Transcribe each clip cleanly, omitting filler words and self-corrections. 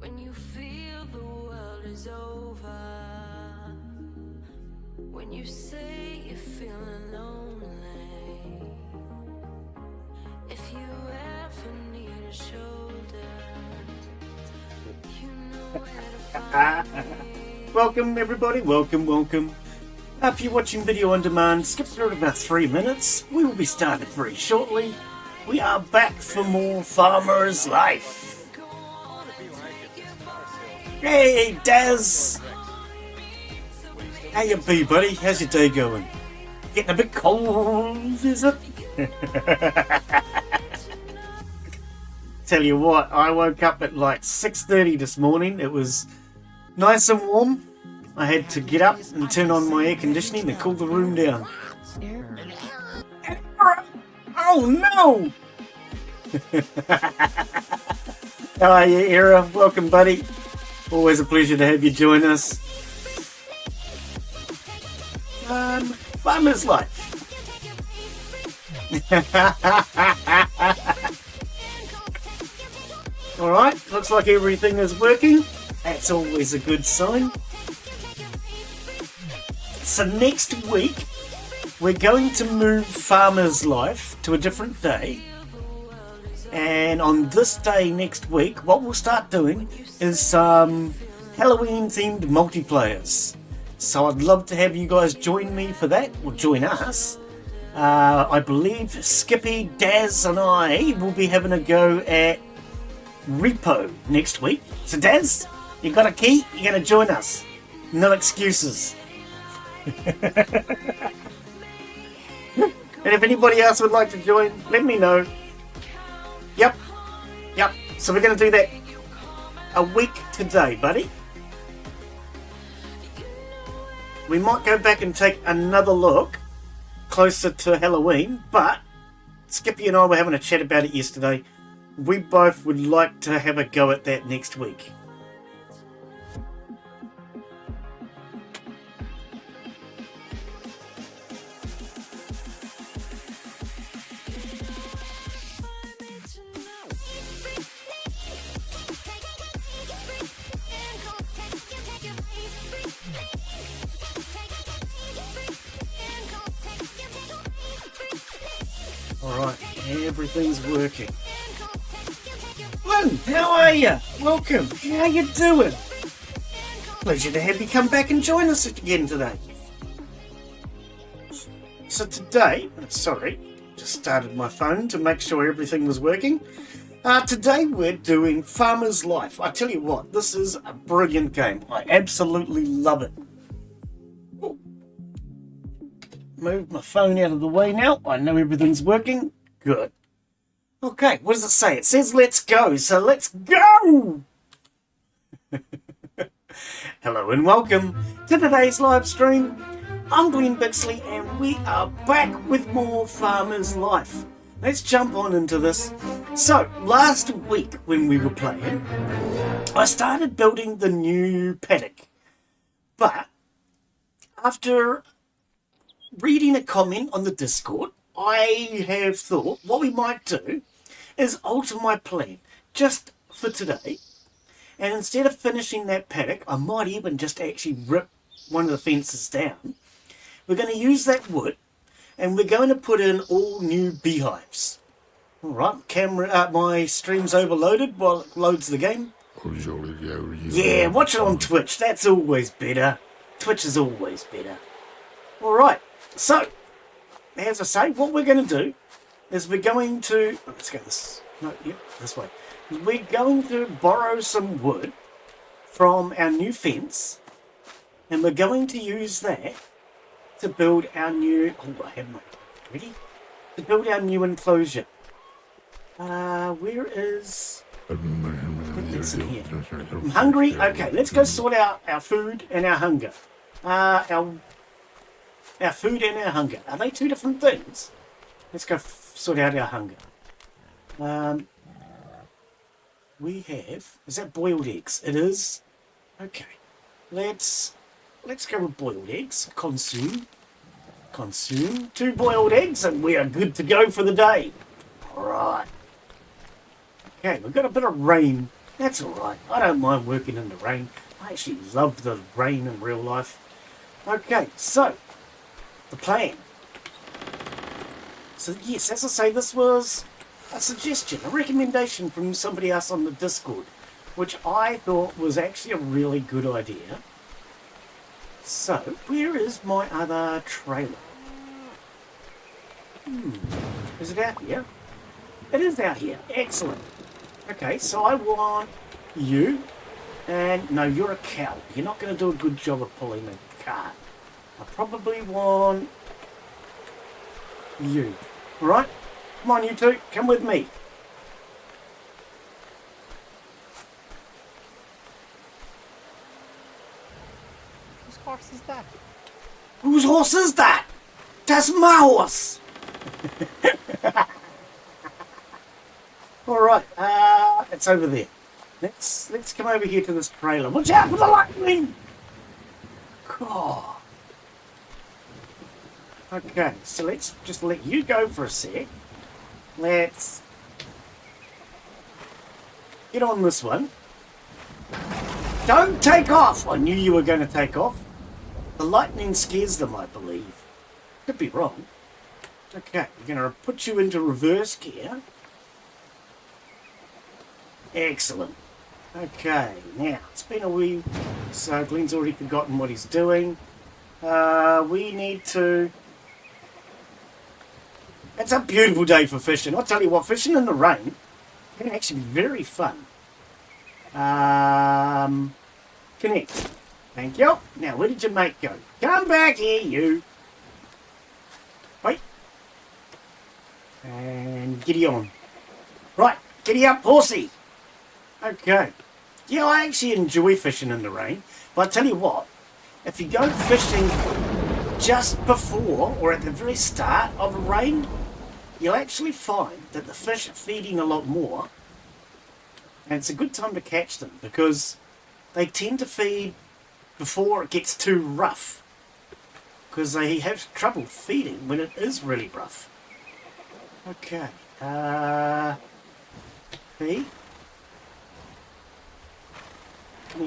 When you feel the world is over, when you say you're feeling lonely, if you ever need a shoulder, you know where to find me. Welcome everybody, welcome. If you're watching video on demand, skip through about 3 minutes. We will be starting very shortly. We are back for more Farmer's Life. Hey Daz! How you be, buddy? How's your day going? Getting a bit cold, is it? Tell you what, I woke up at like 6:30 this morning. It was nice and warm. I had to get up and turn on my air conditioning to cool the room down. Oh no! How are you, Era? Welcome, buddy. Always a pleasure to have you join us. Farmer's Life. Alright, looks like everything is working. That's always a good sign. So next week, we're going to move Farmer's Life to a different day. And on this day next week, what we'll start doing is some Halloween-themed multiplayers. So I'd love to have you guys join me for that, or join us. I believe Skippy, Daz and I will be having a go at Repo next week. So Daz, you got a key? You're going to join us. No excuses. And if anybody else would like to join, let me know. Yep. So we're going to do that a week today, buddy. We might go back and take another look closer to Halloween, but Skippy and I were having a chat about it yesterday. We both would like to have a go at that next week. Alright, everything's working. Lynn, how are you? Welcome. How you doing? Pleasure to have you come back and join us again today. So today, just started my phone to make sure everything was working. Today we're doing Farmer's Life. I tell you what, this is a brilliant game. I absolutely love it. Move my phone out of the way now. I know everything's working. Good. Okay, what does it say? It says let's go, so let's go! Hello and welcome to today's live stream. I'm Glenn Bixley and we are back with more Farmer's Life. Let's jump on into this. So, last week when we were playing, I started building the new paddock. But, after reading a comment on the Discord, I have thought what we might do is alter my plan just for today, and instead of finishing that paddock, I might even just actually rip one of the fences down. We're going to use that wood and we're going to put in all new beehives. Alright, my stream's overloaded while it loads the game. Yeah, watch it on Twitch, that's always better. Twitch is always better. Alright. So, as I say, what we're going to do is we're going to... let's go this way. We're going to borrow some wood from our new fence, and we're going to use that to build our new... oh, I have my... ready? To build our new enclosure. Where is... I think that's in here. I'm hungry? Okay, let's go sort out our food and our hunger. Our food and our hunger. Are they two different things? Let's go sort out our hunger. We have... is that boiled eggs? It is. Okay. Let's go with boiled eggs. Consume. 2 boiled eggs and we are good to go for the day. Alright. Okay, we've got a bit of rain That's alright. I don't mind working in the rain. I actually love the rain in real life. Okay, so, the plan. So yes, as I say, this was a suggestion, a recommendation from somebody else on the Discord, which I thought was actually a really good idea. So, where is my other trailer? Is it out here? It is out here. Excellent. Okay, so I want you, and no, you're a cow. You're not going to do a good job of pulling a cart. I probably want you. Alright? Come on, you two. Come with me. Whose horse is that? Whose horse is that? That's my horse. Alright, it's over there. Let's come over here to this trailer. Watch out for the lightning! God. Okay, so let's just let you go for a sec. Let's get on this one. Don't take off! I knew you were going to take off. The lightning scares them, I believe. Could be wrong. Okay, we're going to put you into reverse gear. Excellent. Okay, now, it's been a wee... So, Glenn's already forgotten what he's doing. We need to... It's a beautiful day for fishing. I'll tell you what, fishing in the rain can actually be very fun. Connect. Thank you. Now, where did your mate go? Come back here, you. Wait. And giddy on. Right, giddy up, horsey. Okay. Yeah, I actually enjoy fishing in the rain. But I tell you what, if you go fishing just before or at the very start of a rain, you'll actually find that the fish are feeding a lot more. And it's a good time to catch them because they tend to feed before it gets too rough. Because they have trouble feeding when it is really rough. Okay. P.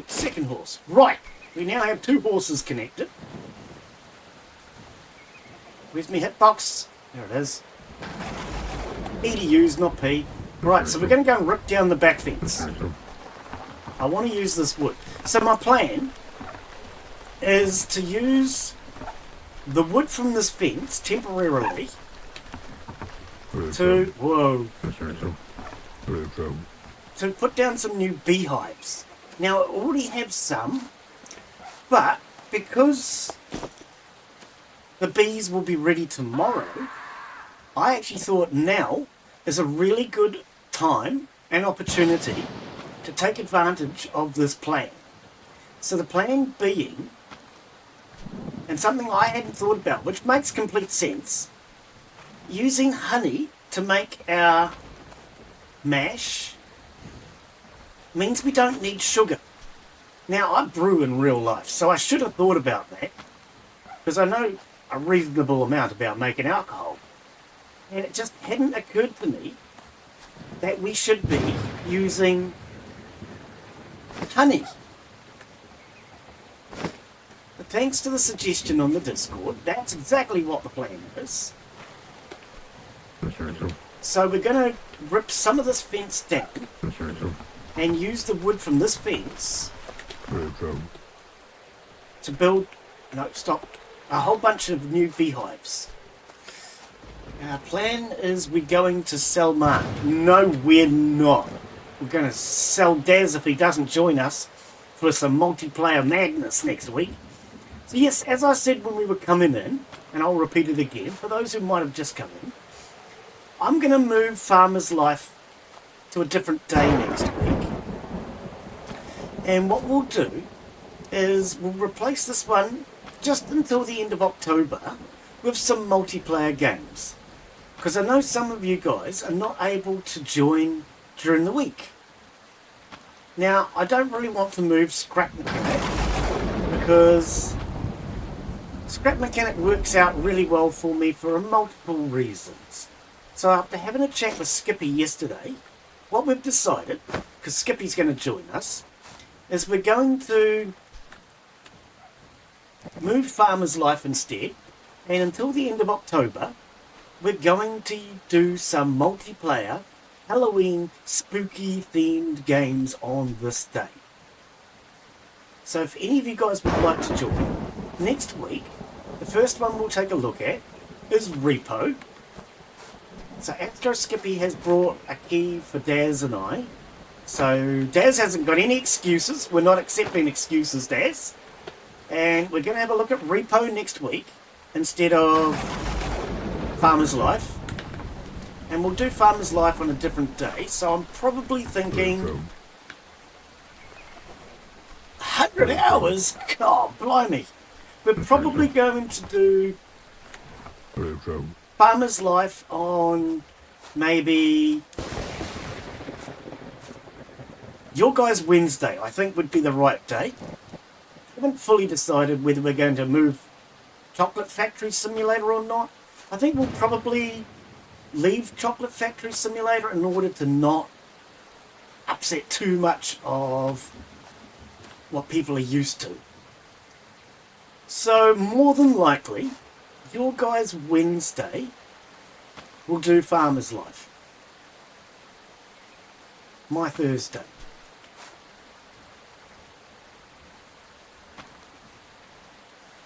Second horse. Right. We now have two horses connected. Where's my hitbox? There it is. E to use, not P. Right, so we're going to go and rip down the back fence. I want to use this wood. So my plan is to use the wood from this fence temporarily to... Whoa. To put down some new beehives. Now, I already have some, but because the bees will be ready tomorrow, I actually thought now is a really good time and opportunity to take advantage of this plan. So the plan being, and something I hadn't thought about, which makes complete sense, using honey to make our mash means we don't need sugar. Now, I brew in real life, so I should have thought about that, because I know a reasonable amount about making alcohol. And it just hadn't occurred to me that we should be using honey. But thanks to the suggestion on the Discord, that's exactly what the plan is. So we're going to rip some of this fence down and use the wood from this fence to build, a whole bunch of new beehives. Our plan is we're going to sell Mark. No, we're not. We're going to sell Daz if he doesn't join us for some multiplayer madness next week. So yes, as I said when we were coming in, and I'll repeat it again for those who might have just come in, I'm going to move Farmer's Life to a different day next week. And what we'll do is we'll replace this one just until the end of October with some multiplayer games. Because I know some of you guys are not able to join during the week. Now, I don't really want to move Scrap Mechanic because Scrap Mechanic works out really well for me for multiple reasons. So after having a chat with Skippy yesterday, what we've decided because Skippy's going to join us, is we're going to move Farmer's Life instead, and until the end of October, we're going to do some multiplayer Halloween spooky themed games on this day. So if any of you guys would like to join, next week, the first one we'll take a look at is Repo. So Astro Skippy has brought a key for Daz and I. So Daz hasn't got any excuses. We're not accepting excuses, Daz. And we're going to have a look at Repo next week instead of Farmer's Life. And we'll do Farmer's Life on a different day. So I'm probably thinking 100 hours? God, blimey. We're probably going to do Farmer's Life on maybe your guys' Wednesday, I think would be the right day. I haven't fully decided whether we're going to move Chocolate Factory Simulator or not. I think we'll probably leave Chocolate Factory Simulator in order to not upset too much of what people are used to. So more than likely, your guys' Wednesday will do Farmer's Life. My Thursday.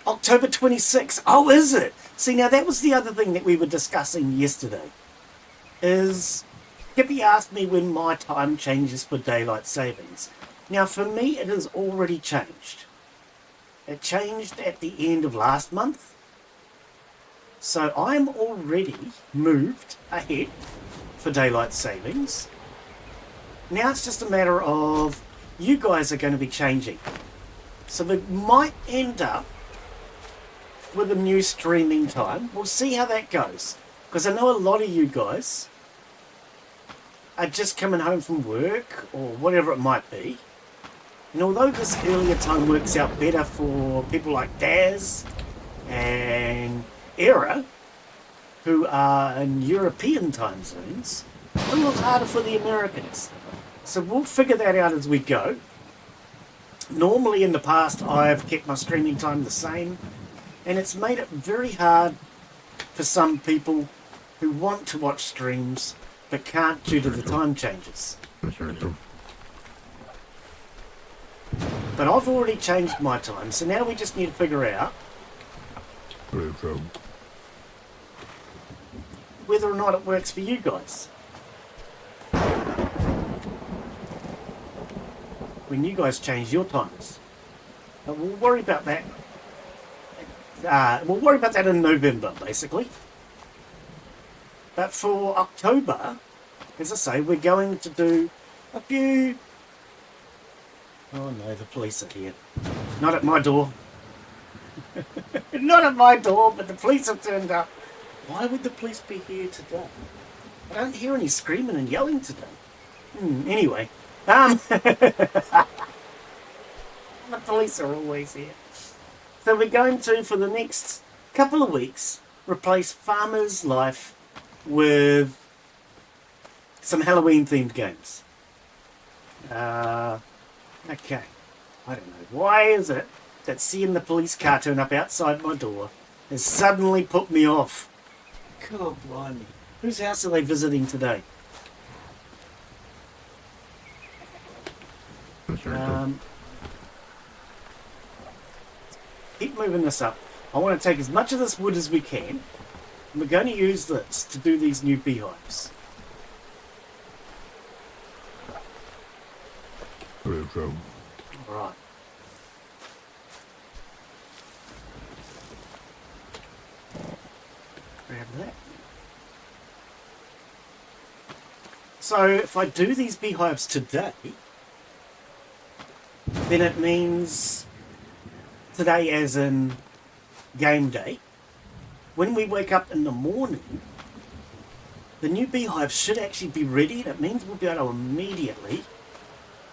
October 26th. Oh, is it? See, now that was the other thing that we were discussing yesterday. Is Skippy asked me when my time changes for daylight savings. Now, for me, it has already changed. It changed at the end of last month. So I'm already moved ahead for daylight savings. Now it's just a matter of you guys are going to be changing. So we might end up with a new streaming time. We'll see how that goes. Because I know a lot of you guys are just coming home from work or whatever it might be. And although this earlier time works out better for people like Daz and Era, who are in European time zones, it's a little harder for the Americans. So we'll figure that out as we go. Normally in the past I've kept my streaming time the same, and it's made it very hard for some people who want to watch streams but can't due to the time changes. But I've already changed my time, so now we just need to figure out whether or not it works for you guys. When you guys change your times. But we'll worry about that. We'll worry about that in November, basically. But for October, as I say, we're going to do a few... Oh no, the police are here. Not at my door. Not at my door, but the police have turned up. Why would the police be here today? I don't hear any screaming and yelling today. Anyway. The police are always here. So we're going to, for the next couple of weeks, replace Farmer's Life with some Halloween-themed games. Okay. I don't know. Why is it that seeing the police car turn up outside my door has suddenly put me off? God blimey. Whose house are they visiting today? Keep moving this up. I want to take as much of this wood as we can. And we're going to use this to do these new beehives. Alright. Grab that. So if I do these beehives today, then it means today as in game day. When we wake up in the morning, the new beehives should actually be ready. That means we'll be able to immediately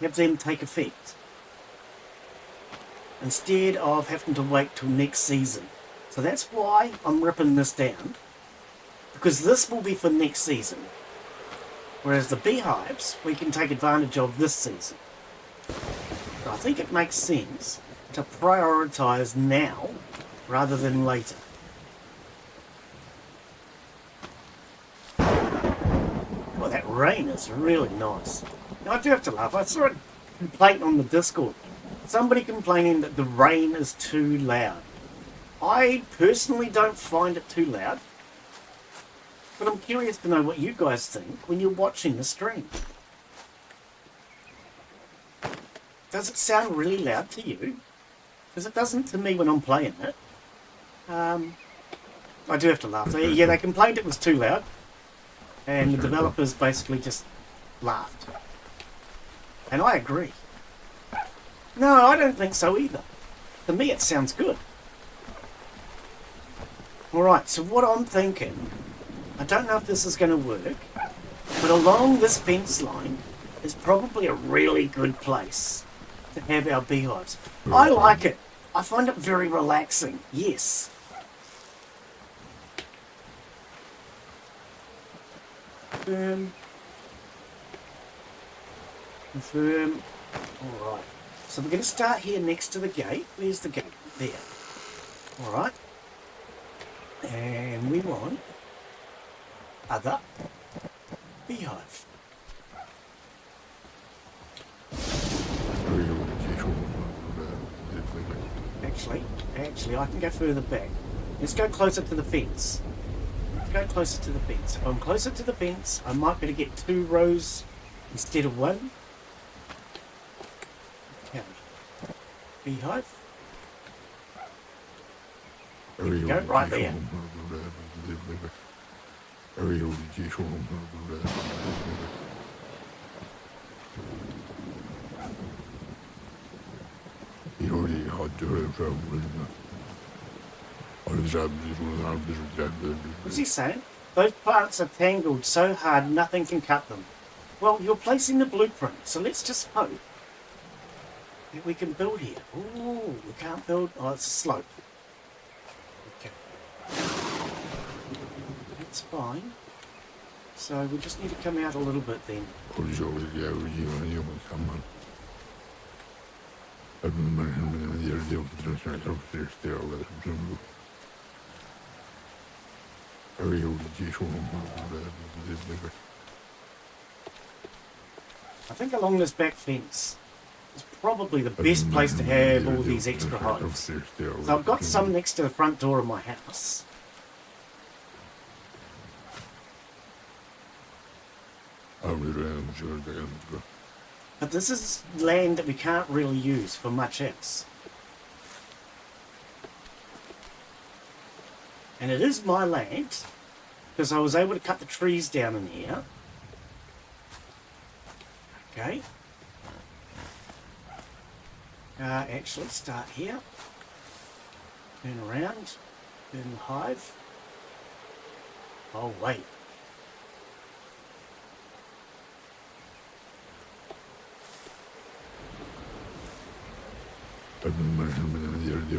have them take effect, instead of having to wait till next season. So that's why I'm ripping this down, because this will be for next season. Whereas the beehives, we can take advantage of this season. So I think it makes sense to prioritise now rather than later. Well, that rain is really nice. Now, I do have to laugh. I saw a complaint on the Discord. Somebody complaining that the rain is too loud. I personally don't find it too loud. But I'm curious to know what you guys think when you're watching the stream. Does it sound really loud to you? Because it doesn't to me when I'm playing it. I do have to laugh. Yeah, they complained it was too loud. And the developers basically just laughed. And I agree. No, I don't think so either. To me it sounds good. Alright, so what I'm thinking, I don't know if this is going to work, but along this fence line is probably a really good place to have our beehives. I like it. I find it very relaxing. Yes. Confirm. Alright. So we're going to start here next to the gate. Where's the gate? There. Alright. And we want other beehive. Actually, I can go further back. Let's go closer to the fence. Let's go closer to the fence. If I'm closer to the fence, I might be able to get 2 rows instead of 1. Okay. Beehive. There you go, right there. What's he saying? Those plants are tangled so hard nothing can cut them. Well, you're placing the blueprint, so let's just hope that we can build here. Ooh, we can't build. Oh, it's a slope. Okay. That's fine. So we just need to come out a little bit then. I think along this back fence is probably the best place to have all these extra hives. So I've got some next to the front door of my house. But this is land that we can't really use for much else. And it is my land, because I was able to cut the trees down in here. Okay. Actually, start here. Turn around. Turn the hive. Oh, wait.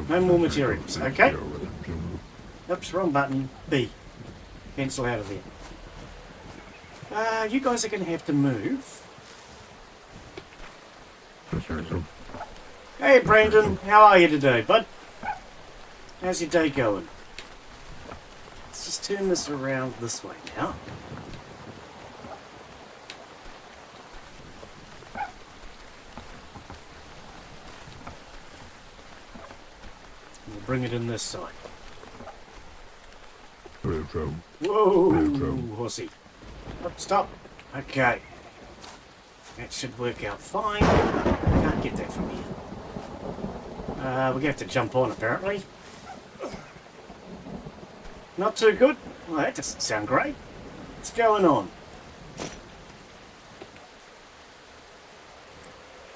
No more materials, okay? Oops, wrong button. B. Cancel out of there. You guys are going to have to move. Hey, Brandon. How are you today, bud? How's your day going? Let's just turn this around this way now. We'll bring it in this side. Whoa, horsey. Oh, stop. Okay. That should work out fine. Can't get that from here. We're going to have to jump on, apparently. Not too good? Well, that doesn't sound great. What's going on?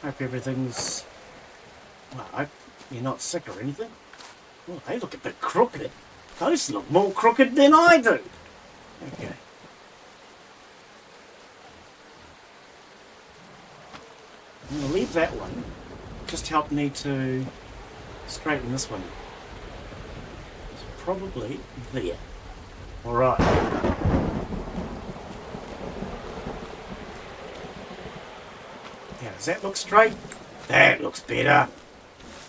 Hope everything's... Well, I hope you're not sick or anything. Well, they look a bit crooked. Those look more crooked than I do. Okay. I'm going to leave that one. Just help me to straighten this one. It's probably there. Alright. Now, does that look straight? That looks better.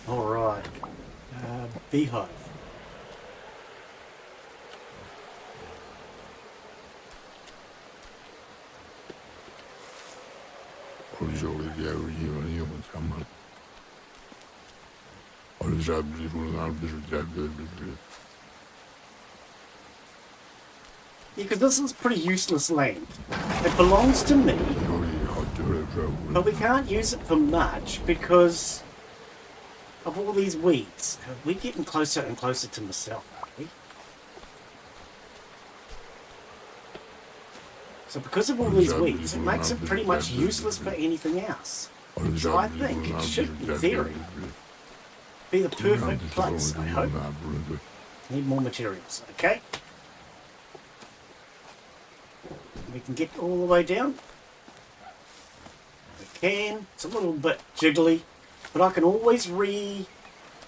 Alright. Beehive. Yeah, because this is pretty useless land. It belongs to me, but we can't use it for much because of all these weeds. We're getting closer and closer to myself, aren't we? So because of all these weeds, it makes it pretty much useless for anything else. So I think it should, in theory, be the perfect place, I hope. Need more materials, okay? We can get all the way down. We can. It's a little bit jiggly, but I can always redo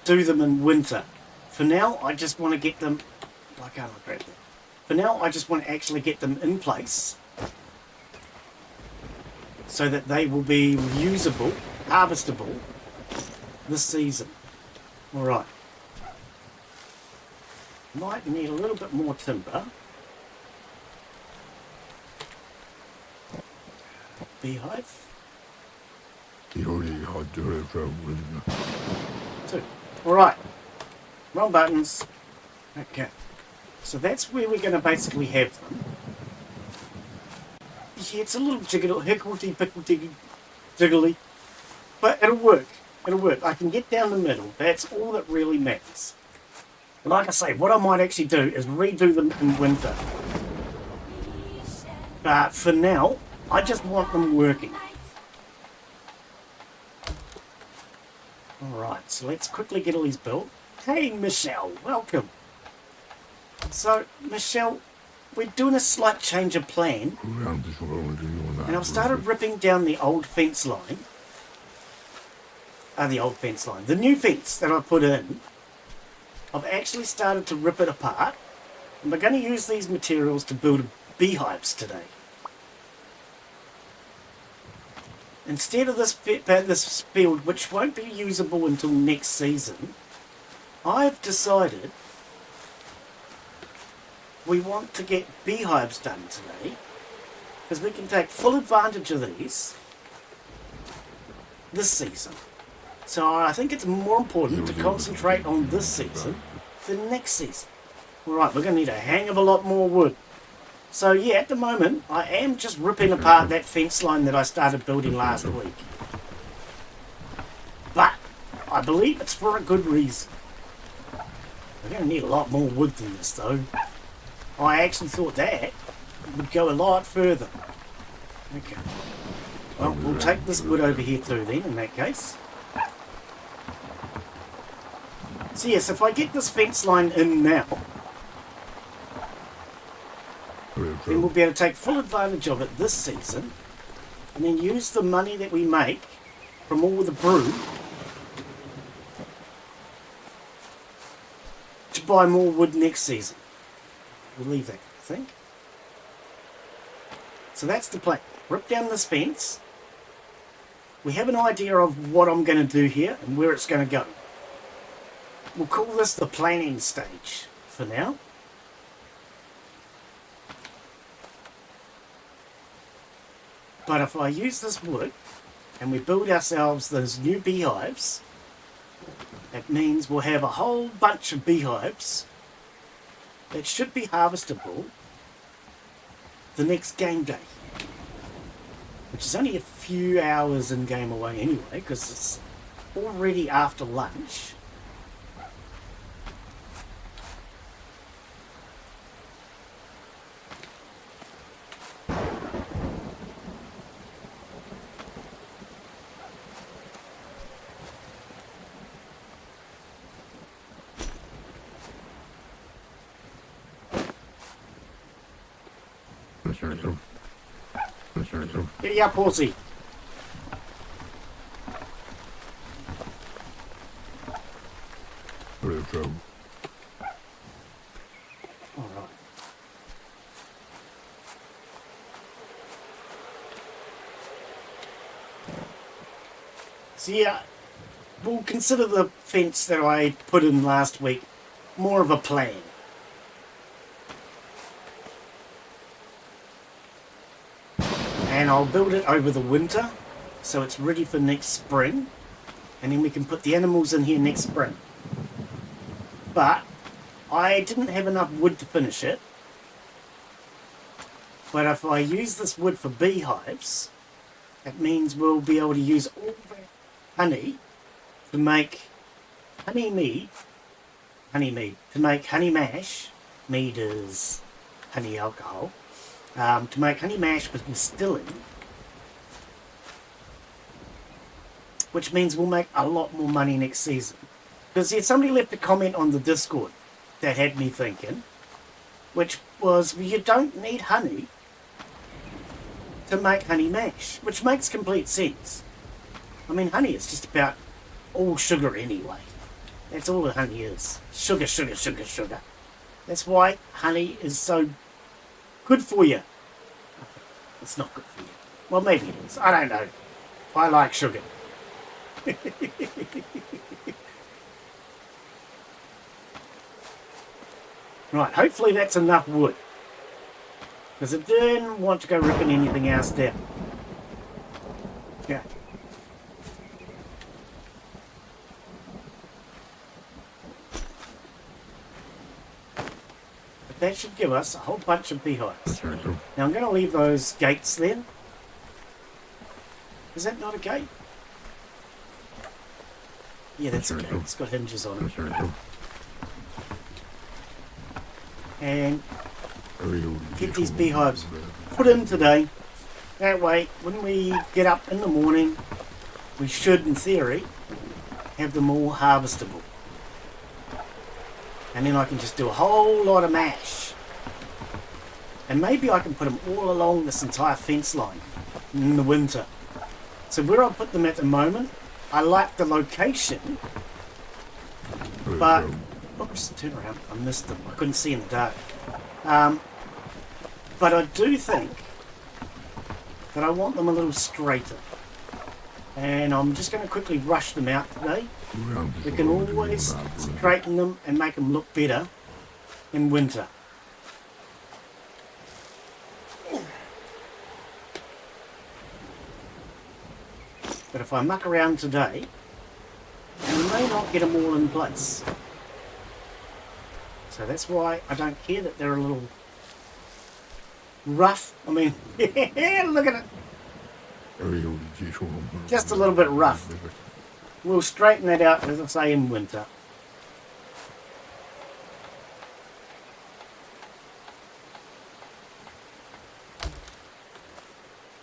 them in winter. For now, I just want to get them... Why can't I grab them? For now, I just want to actually get them in place so that they will be reusable, harvestable this season. Alright. Might need a little bit more timber. Beehive. 2. Alright. Wrong buttons. Okay. So that's where we're going to basically have them. Yeah, it's a little jiggly, but it'll work. It'll work. I can get down the middle. That's all that really matters. Like I say, what I might actually do is redo them in winter. But for now, I just want them working. Alright, so let's quickly get all these built. Hey, Michelle, welcome. So, Michelle, we're doing a slight change of plan. And I've started ripping down the old fence line. The new fence that I put in, I've actually started to rip it apart. And we're going to use these materials to build beehives today. Instead of this field, which won't be usable until next season, I've decided we want to get beehives done today, because we can take full advantage of these this season. So I think it's more important to concentrate on this season than next season. Alright, we're going to need a hang of a lot more wood. So yeah, at the moment, I am just ripping apart that fence line that I started building last week. But I believe it's for a good reason. We're going to need a lot more wood than this though. I actually thought that would go a lot further. Okay. Well, we'll take this wood over here too then, in that case. So yes, if I get this fence line in now, then we'll be able to take full advantage of it this season, and then use the money that we make from all the brew to buy more wood next season. We'll leave that, I think. So that's the plan. Rip down this fence. We have an idea of what I'm going to do here and where it's going to go. We'll call this the planning stage for now. But if I use this wood and we build ourselves those new beehives, that means we'll have a whole bunch of beehives that should be harvestable the next game day. Which is only a few hours in game away anyway, because it's already after lunch. Giddy up, horsey. Alright. So yeah, we'll consider the fence that I put in last week more of a plan. And I'll build it over the winter so it's ready for next spring, and then we can put the animals in here next spring. But I didn't have enough wood to finish it. But if I use this wood for beehives, it means we'll be able to use all that honey to make honey mead, to make honey mash. Mead is honey alcohol. To make honey mash with distilling, which means we'll make a lot more money next season. Because yeah, somebody left a comment on the Discord that had me thinking, which was, well, you don't need honey to make honey mash, which makes complete sense. I mean, honey is just about all sugar anyway. That's all that honey is. Sugar, sugar, sugar, sugar. That's why honey is so good for you. It's not good for you. Well, maybe it is. I don't know. I like sugar. Right, hopefully that's enough wood. Because I didn't want to go ripping anything else down. Yeah. But that should give us a whole bunch of beehives. Now I'm going to leave those gates there. Is that not a gate? Yeah, that's a gate. It's got hinges on it. And get these beehives put in today. That way, when we get up in the morning, we should, in theory, have them all harvestable. And then I can just do a whole lot of mash. And maybe I can put them all along this entire fence line in the winter. So where I put them at the moment, I like the location, but oops, turn around, I missed them, I couldn't see in the dark. But I do think that I want them a little straighter, and I'm just going to quickly rush them out today. We can always straighten them and make them look better in winter. But if I muck around today, we may not get them all in place. So that's why I don't care that they're a little rough. I mean, look at it. Just a little bit rough. We'll straighten that out, as I say, in winter.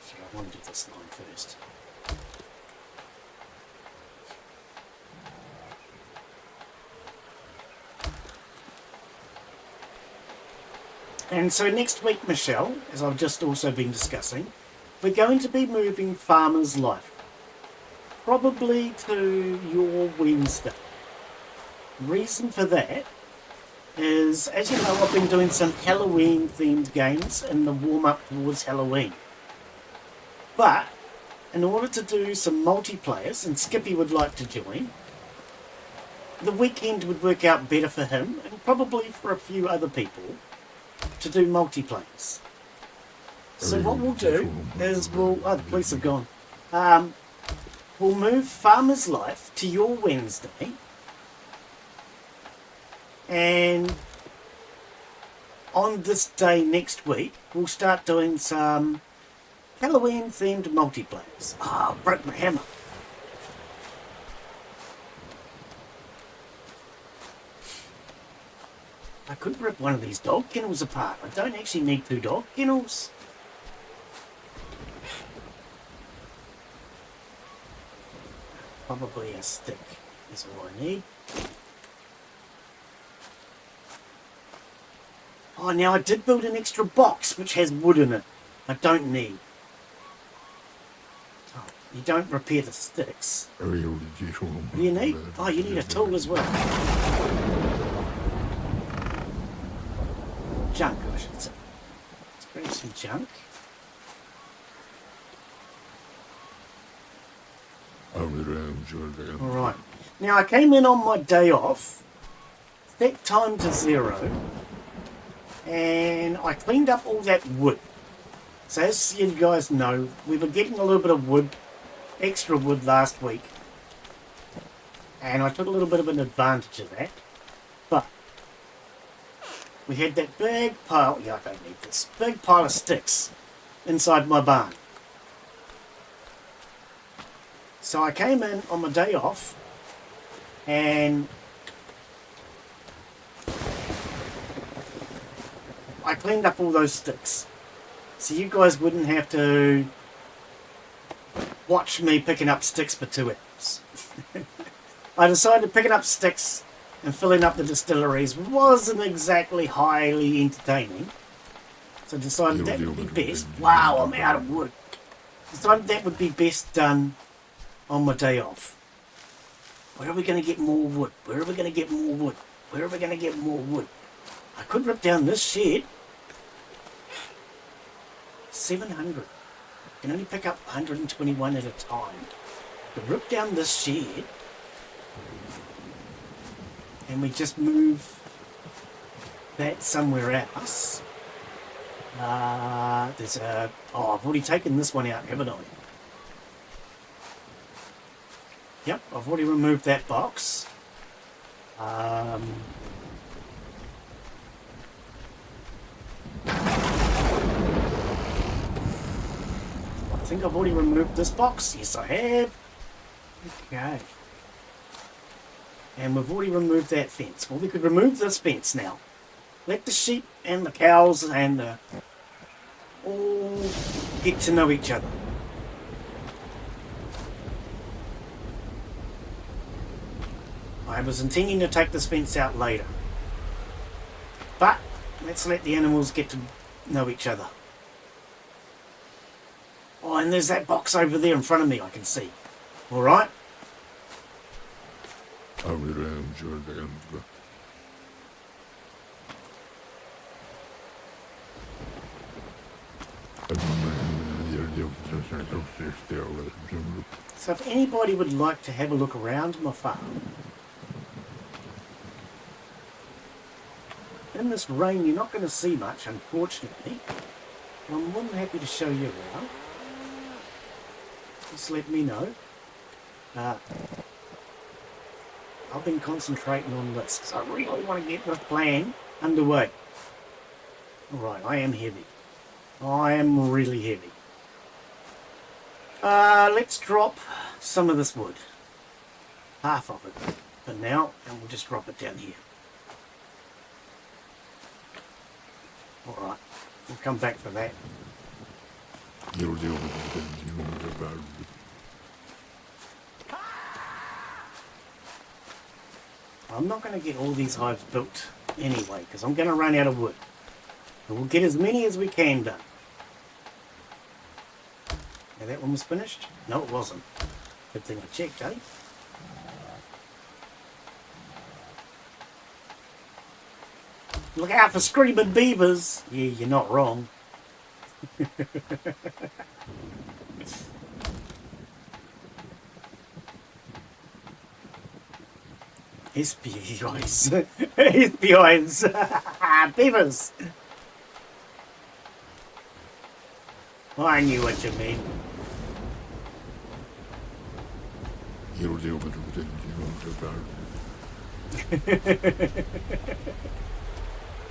So I want to do this line first. And so next week, Michelle, as I've just also been discussing, we're going to be moving Farmer's Life. Probably to your Wednesday. Reason for that is, as you know, I've been doing some Halloween themed games in the warm-up towards Halloween. But, in order to do some multiplayers, and Skippy would like to join, the weekend would work out better for him, and probably for a few other people, to do multiplayers. So what we'll do is oh, the police have gone. We'll move Farmer's Life to your Wednesday, and on this day next week, we'll start doing some Halloween themed multiplayers. Ah, I broke my hammer. I could rip one of these dog kennels apart. I don't actually need 2 dog kennels. Probably a stick is all I need. Oh, now I did build an extra box which has wood in it. I don't need. Oh, you don't repair the sticks. What do you need? Oh, you need a tool as well. Junk, I should say. Let's grab some junk. Alright. Now I came in on my day off, set time to 0, and I cleaned up all that wood. So as you guys know, we were getting a little bit of wood, extra wood last week. And I took a little bit of an advantage of that. But we had that big pile, yeah, I don't need this, big pile of sticks inside my barn. So I came in on my day off and I cleaned up all those sticks. So you guys wouldn't have to watch me picking up sticks for 2 hours. I decided picking up sticks and filling up the distilleries wasn't exactly highly entertaining. So I decided that would be best. Wow, I'm out of wood. Decided that would be best done on my day off. Where are we going to get more wood? Where are we going to get more wood? Where are we going to get more wood? I could rip down this shed. 700. I can only pick up 121 at a time. I could rip down this shed. And we just move that somewhere else. There's a... Oh, I've already taken this one out, haven't I? Yep, I've already removed that box. I think I've already removed this box. Yes, I have. Okay. And we've already removed that fence. Well, we could remove this fence now. Let the sheep and the cows and the all get to know each other. I was intending to take this fence out later. But let's let the animals get to know each other. Oh, and there's that box over there in front of me I can see. Alright? So if anybody would like to have a look around my farm, in this rain you're not going to see much, unfortunately. I'm more than happy to show you around. Just let me know. I've been concentrating on this because I really want to get this plan underway. Alright, I am heavy. I am really heavy. Let's drop some of this wood. Half of it for now, and we'll just drop it down here. Alright, we'll come back for that. I'm not going to get all these hives built anyway, because I'm going to run out of wood. And we'll get as many as we can done. Now that one was finished? No, it wasn't. Good thing I checked, eh? Look out for screaming beavers! Yeah, you're not wrong. SPIs. SPIs. Beavers. I knew what you mean.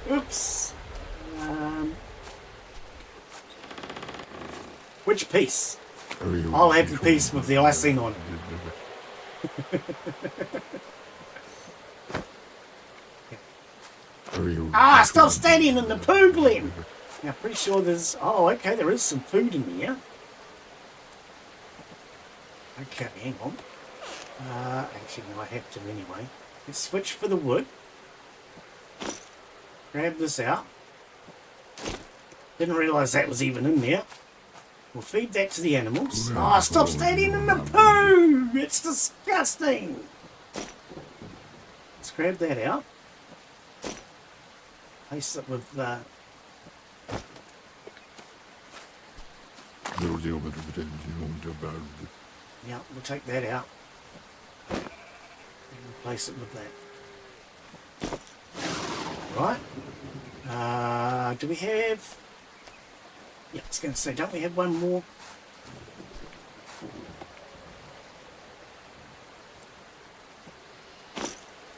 Oops. Which piece? I'll have the piece with the icing on it. Ah, stop standing in the poo, Glenn! Now, pretty sure there's... Oh, okay, there is some food in here. Okay, hang on. Actually, no, I have to anyway. Let's switch for the wood. Grab this out. Didn't realise that was even in there. We'll feed that to the animals. Oh, stop standing in the poo! It's disgusting! Let's grab that out. Place it with Yeah, we'll take that out and replace it with that. Right. Do we have... Yeah, I was going to say, don't we have one more?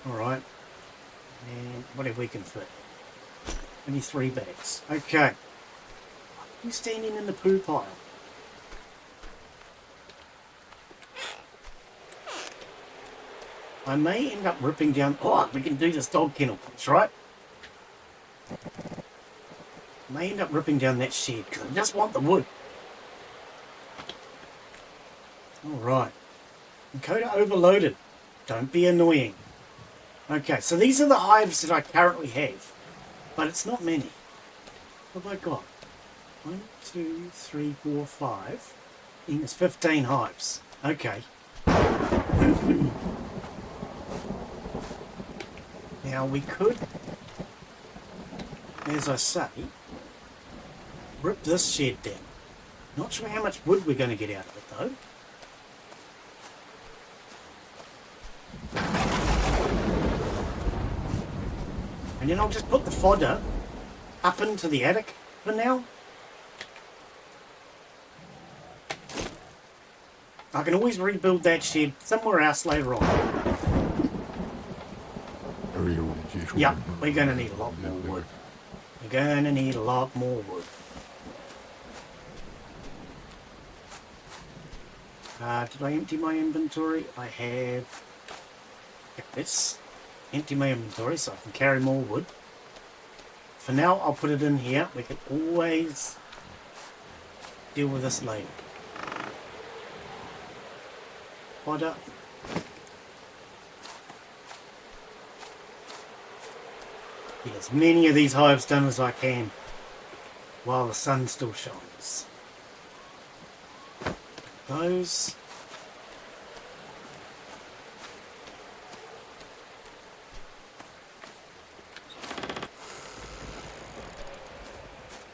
Alright. And whatever we can fit. Only 3 bags. Okay. Who's standing in the poo pile? I may end up ripping down... Oh, we can do this dog kennel. That's right. I may end up ripping down that shed because I just want the wood. Alright. Encoder overloaded. Don't be annoying. Okay, so these are the hives that I currently have. But it's not many. What have I got? 1, 2, 3, 4, 5. I think it's 15 hives. Okay. Now we could, as I say, rip this shed down. Not sure how much wood we're going to get out of it though. And then I'll just put the fodder up into the attic for now. I can always rebuild that shed somewhere else later on. Yep, we're going to need a lot more wood. We're going to need a lot more wood. Did I empty my inventory? I have... Let's empty my inventory so I can carry more wood. For now, I'll put it in here. We can always deal with this later. Fodder. Get as many of these hives done as I can while the sun still shines. Those.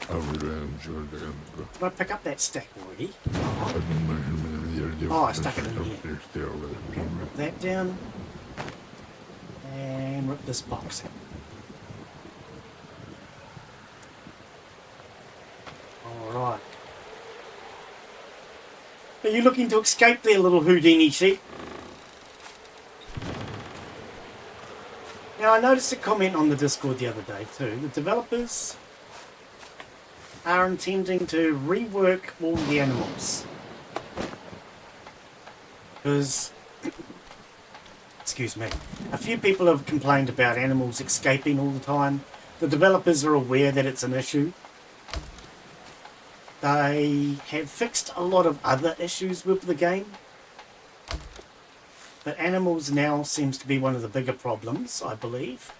Did I pick up that stack already? Oh, I stuck it in here. Rip that down. And rip this box out. Alright. Are you looking to escape there, little Houdini sheep? Now, I noticed a comment on the Discord the other day too. The developers are intending to rework all the animals. Because, excuse me, a few people have complained about animals escaping all the time. The developers are aware that it's an issue. They have fixed a lot of other issues with the game. But animals now seems to be one of the bigger problems, I believe.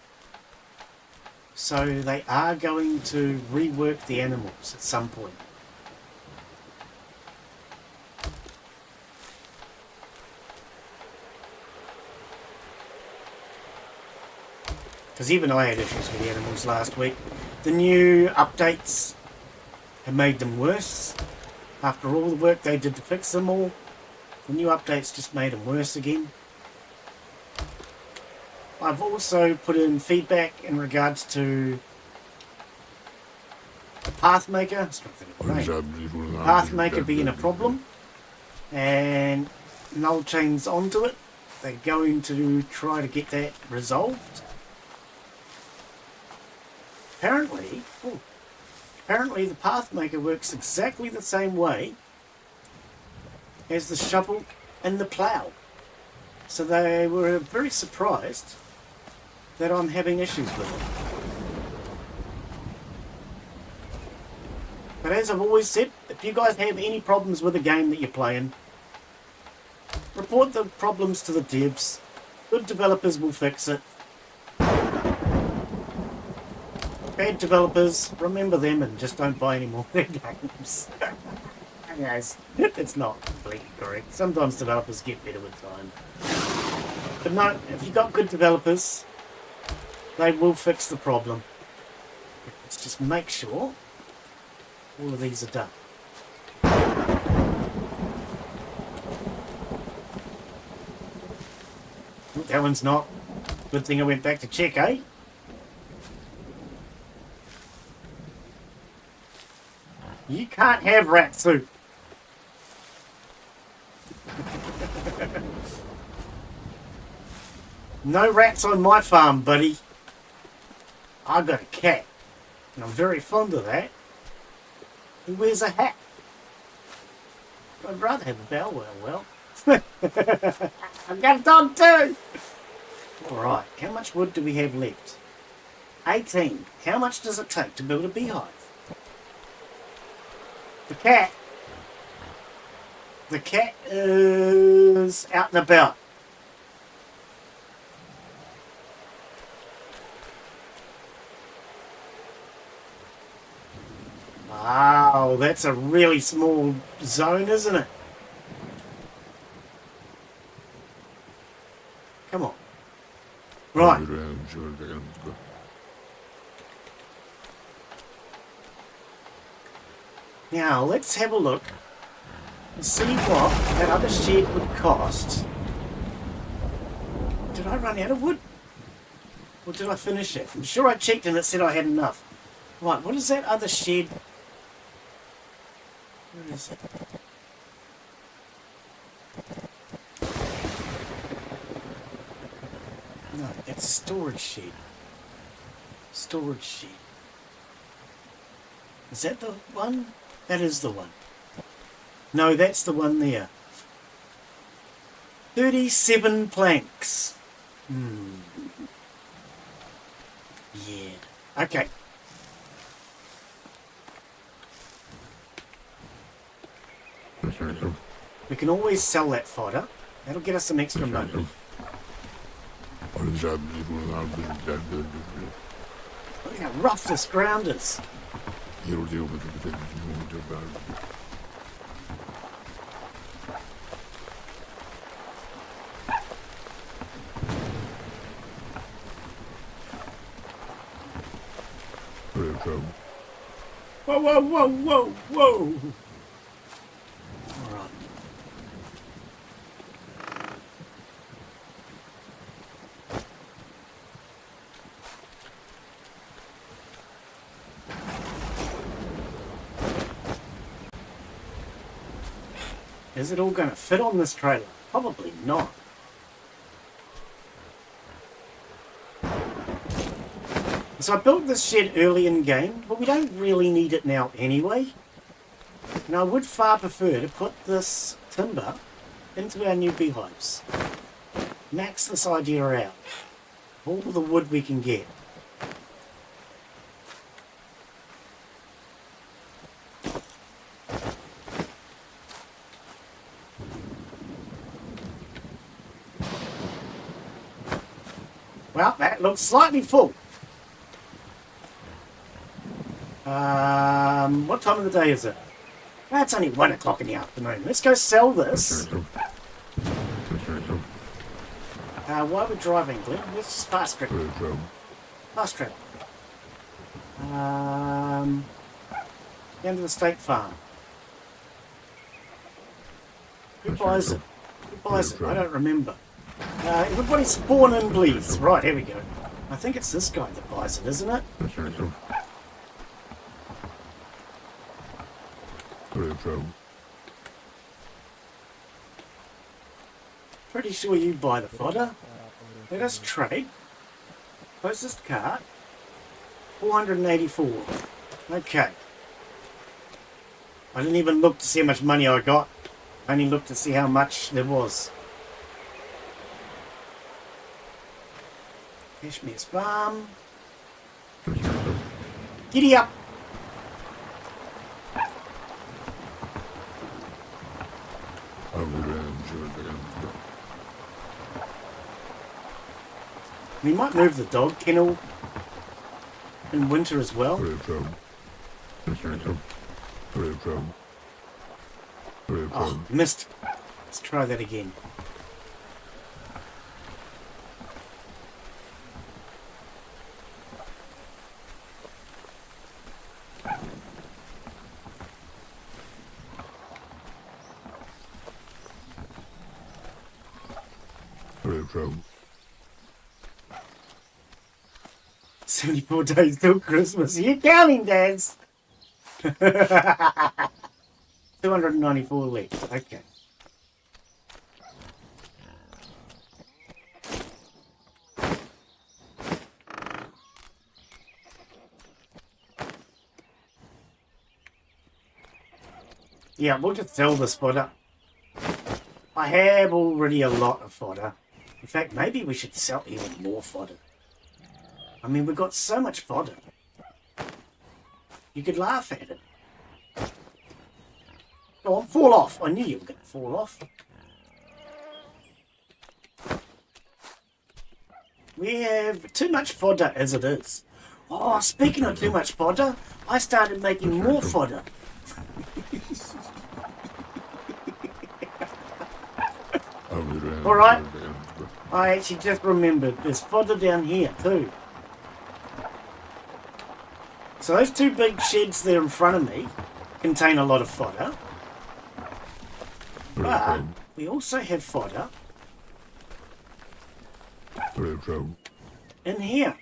So they are going to rework the animals at some point. Because even I had issues with the animals last week. The new updates have made them worse. After all the work they did to fix them all, the new updates just made them worse again. I've also put in feedback in regards to the Pathmaker, Pathmaker being a problem, and null chains onto it. They're going to try to get that resolved. Apparently the Pathmaker works exactly the same way as the shovel and the plough. So they were very surprised that I'm having issues with it. But as I've always said, if you guys have any problems with a game that you're playing, report the problems to the devs. Good developers will fix it. Bad developers, remember them and just don't buy any more of their games. Yes, it's not completely correct. Sometimes developers get better with time. But no, if you've got good developers, they will fix the problem. Let's just make sure all of these are done. that one's not. Good thing I went back to check, eh? You can't have rat soup. No rats on my farm, buddy. I got a cat, and I'm very fond of that. He wears a hat. I'd rather have a bow well. I've got a dog too. Alright, how much wood do we have left? 18. How much does it take to build a beehive? The cat is out and about. Wow, that's a really small zone, isn't it? Come on. Right. Now, let's have a look and see what that other shed would cost. Did I run out of wood? Or did I finish it? I'm sure I checked and it said I had enough. Right, what is that other shed? Where is it? No, it's a storage shed. Storage shed. Is that the one? That is the one. No, that's the one there. 37 planks. Yeah. Okay. We can always sell that fodder. That'll get us some extra money. Look how rough this ground is. Whoa, whoa, whoa, whoa, whoa! Alright. Is it all going to fit on this trailer? Probably not. So I built this shed early in game, but we don't really need it now anyway. And I would far prefer to put this timber into our new beehives. Max this idea out. All the wood we can get. Well, that looks slightly full. What time of the day is it? It's only 1 o'clock in the afternoon. Let's go sell this. While we're driving, Glenn, let's just fast travel. Fast travel. Down to the state farm. Who buys it? Who buys it? I don't remember. Everybody spawn in, please. Right, here we go. I think it's this guy that buys it, isn't it? Pretty sure you buy the fodder. Let us trade. Closest cart. 484. Okay. I didn't even look to see how much money I got. I only looked to see how much there was. Cashmere's farm. Giddy up! We might move the dog kennel in winter as well. Oh, missed. Let's try that again. 74 days till Christmas. Are you counting, Daz? 294 left. Okay. Yeah, we'll just sell this fodder. I have already a lot of fodder. In fact, maybe we should sell even more fodder. I mean, we've got so much fodder. You could laugh at it. Go on, fall off. I knew you were going to fall off. We have too much fodder as it is. Oh, speaking of too much fodder, I started making more fodder. Alright, I actually just remembered there's fodder down here too. So those two big sheds there in front of me contain a lot of fodder. But we also have fodder in here.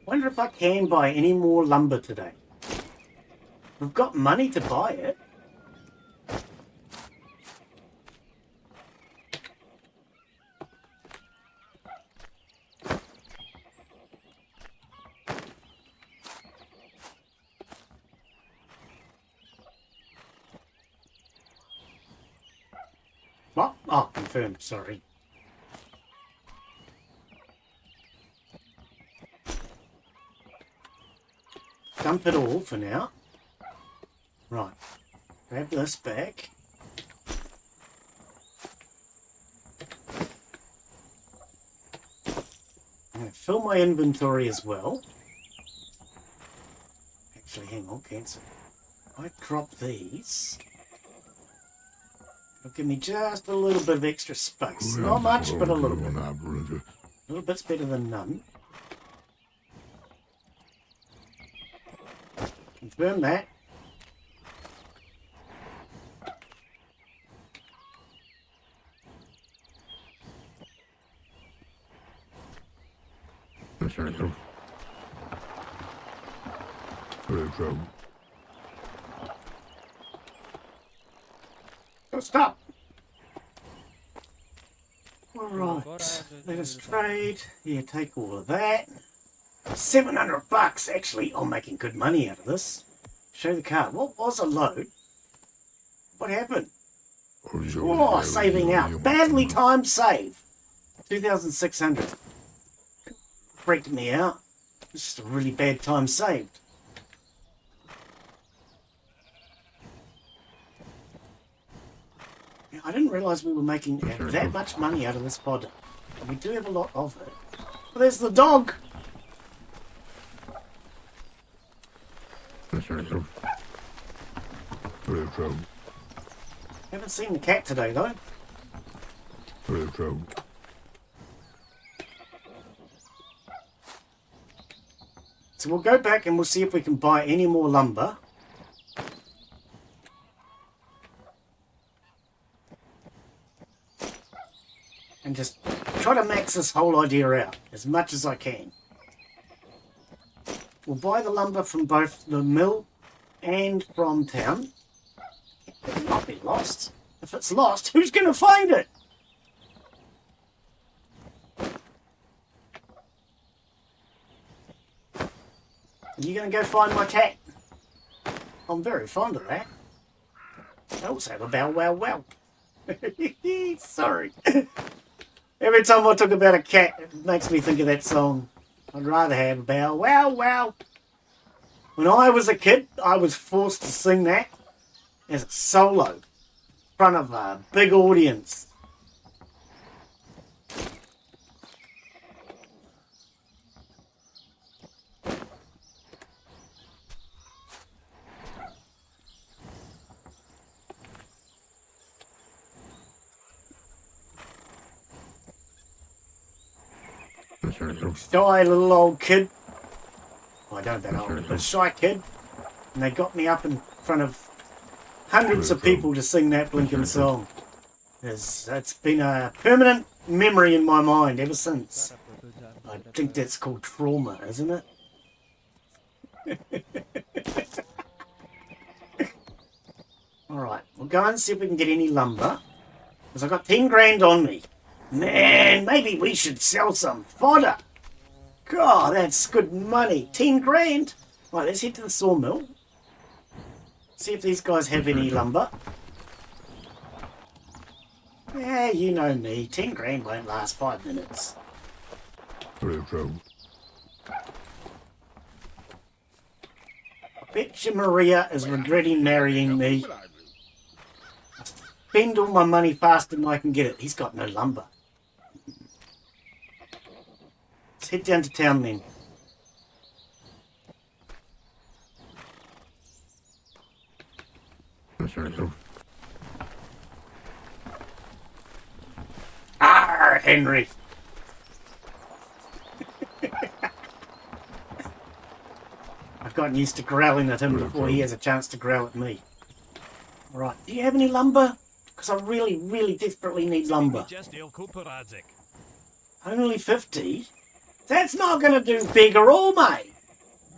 Wonder if I can buy any more lumber today. We've got money to buy it. What? Oh, confirmed, sorry. Dump it all for now. Right. Grab this back. I'm going to fill my inventory as well. Actually, hang on, cancel. I crop these. It'll give me just a little bit of extra space. Not much, but a little bit. A little bit's better than none. Confirm that. Oh, stop! Alright, let us trade. Yeah, take all of that. 700 bucks, actually. I'm making good money out of this. Show the card. What was a load? What happened? Oh, saving out. Badly timed save. 2,600. Freaked me out. It's just a really bad time saved. Yeah, I didn't realise we were making that much money out of this pod. And we do have a lot of it. Well, there's the dog. Haven't seen the cat today though. So we'll go back and we'll see if we can buy any more lumber. And just try to max this whole idea out as much as I can. We'll buy the lumber from both the mill and from town. It might be lost. If it's lost, who's going to find it? Are you going to go find my cat? I'm very fond of that. I also have a bow wow wow. Sorry. Every time I talk about a cat, it makes me think of that song. I'd rather have a bow wow wow. When I was a kid, I was forced to sing that as a solo in front of a big audience. Shy little old kid. Well, I don't know that old, but shy kid. And they got me up in front of hundreds of people to sing that blinking song. It's been a permanent memory in my mind ever since. I think that's called trauma, isn't it? Alright, we'll go and see if we can get any lumber. Because I've got 10 grand on me. Man, maybe we should sell some fodder. God, that's good money. 10 grand. Right, let's head to the sawmill. See if these guys have any lumber. Yeah, you know me. 10 grand won't last 5 minutes. I bet you Maria is regretting marrying me. Spend all my money faster than I can get it. He's got no lumber. Let's head down to town then. Arr, Henry. I've gotten used to growling at him before he has a chance to growl at me. Right, do you have any lumber? Because I really, really desperately need lumber. Only 50? That's not going to do bigger all, mate.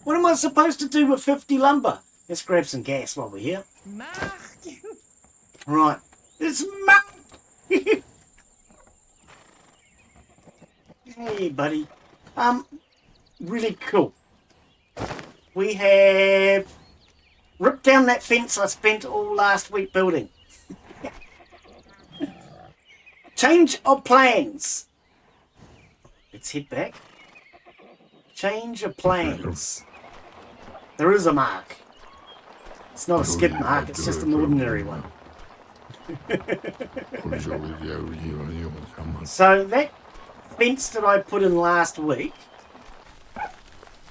What am I supposed to do with 50 lumber? Let's grab some gas while we're here. Right. It's Mark! Hey, buddy. Really cool. We have ripped down that fence I spent all last week building. Change of plans. Let's head back. Change of plans. There is a mark. It's not a skid mark, it's just an ordinary one. So that fence that I put in last week,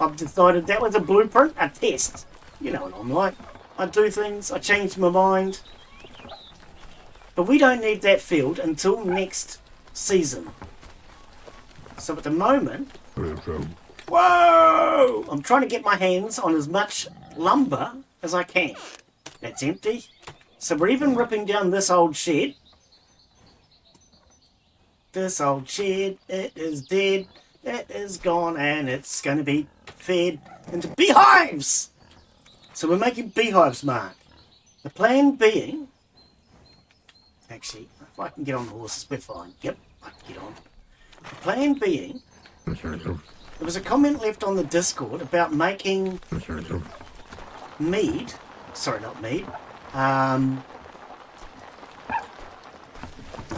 I've decided that was a blueprint, a test. You know what I'm like. I do things, I change my mind. But we don't need that field until next season. So at the moment... Whoa! I'm trying to get my hands on as much lumber as I can. That's empty. So we're even ripping down this old shed. This old shed, it is dead. It is gone and it's going to be fed into beehives. So we're making beehives, Mark. The plan being... Actually, if I can get on the horses, we're fine. Yep, I can get on. The plan being... There was a comment left on the Discord about making mead. Sorry, not mead. I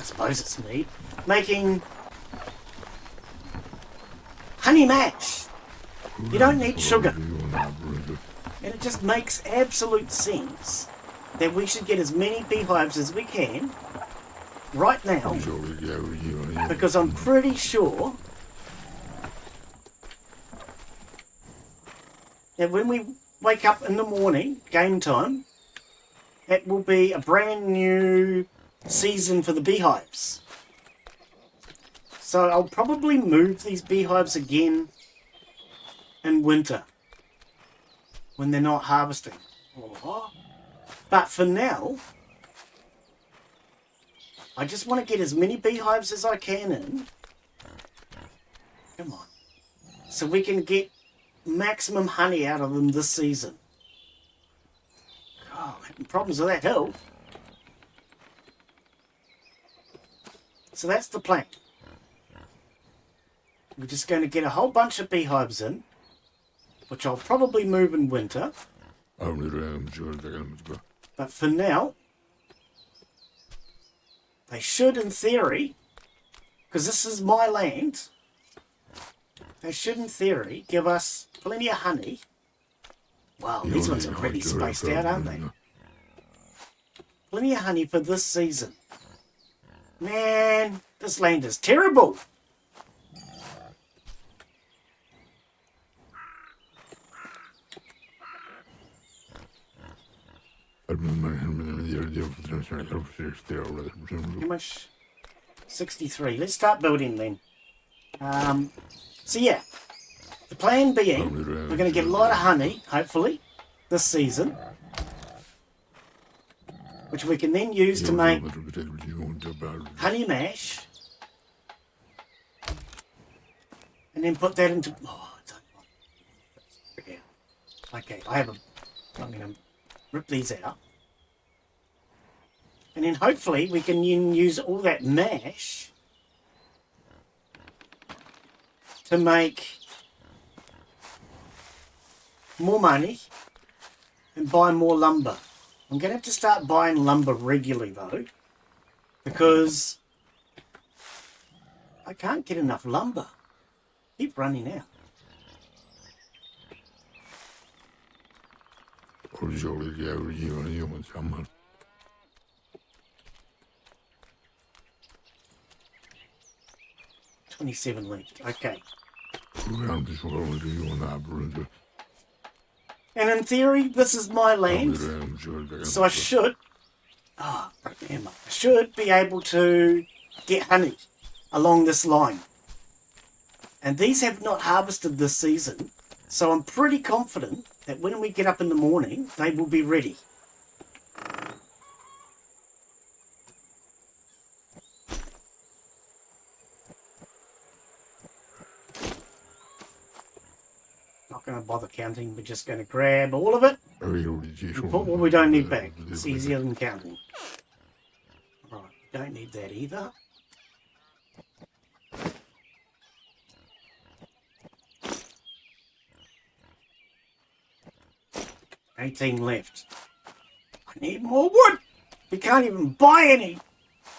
suppose it's mead. Making honey mash. You don't need sugar. And it just makes absolute sense that we should get as many beehives as we can right now. Because I'm pretty sure that when we wake up in the morning, game time, it will be a brand new season for the beehives. So I'll probably move these beehives again in winter when they're not harvesting. But for now, I just want to get as many beehives as I can in. Come on. So we can get maximum honey out of them this season. Oh, having problems with that hill. So that's the plan. We're just going to get a whole bunch of beehives in, which I'll probably move in winter. But for now, they should, in theory, because this is my land, they should, in theory, give us plenty of honey. Wow, these ones are pretty spaced out, aren't they? Plenty of honey for this season. Man, this land is terrible. How much? 63. Let's start building then. So yeah, the plan being, we're going to get a lot of honey, hopefully, this season. which we can then use to make honey mash. And then put that into... Oh, I don't want... Yeah. Okay, I'm going to rip these out. And then hopefully we can use all that mash to make more money and buy more lumber. I'm going to have to start buying lumber regularly though, because I can't get enough lumber. Keep running out. $27 left. Okay. And in theory, this is my land, so I should. I should be able to get honey along this line. And these have not harvested this season, so I'm pretty confident that when we get up in the morning, they will be ready. Not going to bother counting, we're just going to grab all of it and put what we don't need back. It's easier than counting. Right, don't need that either. 18 left. I need more wood. We can't even buy any.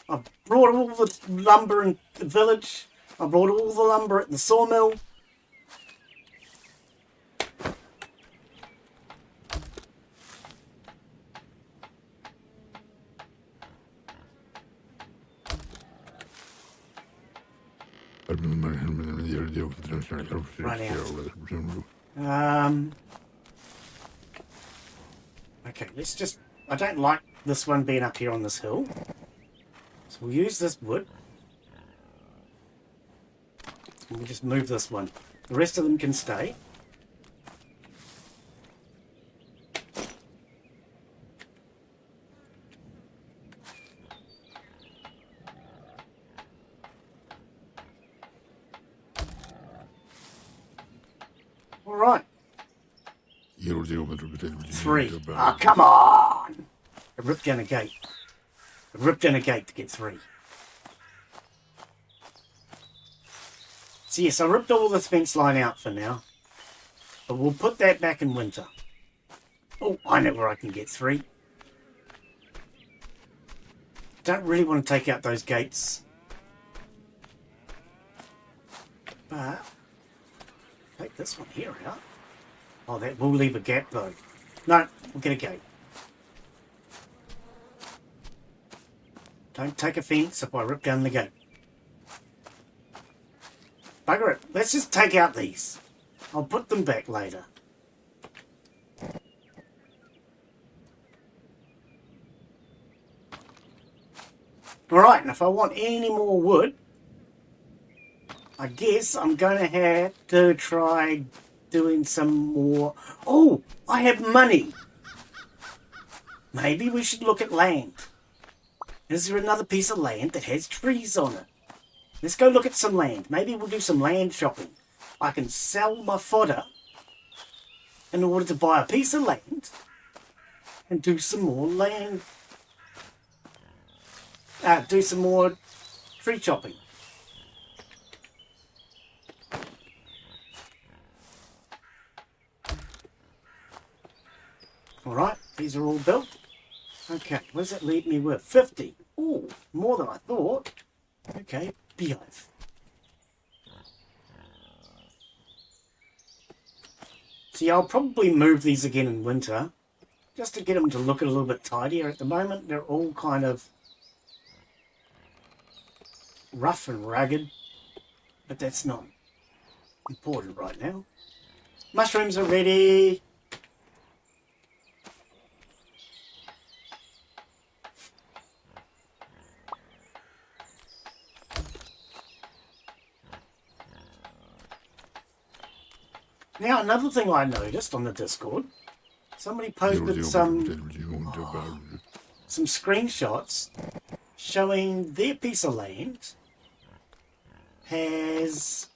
I brought all the lumber in the village. I brought all the lumber at the sawmill. Right out. Okay, let's just... I don't like this one being up here on this hill. So we'll use this wood. And we'll just move this one. The rest of them can stay. Alright. 3. Oh, come on! I ripped down a gate. I ripped down a gate to get 3. So yes, I ripped all this fence line out for now. But we'll put that back in winter. Oh, I know where I can get 3. Don't really want to take out those gates. But take this one here out. Oh, that will leave a gap though. No, we'll get a gate. Don't take offence if I rip down the gate. Bugger it. Let's just take out these. I'll put them back later. Alright, and if I want any more wood, I guess I'm going to have to try doing some more... Oh, I have money. Maybe we should look at land. Is there another piece of land that has trees on it? Let's go look at some land. Maybe we'll do some land shopping. I can sell my fodder in order to buy a piece of land and do some more land... do some more tree chopping. Alright, these are all built. Okay, what does that leave me with? 50. Ooh, more than I thought. Okay, beehive. See, I'll probably move these again in winter, just to get them to look a little bit tidier. At the moment, they're all kind of rough and rugged, but that's not important right now. Mushrooms are ready. Now, another thing I noticed on the Discord, somebody posted some... some screenshots showing their piece of land has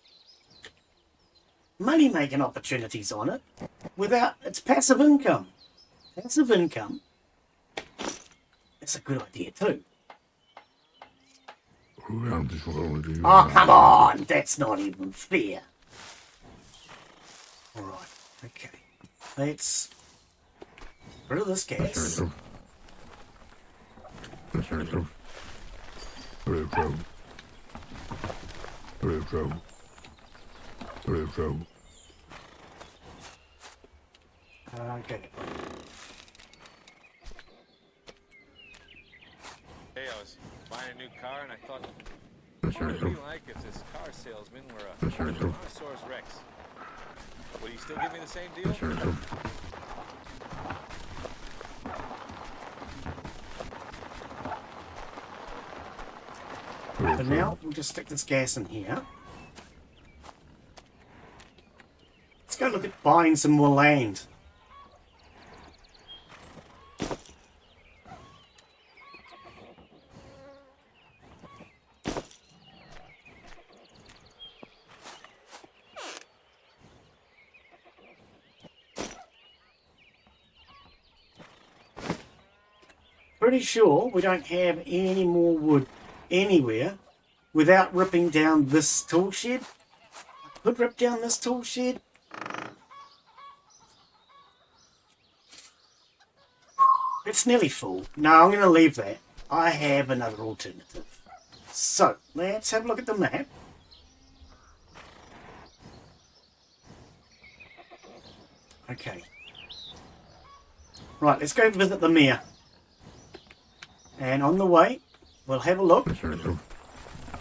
money-making opportunities on it without its passive income. Passive income, that's a good idea too. Oh, come on! That's not even fair. Alright, okay. Let's get rid of this gas. Okay. Hey, I was buying a new car and I thought, what would it be like if this car salesman were a Tyrannosaurus Rex? Would he still give me the same deal? So now we'll just stick this gas in here. Let's go look at buying some more land. Pretty sure we don't have any more wood anywhere without ripping down this tool shed. I could rip down this tool shed. It's nearly full. No, I'm going to leave that. I have another alternative. So, let's have a look at the map. Okay. Right, let's go visit the mayor. And on the way, we'll have a look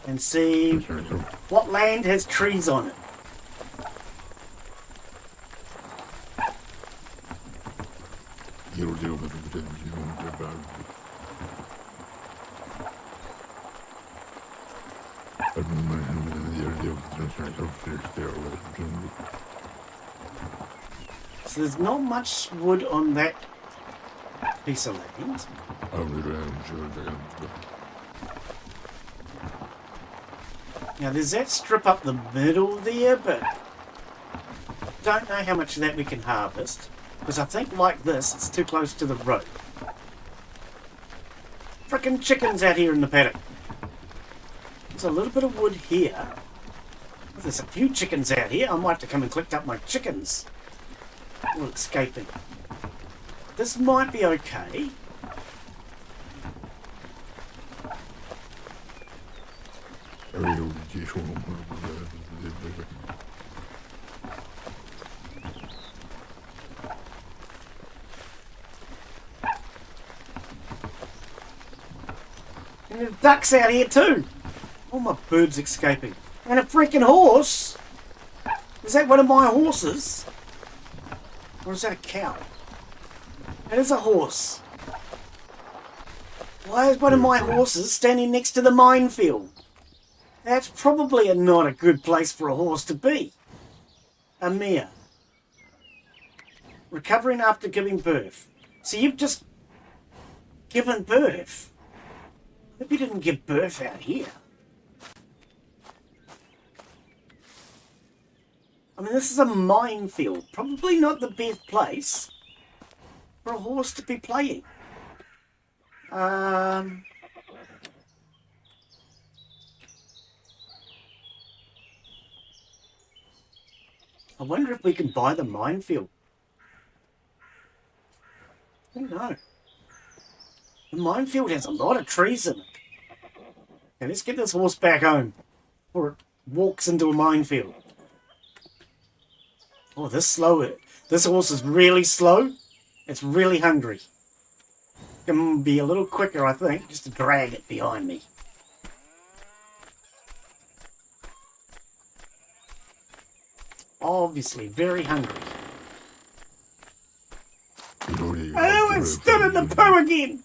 and see what land has trees on it. So there's not much wood on that piece of land. Now there's that strip up the middle there, but don't know how much of that we can harvest, because I think like this it's too close to the road. Frickin' chickens out here in the paddock. There's a little bit of wood here. If there's a few chickens out here, I might have to come and collect up my chickens. All escaping. This might be okay. And there's ducks out here too. All my birds escaping. And a freaking horse. Is that one of my horses? Or is that a cow? That is a horse. Why is one of my horses standing next to the minefield? That's probably not a good place for a horse to be. A mare. Recovering after giving birth. So you've just given birth. I hope you didn't give birth out here. I mean, this is a minefield. Probably not the best place for a horse to be playing. I wonder if we can buy the minefield. I don't know. The minefield has a lot of trees in it. Okay, let's get this horse back home before it walks into a minefield. Oh, this horse is really slow. It's really hungry. Can be a little quicker, I think, just to drag it behind me. Obviously, very hungry. Oh, it stood in the poo again!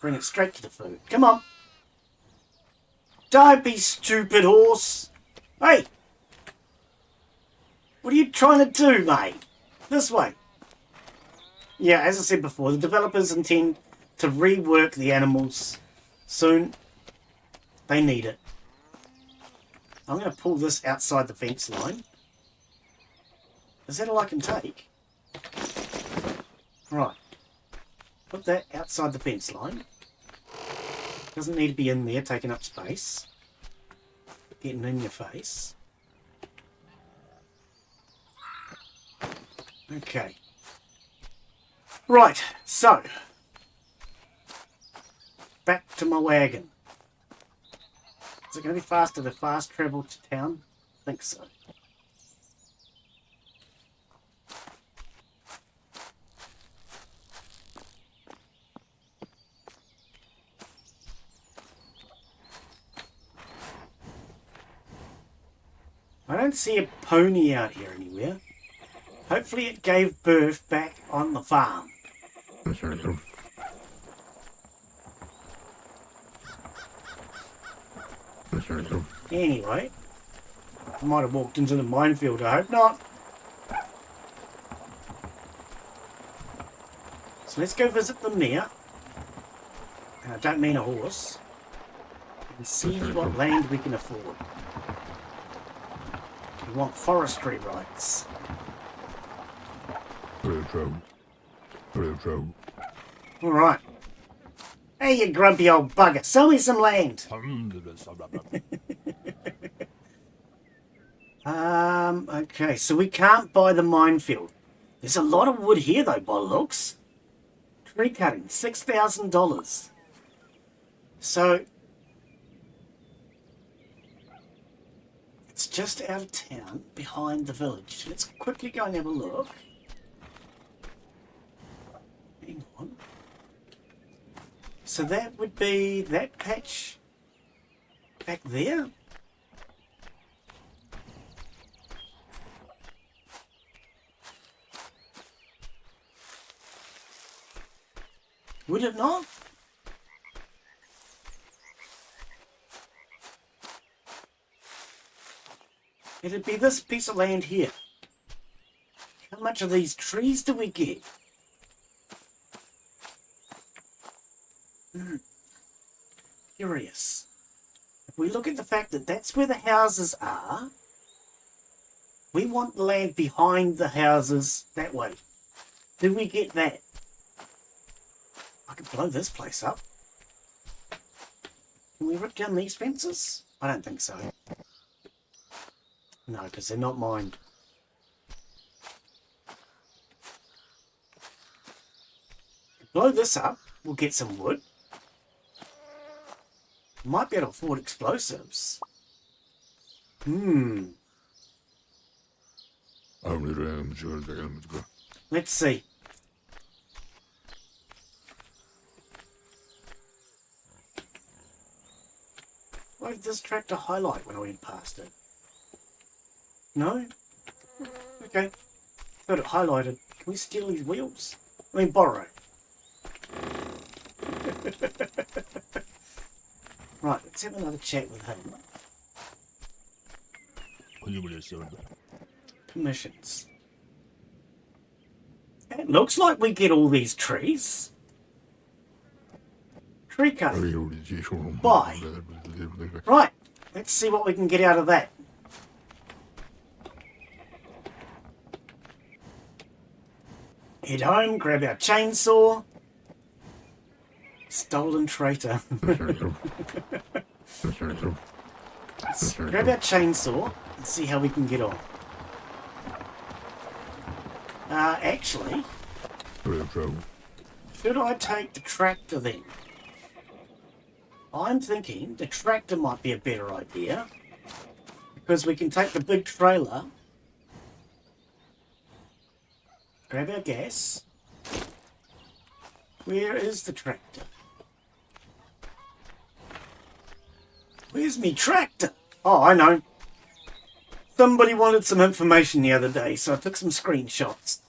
Bring it straight to the food. Come on. Don't be stupid, horse. Hey! What are you trying to do, mate? This way. yeah, as I said before, the developers intend to rework the animals soon. They need it. I'm going to pull this outside the fence line. Is that all I can take? Right. Put that outside the fence line. Doesn't need to be in there, taking up space. Getting in your face. Okay. Right, so. Back to my wagon. Is it going to be faster to fast travel to town? I think so. I don't see a pony out here anywhere. Hopefully it gave birth back on the farm. Anyway, I might have walked into the minefield, I hope not. So let's go visit the mare. And I don't mean a horse. And see what land we can afford. We want forestry rights. Alright. Hey, you grumpy old bugger. Sell me some land. Okay, so we can't buy the minefield. There's a lot of wood here, though, by looks. Tree cutting, $6,000. So, it's just out of town, behind the village. Let's quickly go and have a look. Hang on. So that would be that patch back there. Would it not? It'd be this piece of land here. How much of these trees do we get? Curious. If we look at the fact that that's where the houses are, we want the land behind the houses that way. Do we get that? I could blow this place up. Can we rip down these fences? I don't think so. No, because they're not mined. Blow this up, we'll get some wood. Might be able to afford explosives. Let's see. Why did this tractor highlight when I went past it? No? Okay. Got it highlighted. Can we steal these wheels? I mean, borrow. Right, let's have another chat with him. Permissions. It looks like we get all these trees. Tree cutting. Buy. Right, let's see what we can get out of that. Head home, grab our chainsaw. Stolen traitor. Let's grab our chainsaw and see how we can get on. Actually, should I take the tractor then? I'm thinking the tractor might be a better idea, because we can take the big trailer, grab our gas. Where is the tractor? Where's me tractor? Oh, I know. Somebody wanted some information the other day, so I took some screenshots.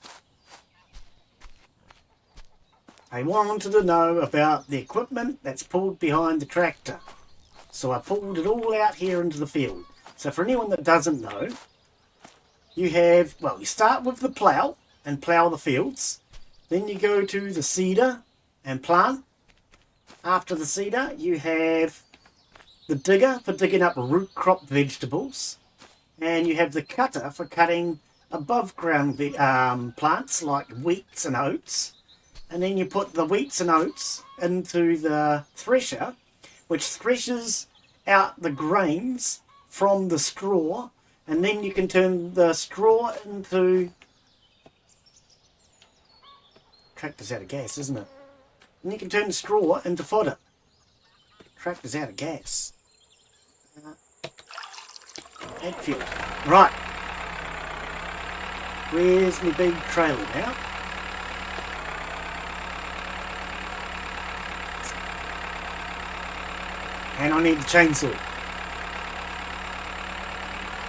I wanted to know about the equipment that's pulled behind the tractor. So I pulled it all out here into the field. So for anyone that doesn't know, you have, well, you start with the plough and plough the fields. Then you go to the seeder and plant. After the seeder, you have the digger for digging up root crop vegetables. And you have the cutter for cutting above ground plants like wheats and oats. And then you put the wheats and oats into the thresher, which threshes out the grains from the straw. And then you can turn the straw into... Tractor's out of gas, isn't it? And you can turn the straw into fodder. Tractor's out of gas. Add fuel. Right. Where's my big trailer now? And I need the chainsaw.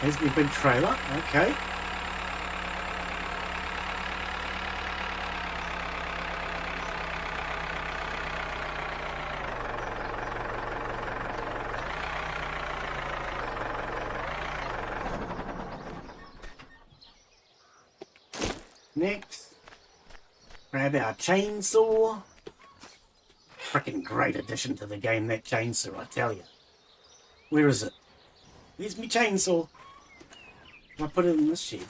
There's my big trailer. Okay. Next, grab our chainsaw. Freaking great addition to the game, that chainsaw, I tell you. Where is it? Where's my chainsaw? I put it in this shed.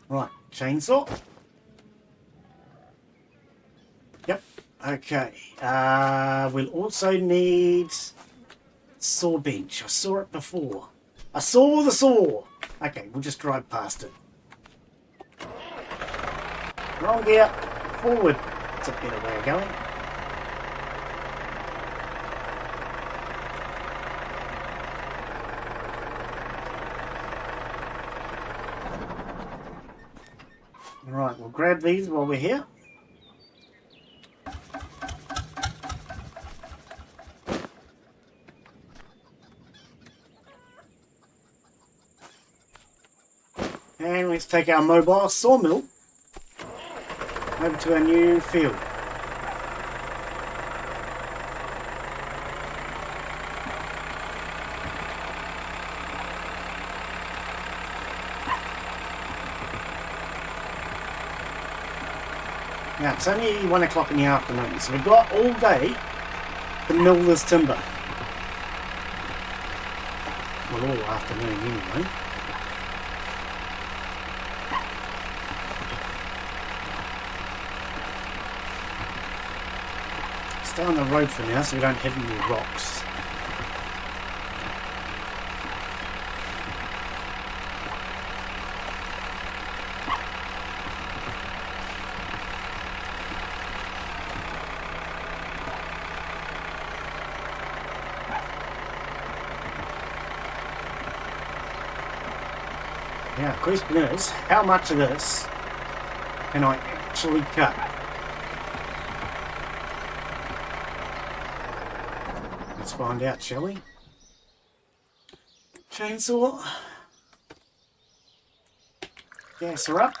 Right, chainsaw. Yep, okay. We'll also need saw bench. I saw it before. I saw the saw. Okay, we'll just drive past it. Wrong gear. Forward. It's a better way of going. Alright, we'll grab these while we're here. And let's take our mobile sawmill over to our new field. Now it's only 1 o'clock in the afternoon, so we've got all day to mill this timber. Well, all afternoon anyway. Stay on the road for now so we don't hit any rocks. Now, the question is, how much of this can I actually cut? Let's find out, shall we? Chainsaw. Gas her up.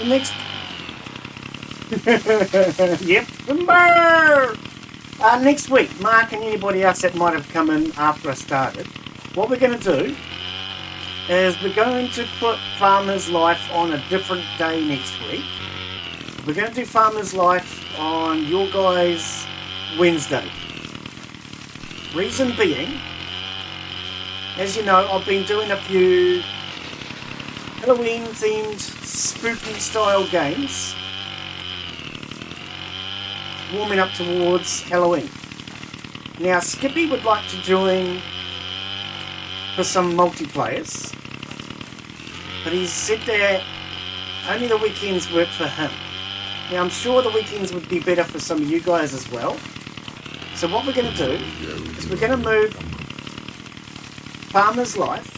Next, yep, timber! Next week, Mark and anybody else that might have come in after I started, what we're going to do is we're going to put Farmer's Life on a different day next week. We're going to do Farmer's Life on your guys' Wednesday. Reason being, as you know, I've been doing a few Halloween themed spooky style games warming up towards Halloween. Now, Skippy would like to join for some multiplayers, but he's said that only the weekends work for him. Now, I'm sure the weekends would be better for some of you guys as well. So what we're going to do is we're going to move Farmer's Life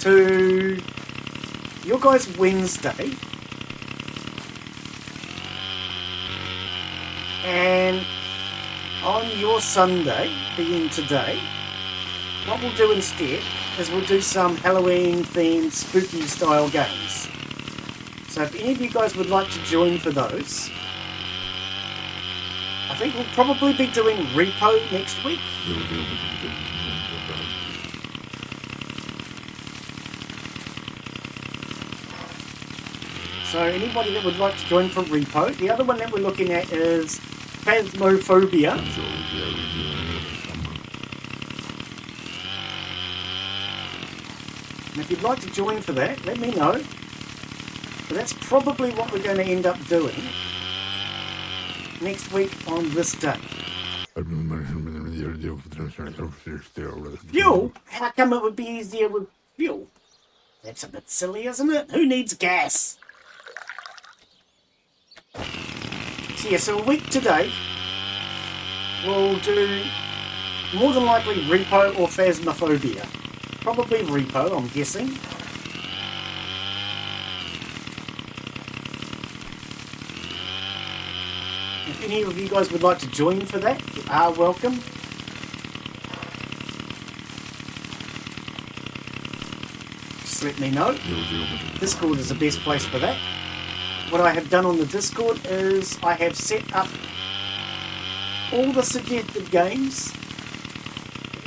to your guys' Wednesday, and on your Sunday, being today, what we'll do instead is we'll do some Halloween themed spooky style games. So if any of you guys would like to join for those, I think we'll probably be doing Repo next week. So anybody that would like to join for Repo. The other one that we're looking at is Phasmophobia. And if you'd like to join for that, let me know. But that's probably what we're going to end up doing next week on this day. Fuel? How come it would be easier with fuel? That's a bit silly, isn't it? Who needs gas? So yeah, so a week today, we'll do more than likely Repo or Phasmophobia. Probably Repo, I'm guessing. If any of you guys would like to join for that, you are welcome. Just let me know. Discord is the best place for that. What I have done on the Discord is I have set up all the suggested games.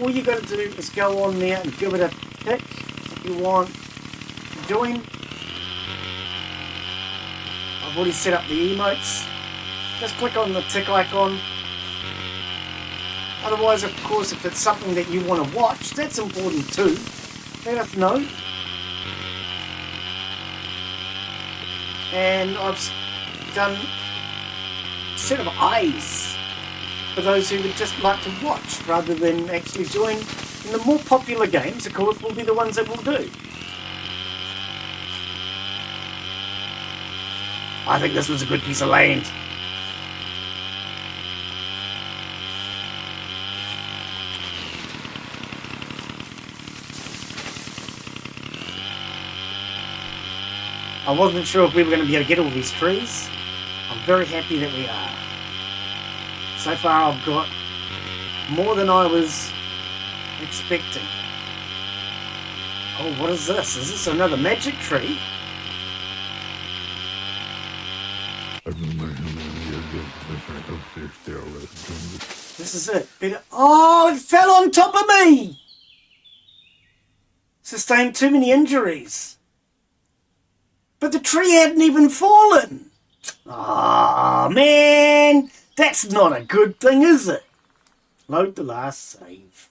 All you got to do is go on there and give it a tick if you want to join. I've already set up the emotes. Just click on the tick icon. Otherwise, of course, if it's something that you want to watch, that's important too. Let us know. And I've done a set of eyes for those who would just like to watch rather than actually join. And the more popular games, of course, will be the ones that we'll do. I think this was a good piece of land. I wasn't sure if we were going to be able to get all these trees. I'm very happy that we are. So far I've got more than I was expecting. Oh, what is this? Is this another magic tree? This is it. Oh, it fell on top of me! Sustained too many injuries. But the tree hadn't even fallen. Ah, man. That's not a good thing, is it? Load the last save.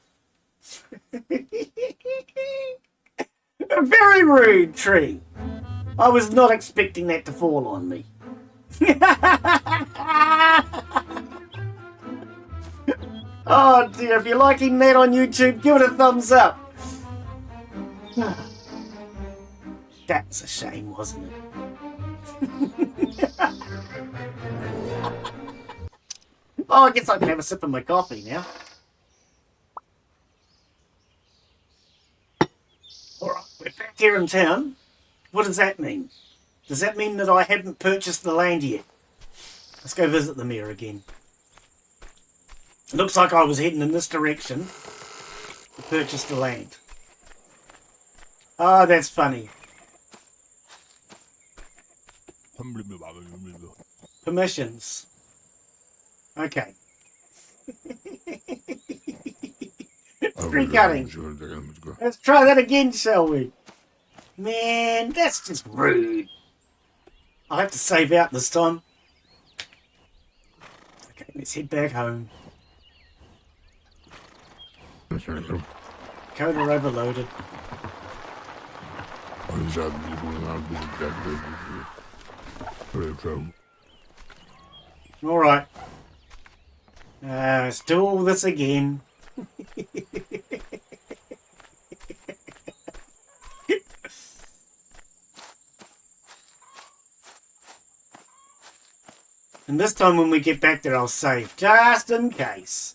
A very rude tree. I was not expecting that to fall on me. Oh dear, if you're liking that on YouTube, give it a thumbs up. That was a shame, wasn't it? Oh, I guess I can have a sip of my coffee now. Alright, we're back here in town. What does that mean? Does that mean that I haven't purchased the land yet? Let's go visit the mayor again. It looks like I was heading in this direction to purchase the land. Oh, that's funny. Permissions. Okay. Tree cutting. Let's try that again, shall we? Man, that's just rude. I'll have to save out this time. Okay, let's head back home. Coder overloaded. Alright. Let's do all this again. And this time when we get back there, I'll save, just in case.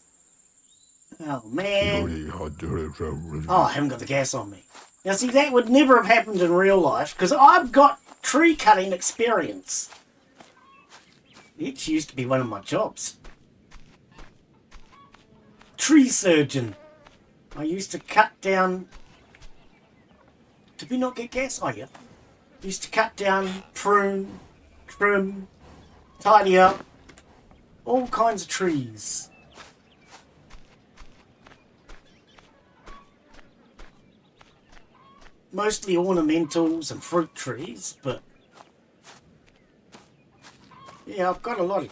Oh, man. Oh, I haven't got the gas on me. Now, see, that would never have happened in real life, because I've got tree cutting experience. It used to be one of my jobs. Tree surgeon. I used to cut down... Did we not get gas? Oh, yeah. Used to cut down, prune, trim, tidy up, all kinds of trees. Mostly ornamentals and fruit trees, but yeah, I've got a lot of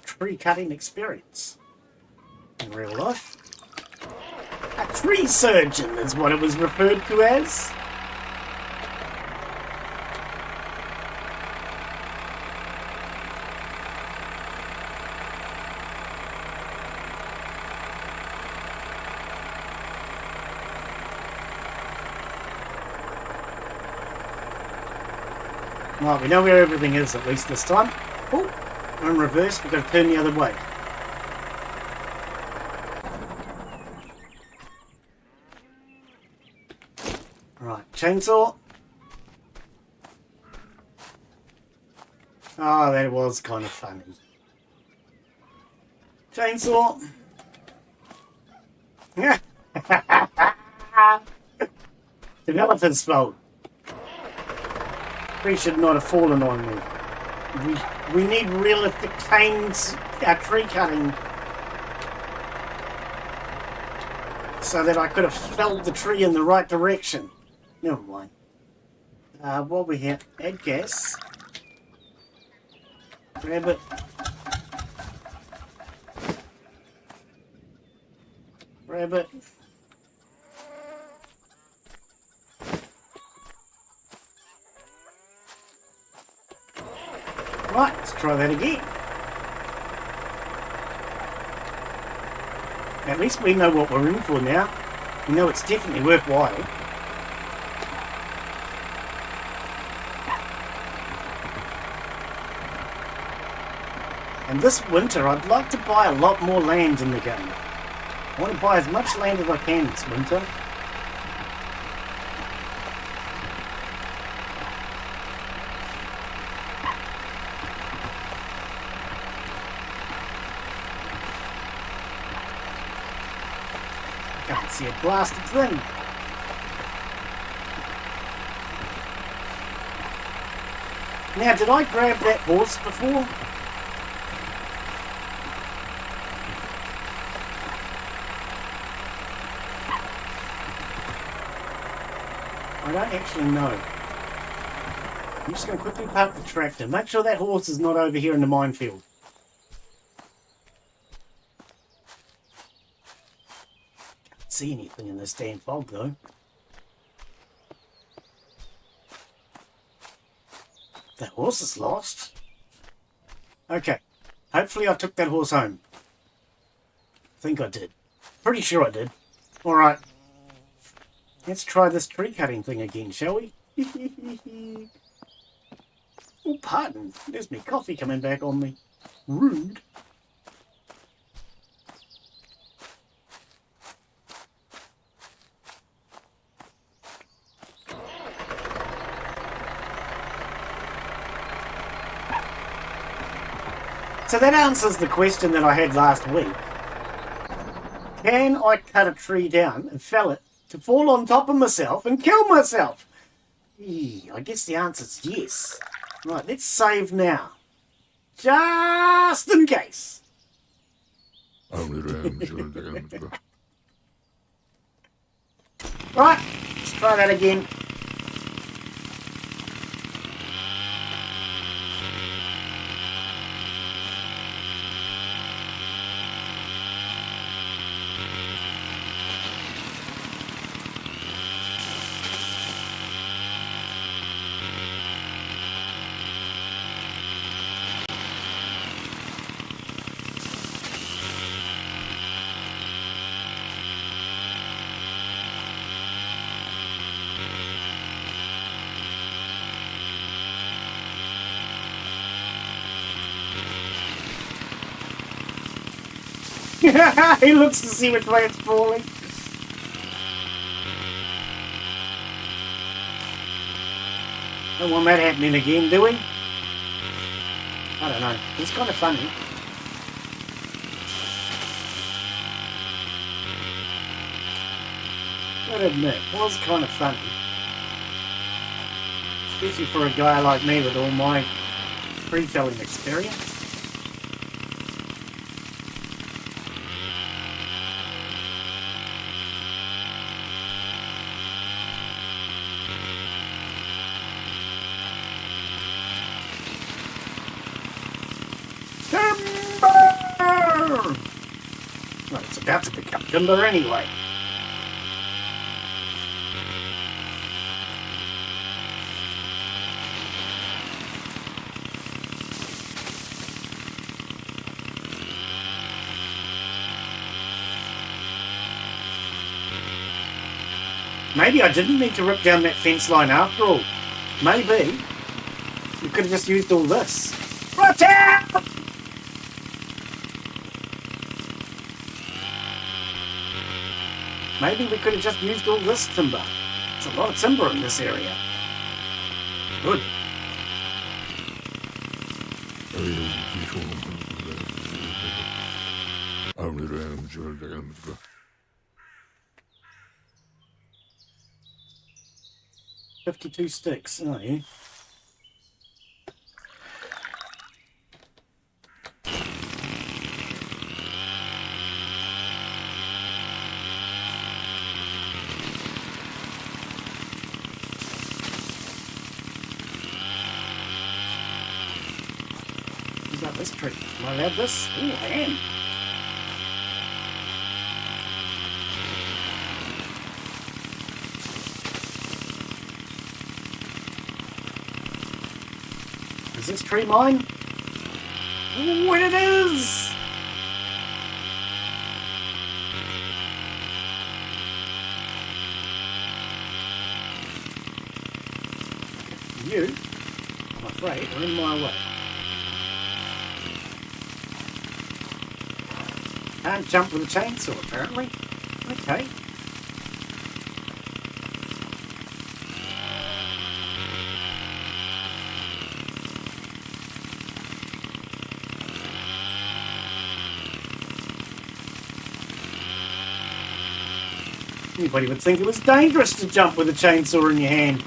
tree cutting experience in real life. A tree surgeon is what it was referred to as. Right, we know where everything is at least this time. Oh, we're in reverse, we've got to turn the other way. Right, chainsaw. Oh, that was kind of funny. Chainsaw. Yeah. Developer's fault. Tree should not have fallen on me. We need realistic canes, tree cutting, so that I could have felled the tree in the right direction. Never mind. While we're here, add gas. Grab it. Grab it. Right, let's try that again. At least we know what we're in for now. We know it's definitely worthwhile. And this winter, I'd like to buy a lot more land in the game. I want to buy as much land as I can this winter. Can't see a blasted thing. Now, did I grab that horse before? I don't actually know. I'm just going to quickly park the tractor. Make sure that horse is not over here in the minefield. See anything in this damn fog though. That horse is lost. Okay, hopefully I took that horse home. I think I did. Pretty sure I did. Alright, let's try this tree cutting thing again, shall we? Oh, pardon, there's me coffee coming back on me. Rude. So that answers the question that I had last week. Can I cut a tree down and fell it to fall on top of myself and kill myself? I guess the answer's yes. Right, let's save now. Just in case. Right, let's try that again. He looks to see which way it's falling. Don't want that happening again, do we? I don't know. It's kind of funny. Gotta admit, it was kind of funny. Especially for a guy like me with all my free-felling experience. Timber! Well, it's about to become timber anyway. Maybe I didn't need to rip down that fence line after all. Maybe we could have just used all this. Watch out! Maybe we could have just used all this timber. There's a lot of timber in this area. Good. $52 sticks, oh yeah. What about this tree? Am I allowed this? Oh, I am. Is this tree mine? Oh, it is! You, I'm afraid, are in my way. Can't jump with a chainsaw, apparently. Okay. Anybody would think it was dangerous to jump with a chainsaw in your hand.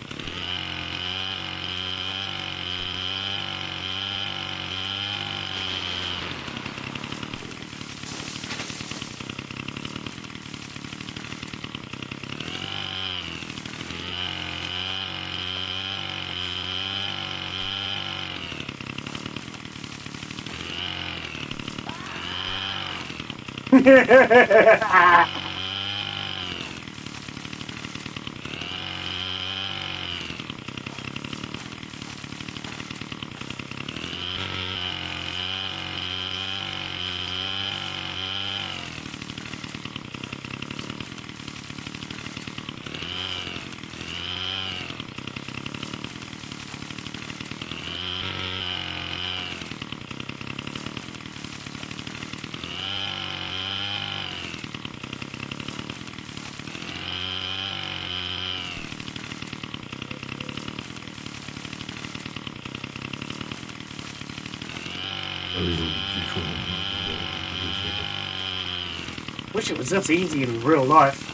Wish it was this easy in real life.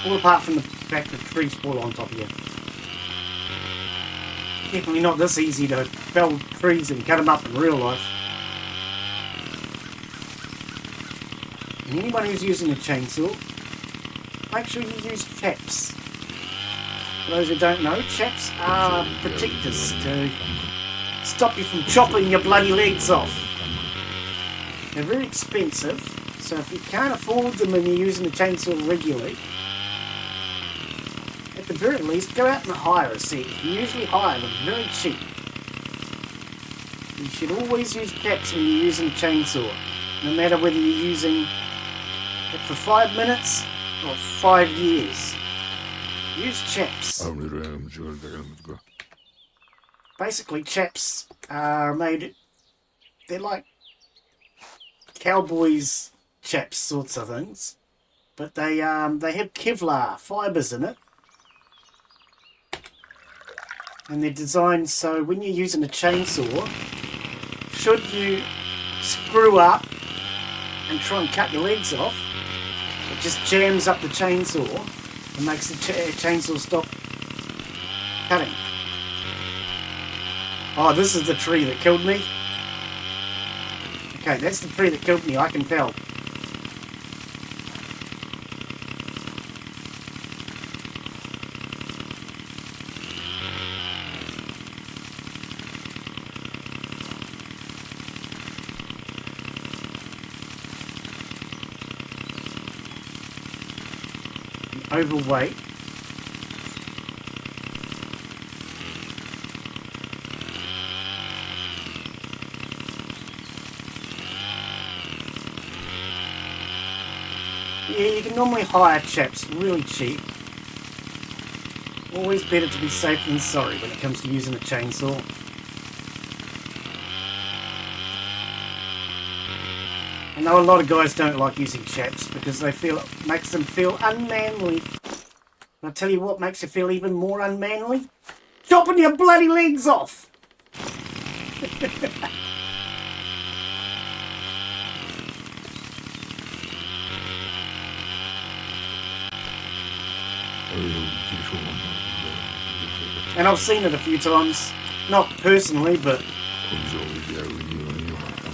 All apart from the fact that trees fall on top of you. Definitely not this easy to fell trees and cut them up in real life. And anyone who's using a chainsaw, make sure you use chaps. For those who don't know, chaps are protectors to stop you from chopping your bloody legs off. They're very expensive, so if you can't afford them and you're using a chainsaw regularly, at the very least, go out and hire a set. You usually hire them very cheap. You should always use chaps when you're using a chainsaw, no matter whether you're using it for 5 minutes or 5 years. Use chaps. Basically, chaps are made, they're like cowboys chaps sorts of things, but they have Kevlar fibres in it, and they're designed so when you're using a chainsaw, should you screw up and try and cut your legs off, it just jams up the chainsaw and makes the chainsaw stop cutting. Oh, this is the tree that killed me. Okay, that's the tree that killed me, I can tell. Overweight. Yeah, you can normally hire chaps really cheap. Always better to be safe than sorry when it comes to using a chainsaw. I know a lot of guys don't like using chaps because they feel it makes them feel unmanly. And I tell you what makes you feel even more unmanly? Chopping your bloody legs off! And I've seen it a few times. Not personally, but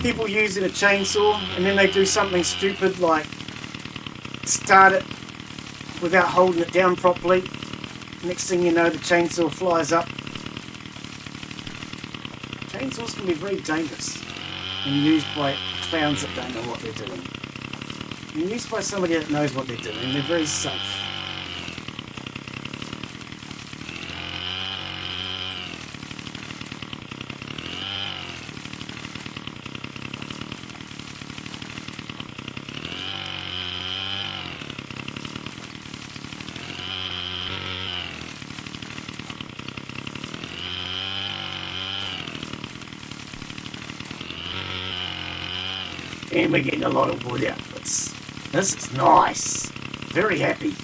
people using a chainsaw and then they do something stupid like start it without holding it down properly. Next thing you know, the chainsaw flies up. Chainsaws can be very dangerous when used by clowns that don't know what they're doing. When used by somebody that knows what they're doing, they're very safe. And we're getting a lot of wood outputs. This is nice. Very happy.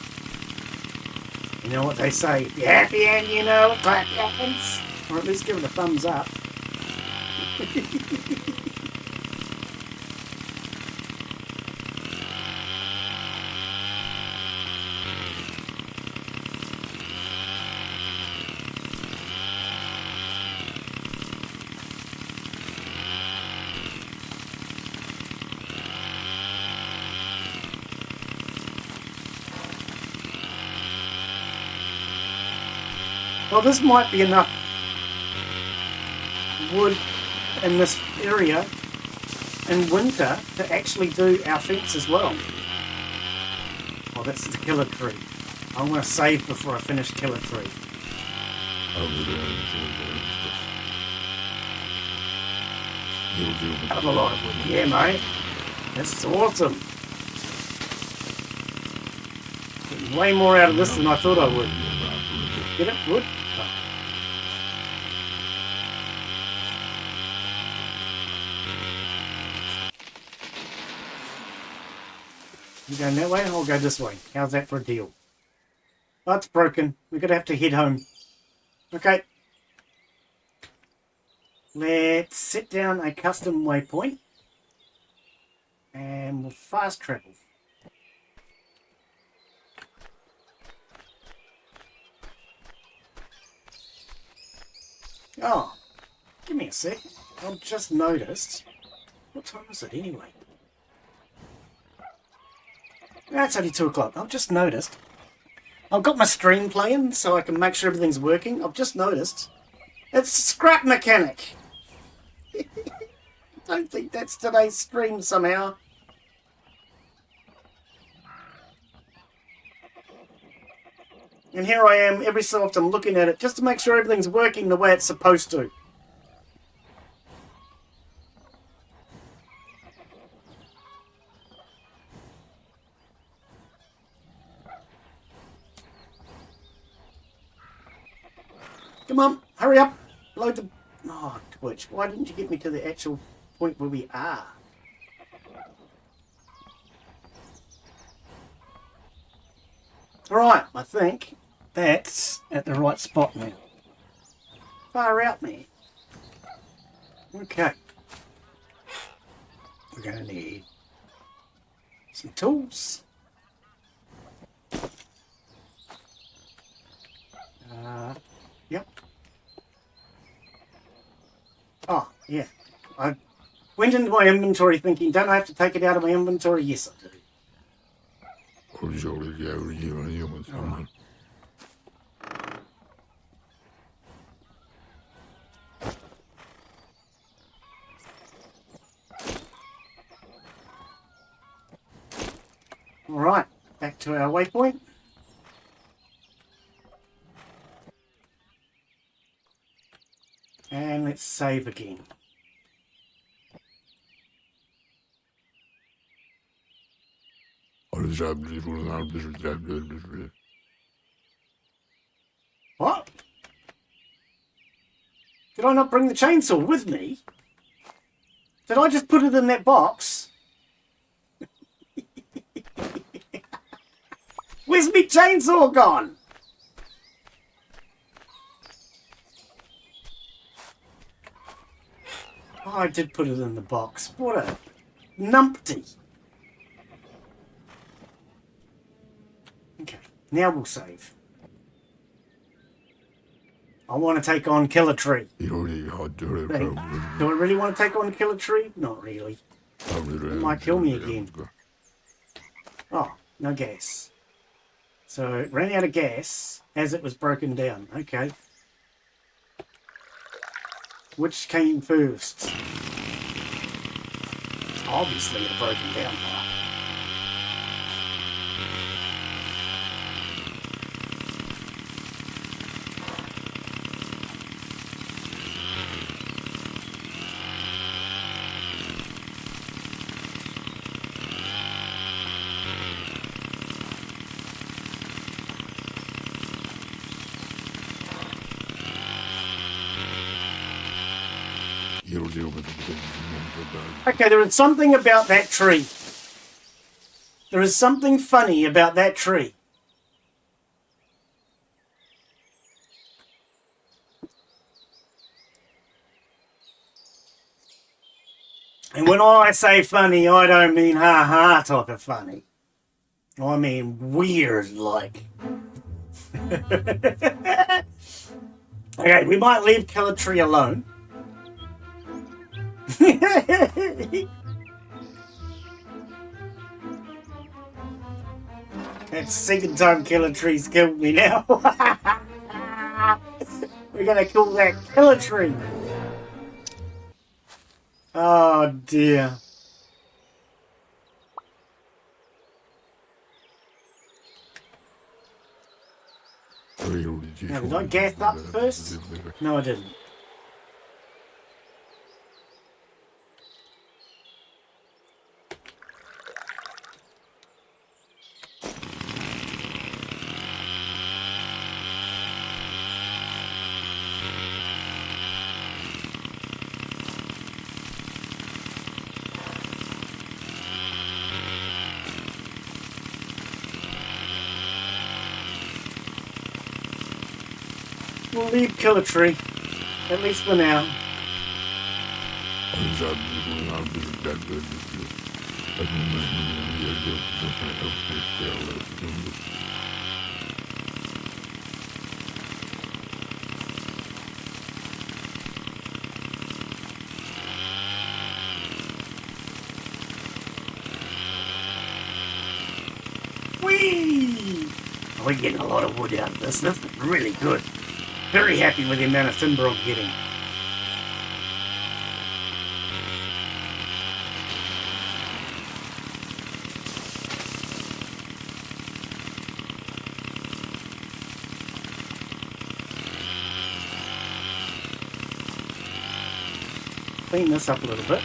You know what they say, if you're happy and you know, clap your hands. Or at least give it a thumbs up. Well, this might be enough wood in this area in winter to actually do our fence as well. Oh, that's the killer tree. I'm going to save before I finish killer tree. Have a lot of wood. Yeah, mate. This is awesome. Getting way more out of this than I thought I would. Get it? Wood? You going that way? I'll go this way. How's that for a deal? Oh, it's broken. We're going to have to head home. Okay. Let's set down a custom waypoint. And we'll fast travel. Oh, give me a sec. I've just noticed. What time is it anyway? It's only 2 o'clock. I've just noticed. I've got my stream playing so I can make sure everything's working. I've just noticed. It's Scrap Mechanic. I don't think that's today's stream somehow. And here I am every so often looking at it just to make sure everything's working the way it's supposed to. Come on, hurry up. Load the... Oh, Twitch, why didn't you get me to the actual point where we are? Alright, I think that's at the right spot now. Far out, man. Okay. We're going to need some tools. Yep. Oh, yeah. I went into my inventory thinking, don't I have to take it out of my inventory? Yes, I do. Alright, back to our waypoint. And let's save again. What? Did I not bring the chainsaw with me? Did I just put it in that box? Where's me chainsaw gone? Oh, I did put it in the box. What a numpty. Okay, now we'll save. I want to take on Killer Tree. Do I really want to take on Killer Tree? Not really. It might kill me again. Oh, no gas. So it ran out of gas as it was broken down. Okay. Which came first? Obviously the broken down part. Okay, there is something about that tree. There is something funny about that tree. And when I say funny, I don't mean ha-ha type of funny. I mean weird, like. Okay, we might leave Killer Tree alone. That second time Killer Tree's killed me now. We're gonna kill that Killer Tree. Oh dear. Now, did I gas up first? No, I didn't. We'll leave Killer Tree, at least for now. Whee! We're getting a lot of wood out of this. This is really good. Very happy with the amount of timber I'm getting. Clean this up a little bit.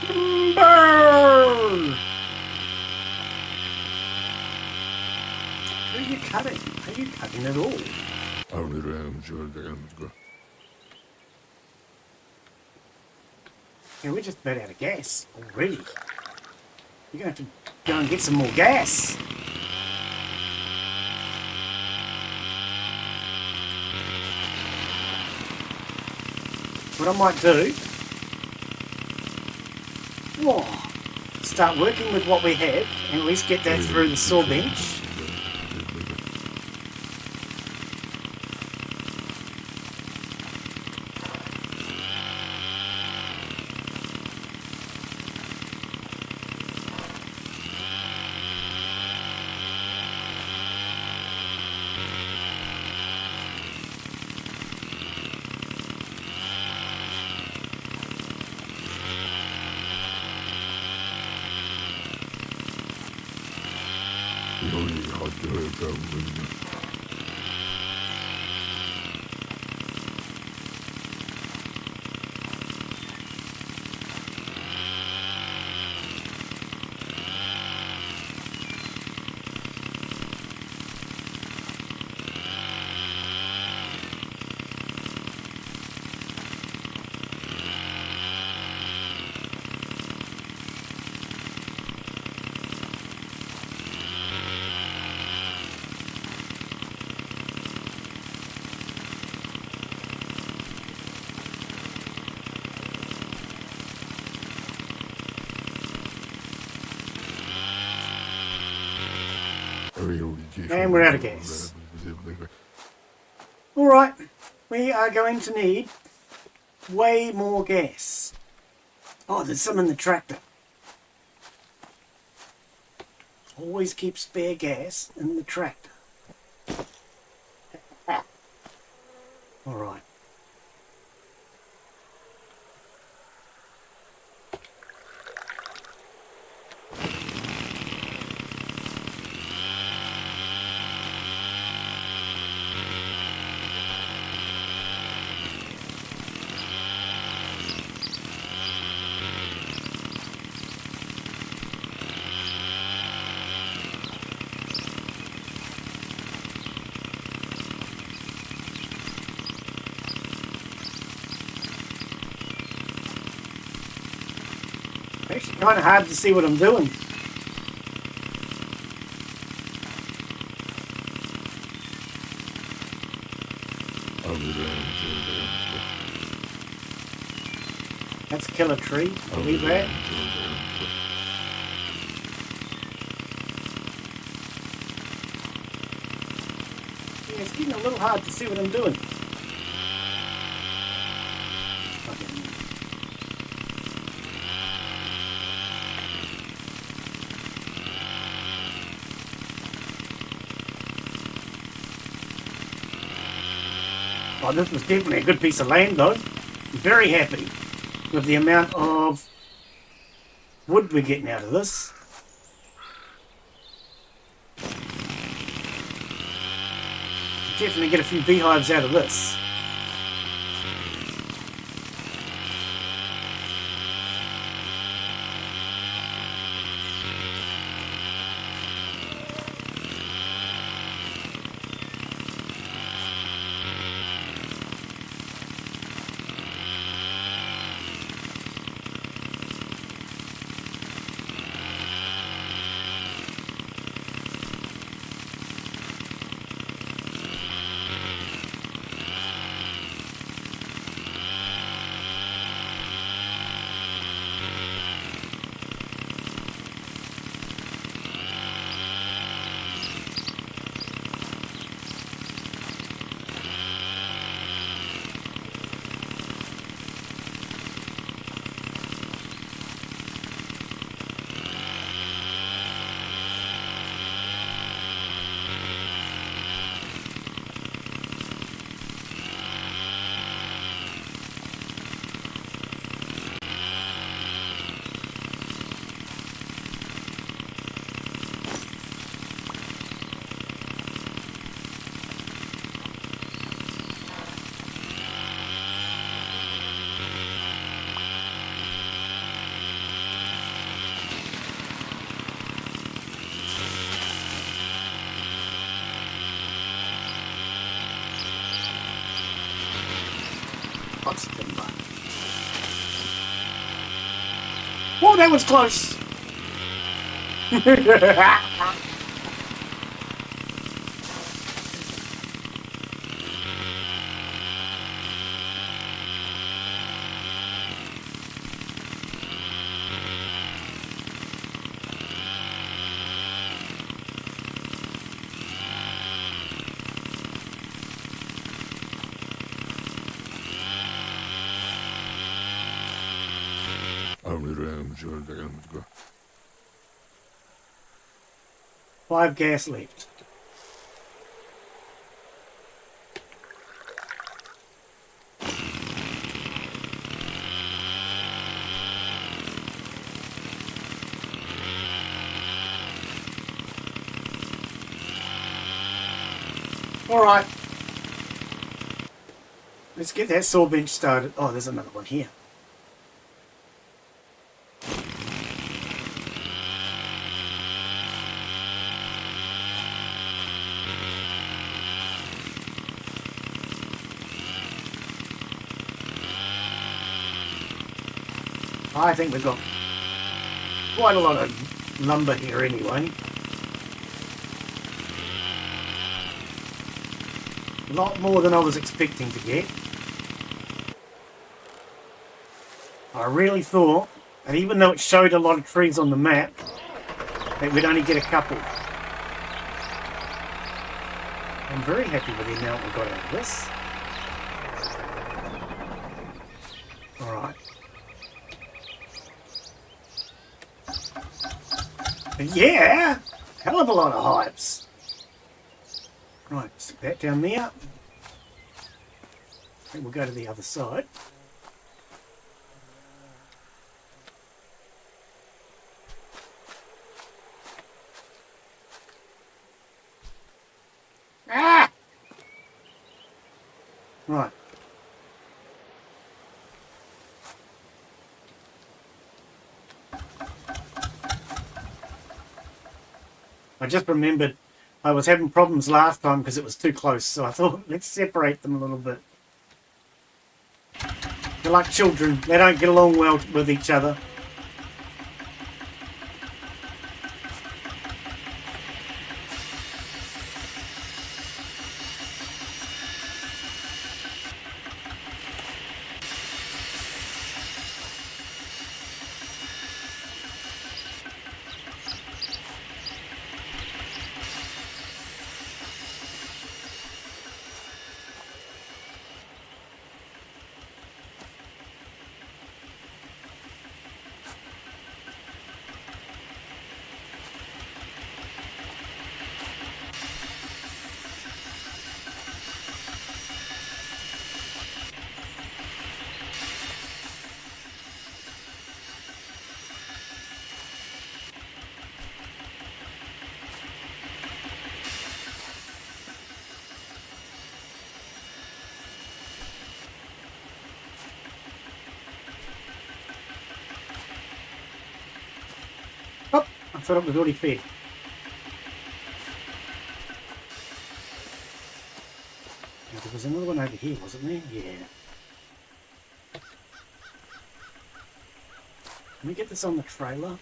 Timber! Who are you cutting? Are you cutting at all? Yeah, we're just about out of gas already. You're going to have to go and get some more gas. What I might do, start working with what we have and at least get that through the saw bench. And we're out of gas. Alright, we are going to need way more gas. Oh, there's some in the tractor. Always keep spare gas in the tractor. Alright. Actually kind of hard to see what I'm doing. That's kill a tree. Leave that. Yeah, it's getting a little hard to see what I'm doing. Oh, this was definitely a good piece of land though. Very happy with the amount of wood we're getting out of this. Definitely get a few beehives out of this. Oh, that was close. Five gas left. All right. Let's get that saw bench started. Oh, there's another one here. I think we've got quite a lot of lumber here anyway. A lot more than I was expecting to get. I really thought, and even though it showed a lot of trees on the map, that we'd only get a couple. I'm very happy with the amount we got out of this. Alright. Yeah! Hell of a lot of hives. Right, stick that down there. And we'll go to the other side. Ah! Right. I just remembered I was having problems last time because it was too close, so I thought, let's separate them a little bit. They're like children. They don't get along well with each other. Oh, I thought it was already fed. Now, there was another one over here, wasn't there? Yeah. Can we get this on the trailer?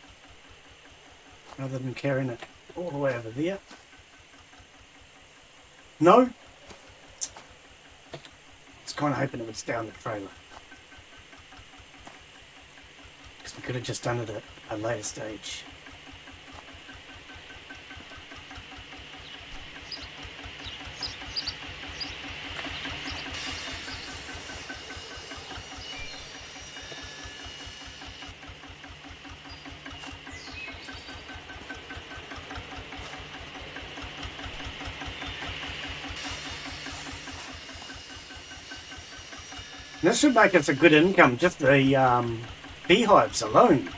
Rather than carrying it all the way over there. No? I was kind of hoping it was down the trailer. Because we could have just done it at a later stage. This should make us a good income, just the beehives alone.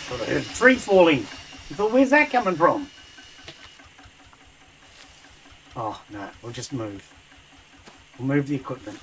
Thought I heard a tree falling. I thought, where's that coming from? Oh, no, we'll just move. We'll move the equipment.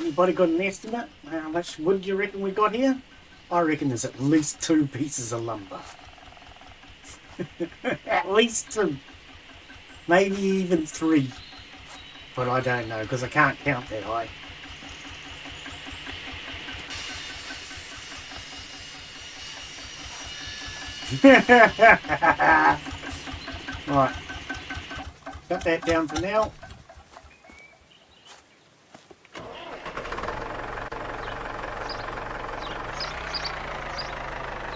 Anybody got an estimate? How much wood do you reckon we got here? I reckon there's at least 2 pieces of lumber. At least 2. Maybe even 3. But I don't know, because I can't count that high. Right. Cut that down for now.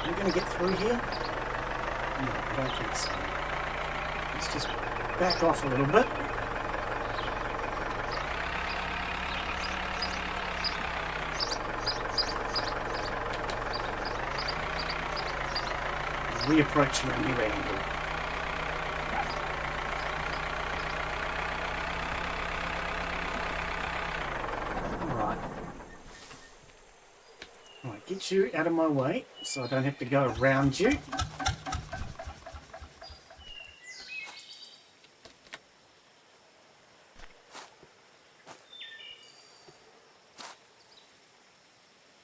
Are we going to get through here? No, I don't think so. Let's just back off a little bit. We approach from a new angle. Alright. Alright, get you out of my way so I don't have to go around you.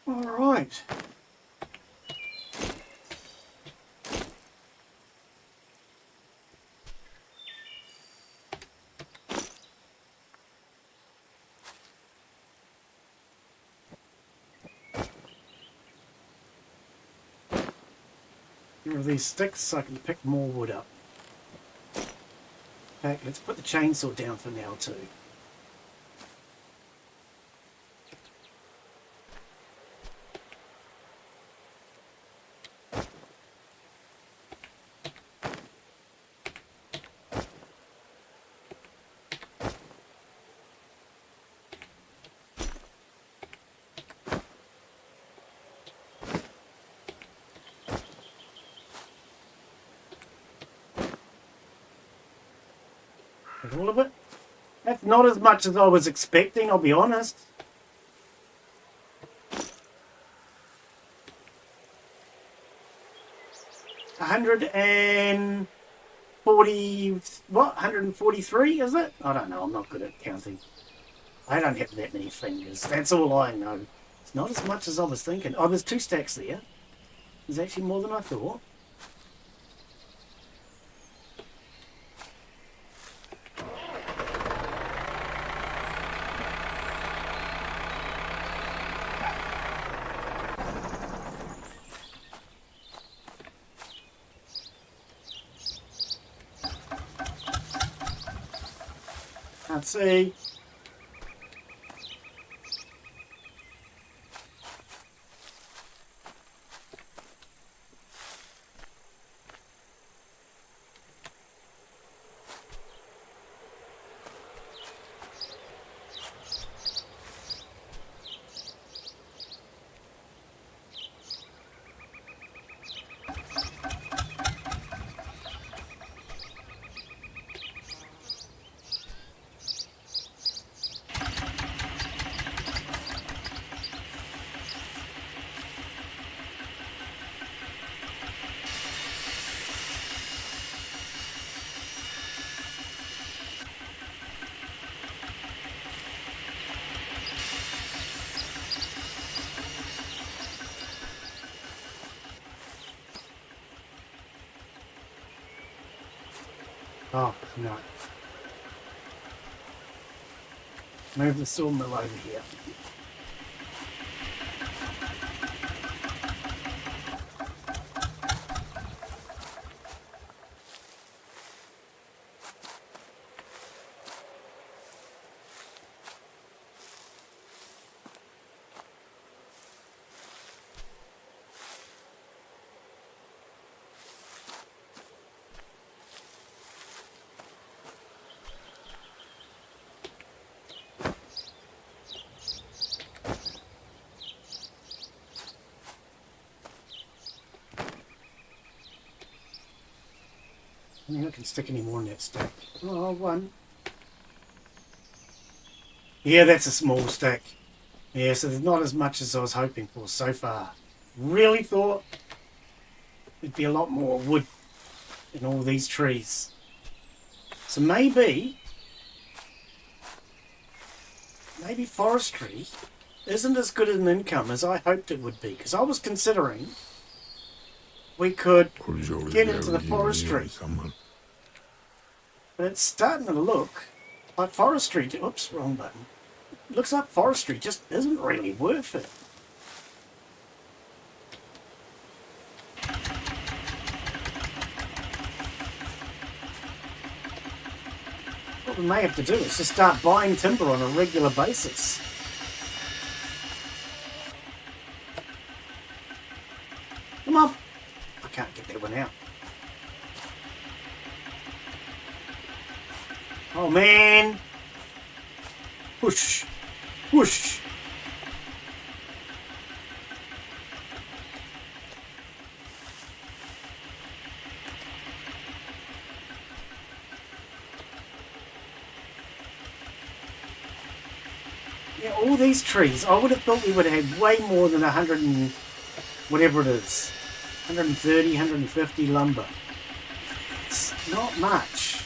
Alright. Here are these sticks so I can pick more wood up. In fact, let's put the chainsaw down for now too. All of it. That's not as much as I was expecting, I'll be honest. $140, what? 143, is it? I don't know, I'm not good at counting. I don't have that many fingers, that's all I know. It's not as much as I was thinking. Oh, there's 2 stacks there. There's actually more than I thought. Can't see. Oh, no. Move the sawmill over here. I don't think I can stick any more in that stack. Oh, 1. Yeah, that's a small stack. Yeah, so there's not as much as I was hoping for so far. Really thought there'd be a lot more wood in all these trees. So maybe forestry isn't as good an income as I hoped it would be, because I was considering we could get into the forestry. But it's starting to look like forestry. Oops, wrong button. Looks like forestry just isn't really worth it. What we may have to do is just start buying timber on a regular basis. Come on. I can't get that one out. Oh man. Whoosh. Whoosh. Yeah, all these trees, I would have thought we would have had way more than 100 and whatever it is. 130, 150 lumber. It's not much.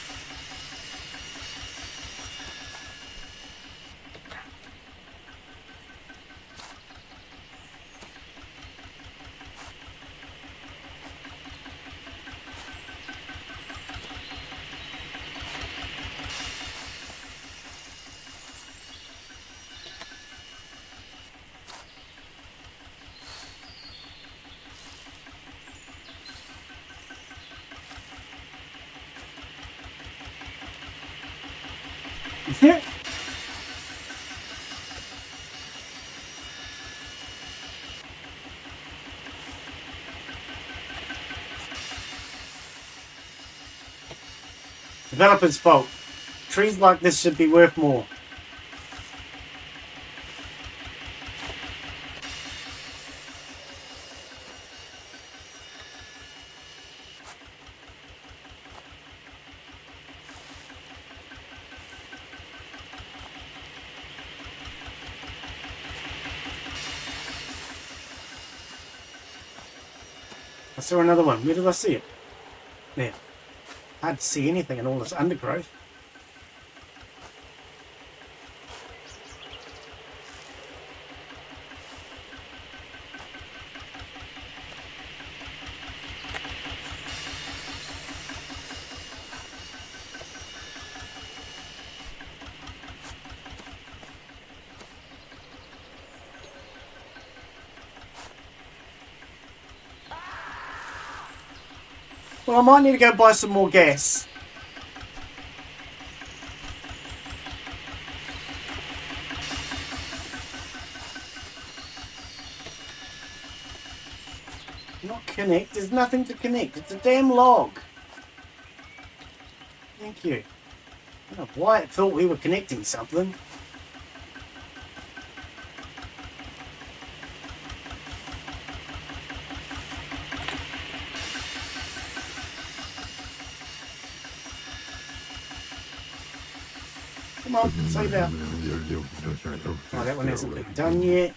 Developer's fault. Trees like this should be worth more. I saw another one. Where did I see it? There. Hard to see anything in all this undergrowth. Well, I might need to go buy some more gas. Not connect. There's nothing to connect. It's a damn log. Thank you. I don't know why it thought we were connecting something. Come on, save out. Oh, that one hasn't been done yet.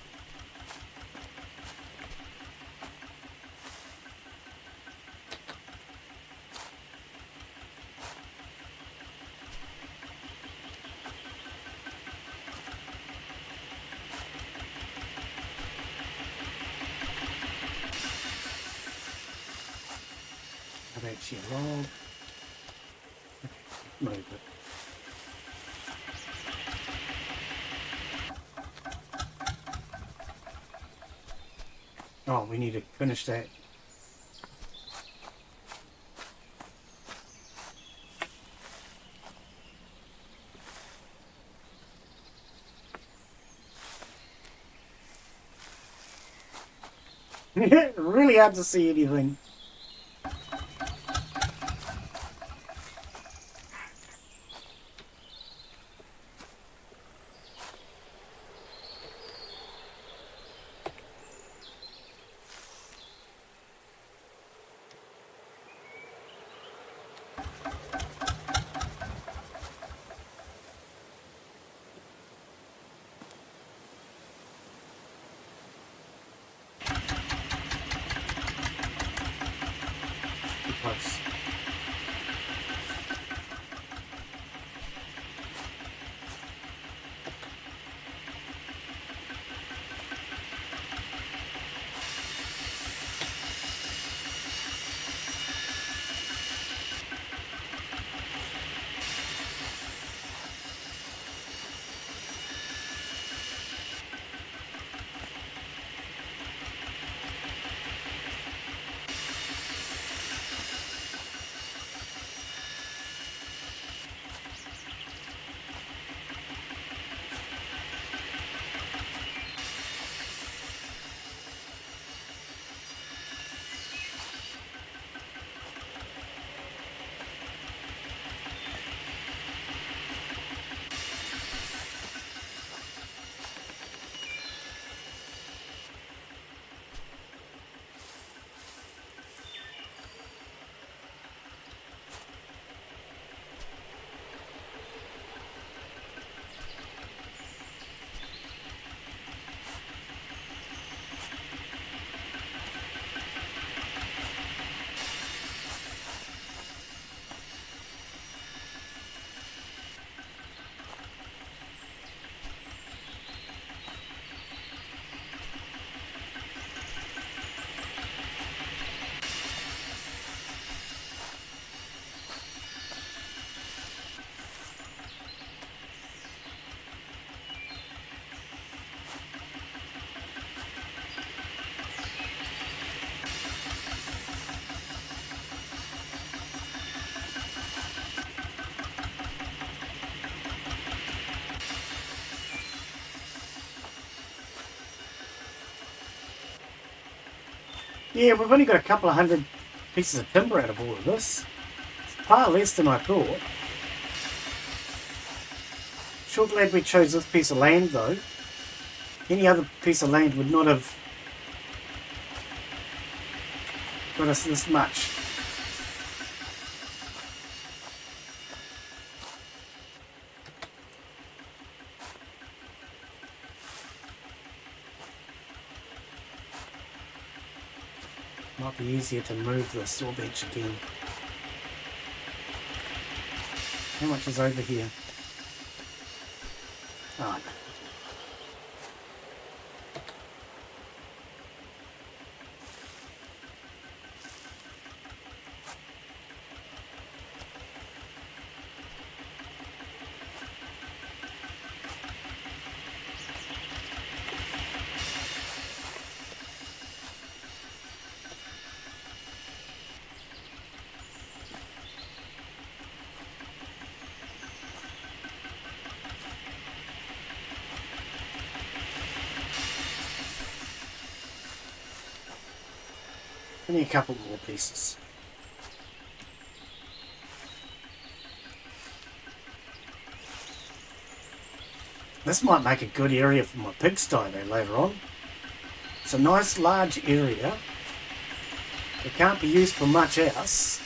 Not actually a log. Okay, move it. Oh, we need to finish that. Really hard to see anything. Close. Yeah, we've only got a couple of hundred pieces of timber out of all of this. It's far less than I thought. Sure glad we chose this piece of land though. Any other piece of land would not have got us this much. Might be easier to move the saw bench again. How much is over here? Oh, no. Only a couple more pieces. This might make a good area for my pigsty though later on. It's a nice large area. It can't be used for much else.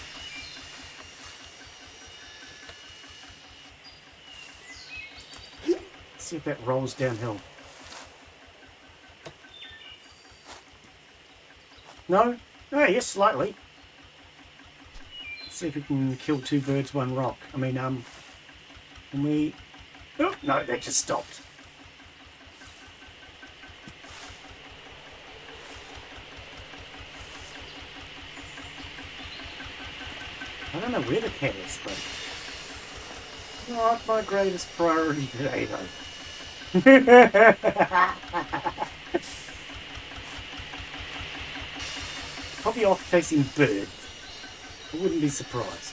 Let's see if that rolls downhill. No? Oh, yes, slightly. Let's see if we can kill two birds, one rock. I mean, can we... Oh, no, that just stopped. I don't know where the cat is, but... Not my greatest priority today, though. Probably off chasing birds. I wouldn't be surprised.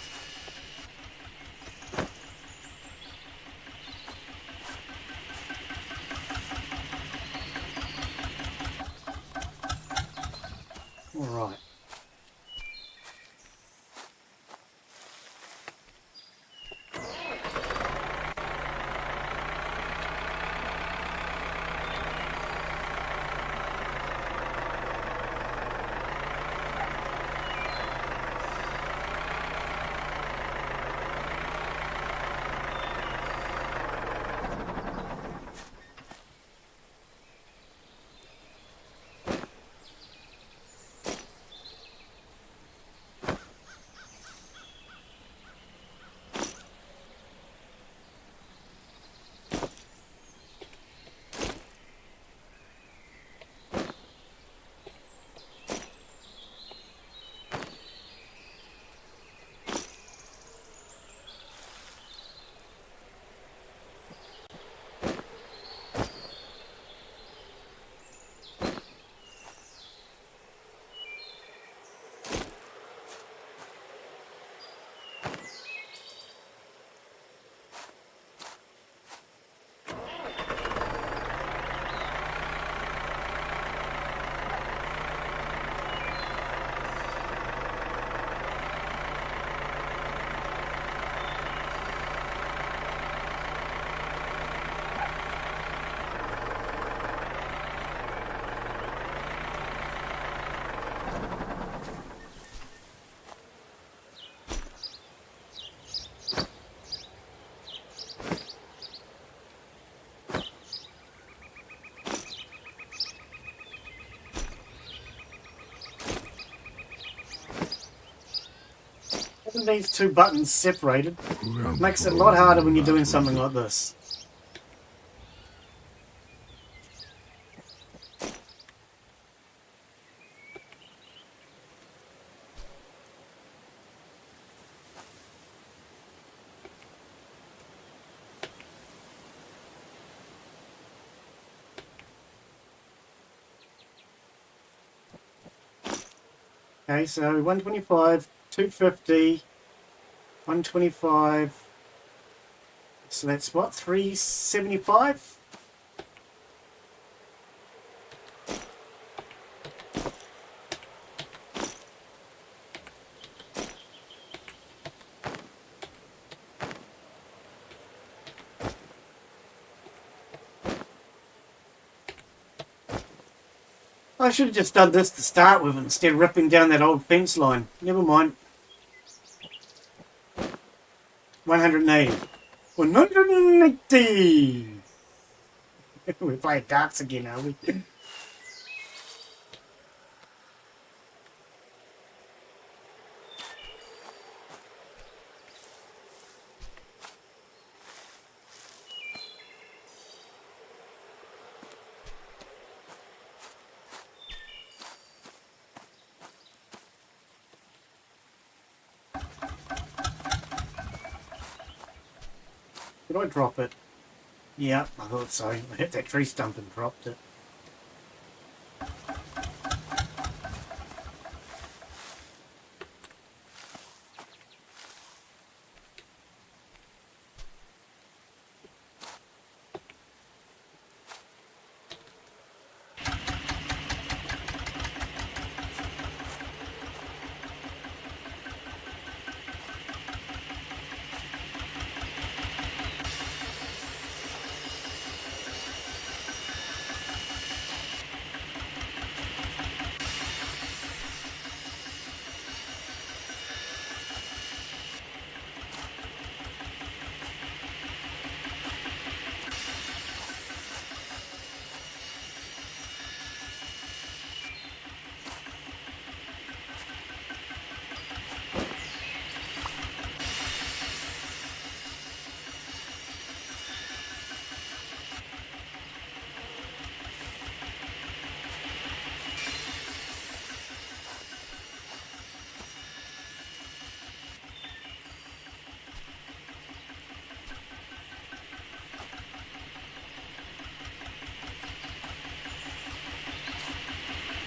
All right. Having these two buttons separated makes it a lot harder when you're doing something like this. Okay, so 125, 250, 125, so that's what, 375? I should have just done this to start with instead of ripping down that old fence line. Never mind. 180. 180! We're playing darts again, are we? Did I drop it? Yeah, I thought so. I hit that tree stump and dropped it.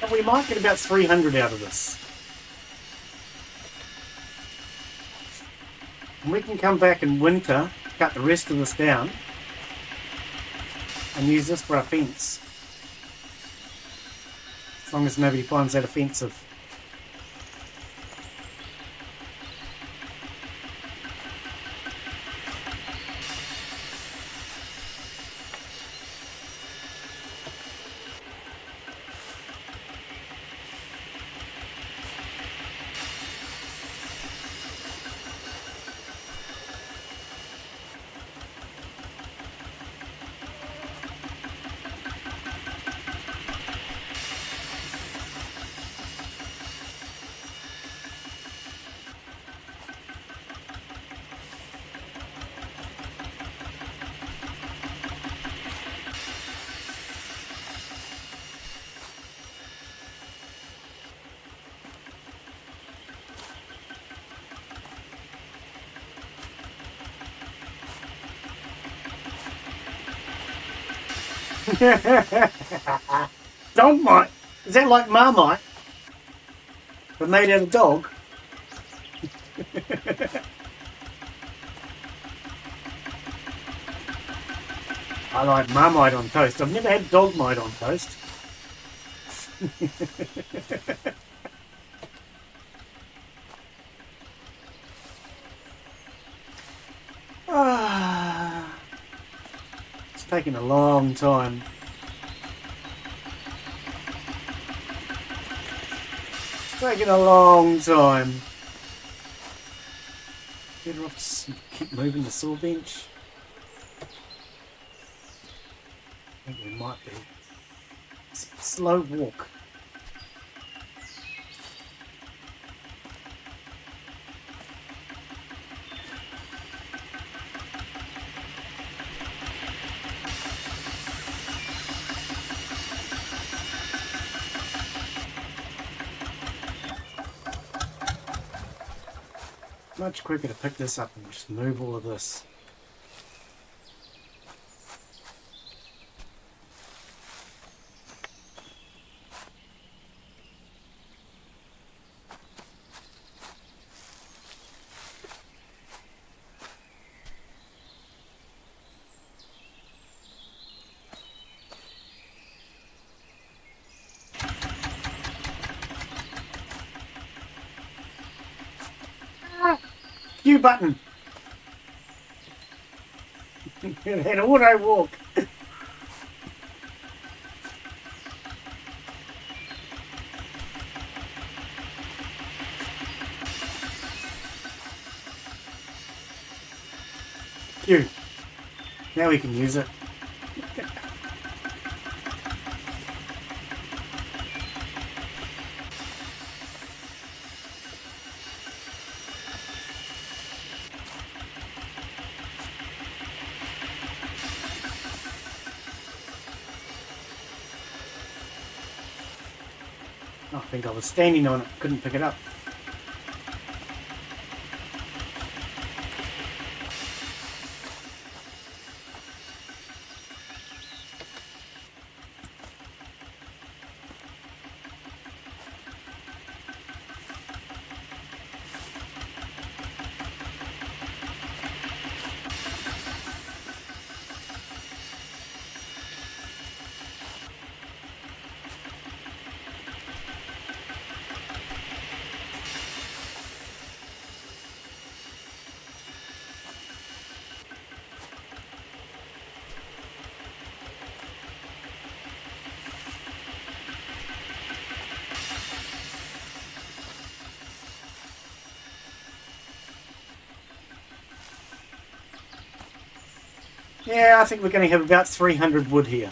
And we might get about 300 out of this. And we can come back in winter, cut the rest of this down, and use this for a fence. As long as nobody finds that offensive. Dog mite? Is that like Marmite? But made out of dog? I like Marmite on toast. I've never had dog mite on toast. It's taken a long time. It's taken a long time. Better off just keep moving the saw bench. I think we might be. Slow walk. Much quicker to pick this up and just move all of this. Q button. That auto walk. Phew. Now we can use it. I think I was standing on it, couldn't pick it up. Yeah, I think we're going to have about 300 wood here.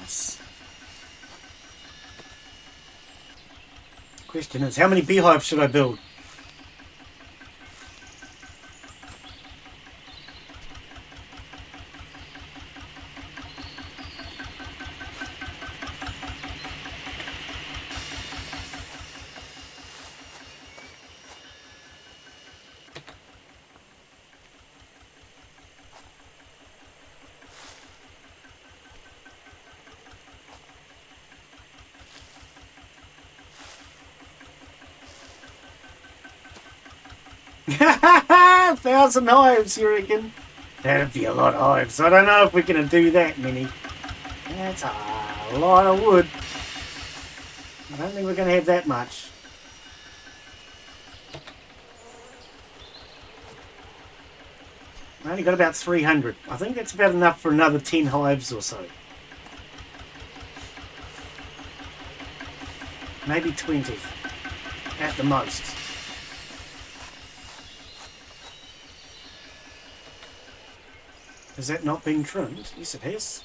Nice. Question is, how many beehives should I build? Thousand hives, you reckon? That'd be a lot of hives. I don't know if we're going to do that many. That's a lot of wood. I don't think we're going to have that much. I only got about 300. I think that's about enough for another 10 hives or so. Maybe 20 at the most. Has that not been trimmed? Yes, it has.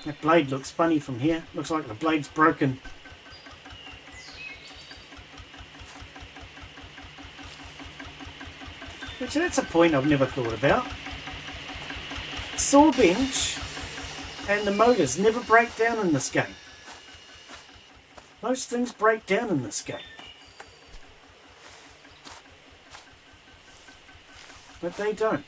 That blade looks funny from here. Looks like the blade's broken. Which that's a point I've never thought about. Saw bench and the motors never break down in this game. Most things break down in this game. But they don't.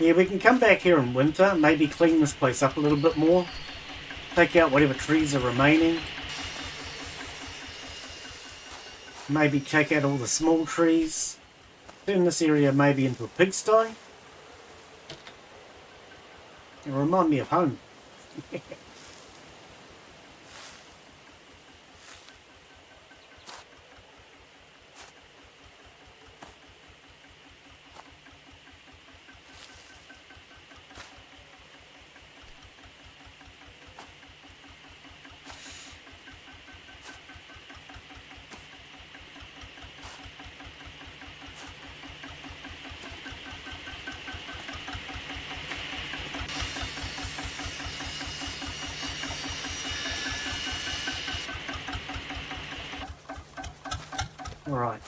Yeah, we can come back here in winter, maybe clean this place up a little bit more. Take out whatever trees are remaining. Maybe take out all the small trees. Turn this area maybe into a pigsty. It'll remind me of home. Alright.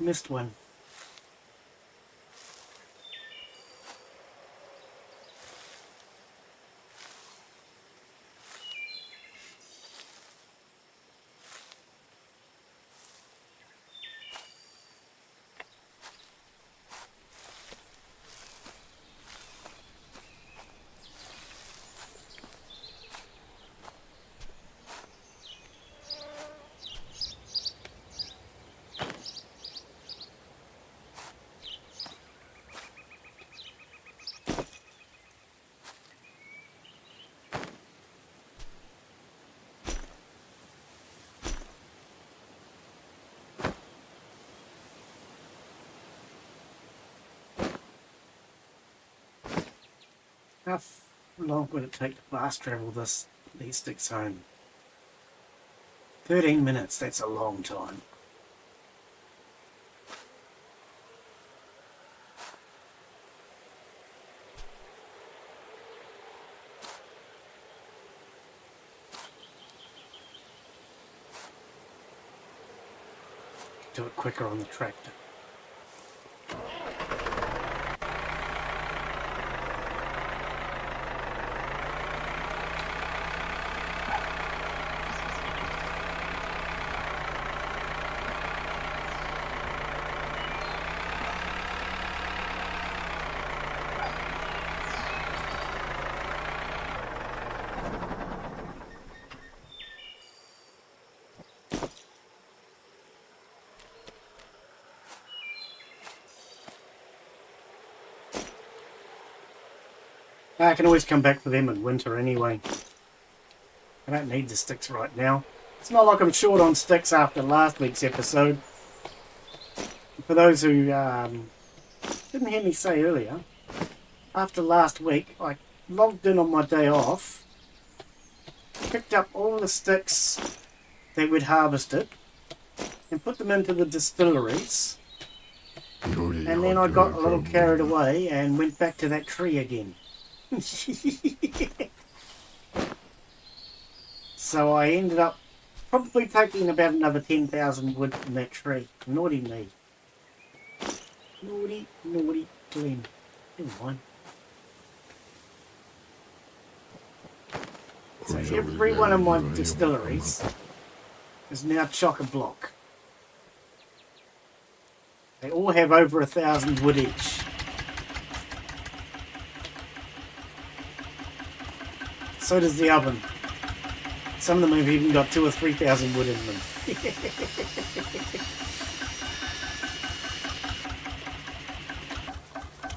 Missed one. How long would it take to fast travel these sticks home? 13 minutes, that's a long time. Do it quicker on the tractor. I can always come back for them in winter anyway. I don't need the sticks right now. It's not like I'm short on sticks after last week's episode. For those who didn't hear me say earlier, after last week I logged in on my day off, picked up all the sticks that we'd harvested and put them into the distilleries, and then I got a little carried away and went back to that tree again. So I ended up probably taking about another 10,000 wood from that tree. Naughty me. Naughty, naughty Glenn. Never mind. So every one of my distilleries is now chock-a-block. They all have over 1,000 wood each. So does the oven. Some of them have even got 2,000 or 3,000 wood in them.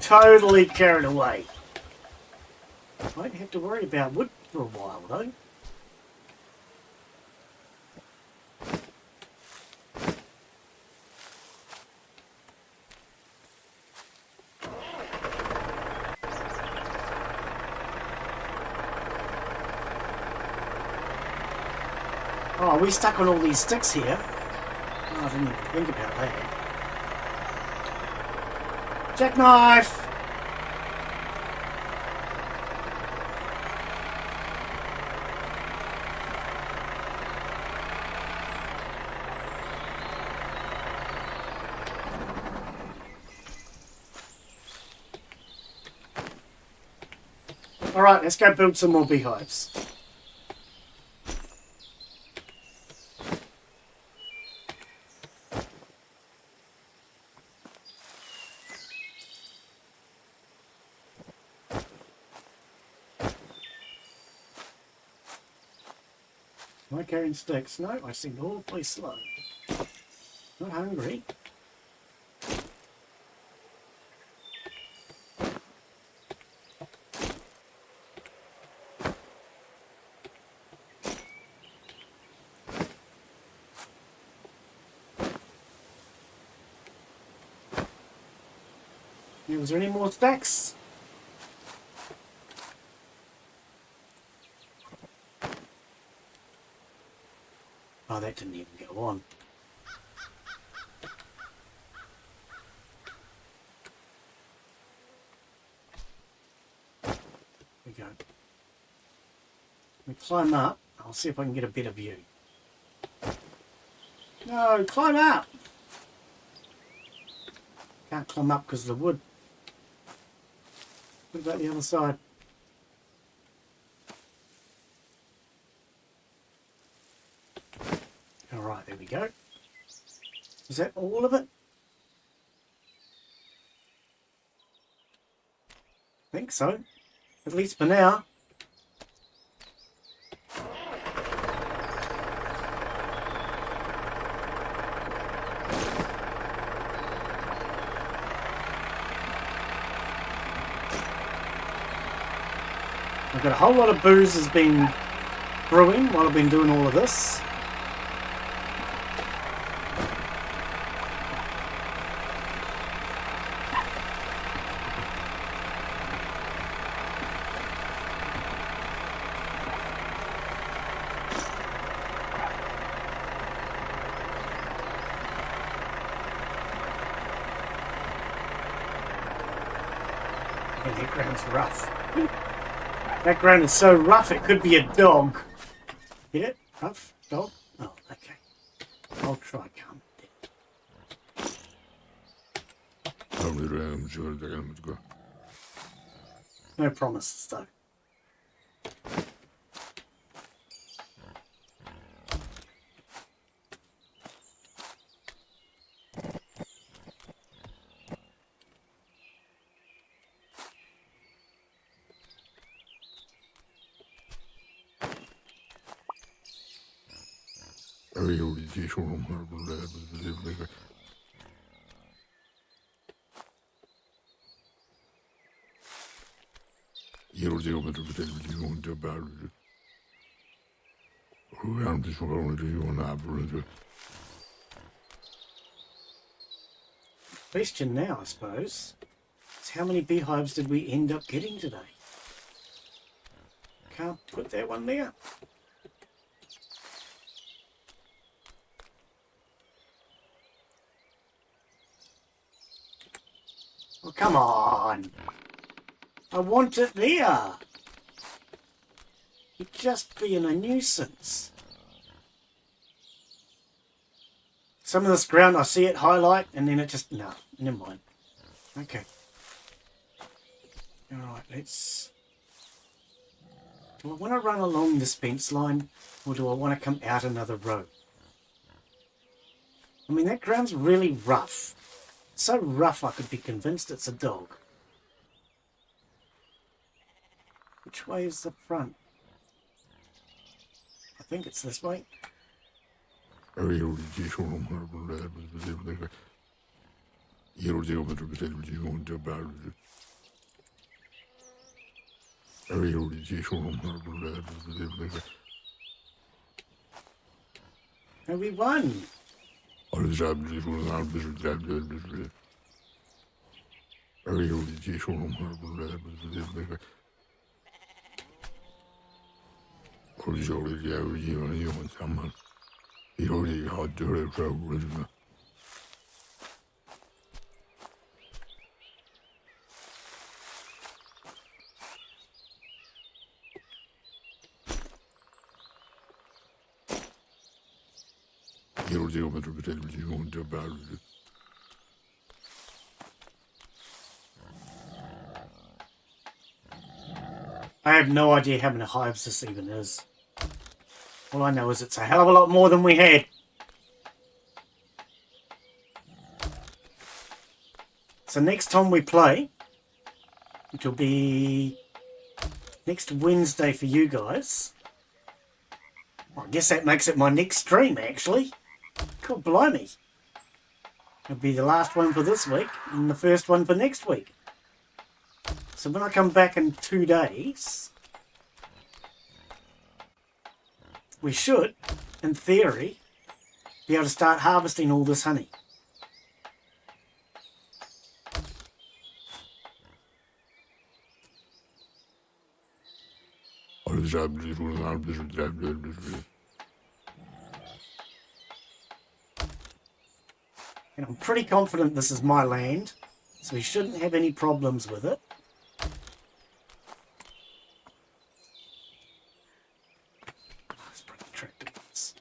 Totally carried away. Won't have to worry about wood for a while though. Oh, are we stuck on all these sticks here? Oh, I didn't even think about that. Jackknife! Alright, let's go build some more beehives. Am I carrying sticks? No, I seem awfully slow. Not hungry. Was there any more stacks? Oh, that didn't even go on. There we go. Let me climb up. I'll see if I can get a better view. No, climb up! Can't climb up because of the wood. What about the other side? Alright, there we go. Is that all of it? I think so. At least for now. I've got a whole lot of booze has been brewing while I've been doing all of this. And that ground's rough. That ground is so rough it could be a dog. Hit it? Rough? Dog? Oh, okay. I'll try calm. No promises though. Question now, I suppose, is how many beehives did we end up getting today? Can't put that one there. Oh, come on. I want it there. You're just being a nuisance. Some of this ground, I see it highlight, and then it just... No, never mind. Okay. Alright, let's... Do I want to run along this fence line, or do I want to come out another row? I mean, that ground's really rough. So rough I could be convinced it's a dog. Which way is the front? I think it's this way. And we won! I have no idea how many hives this even is. All I know is it's a hell of a lot more than we had. So next time we play, which will be next Wednesday for you guys. Well, I guess that makes it my next stream, actually. God blimey. It'll be the last one for this week and the first one for next week. So when I come back in 2 days, we should, in theory, be able to start harvesting all this honey. And I'm pretty confident this is my land, so we shouldn't have any problems with it. Let's bring the tractor bits.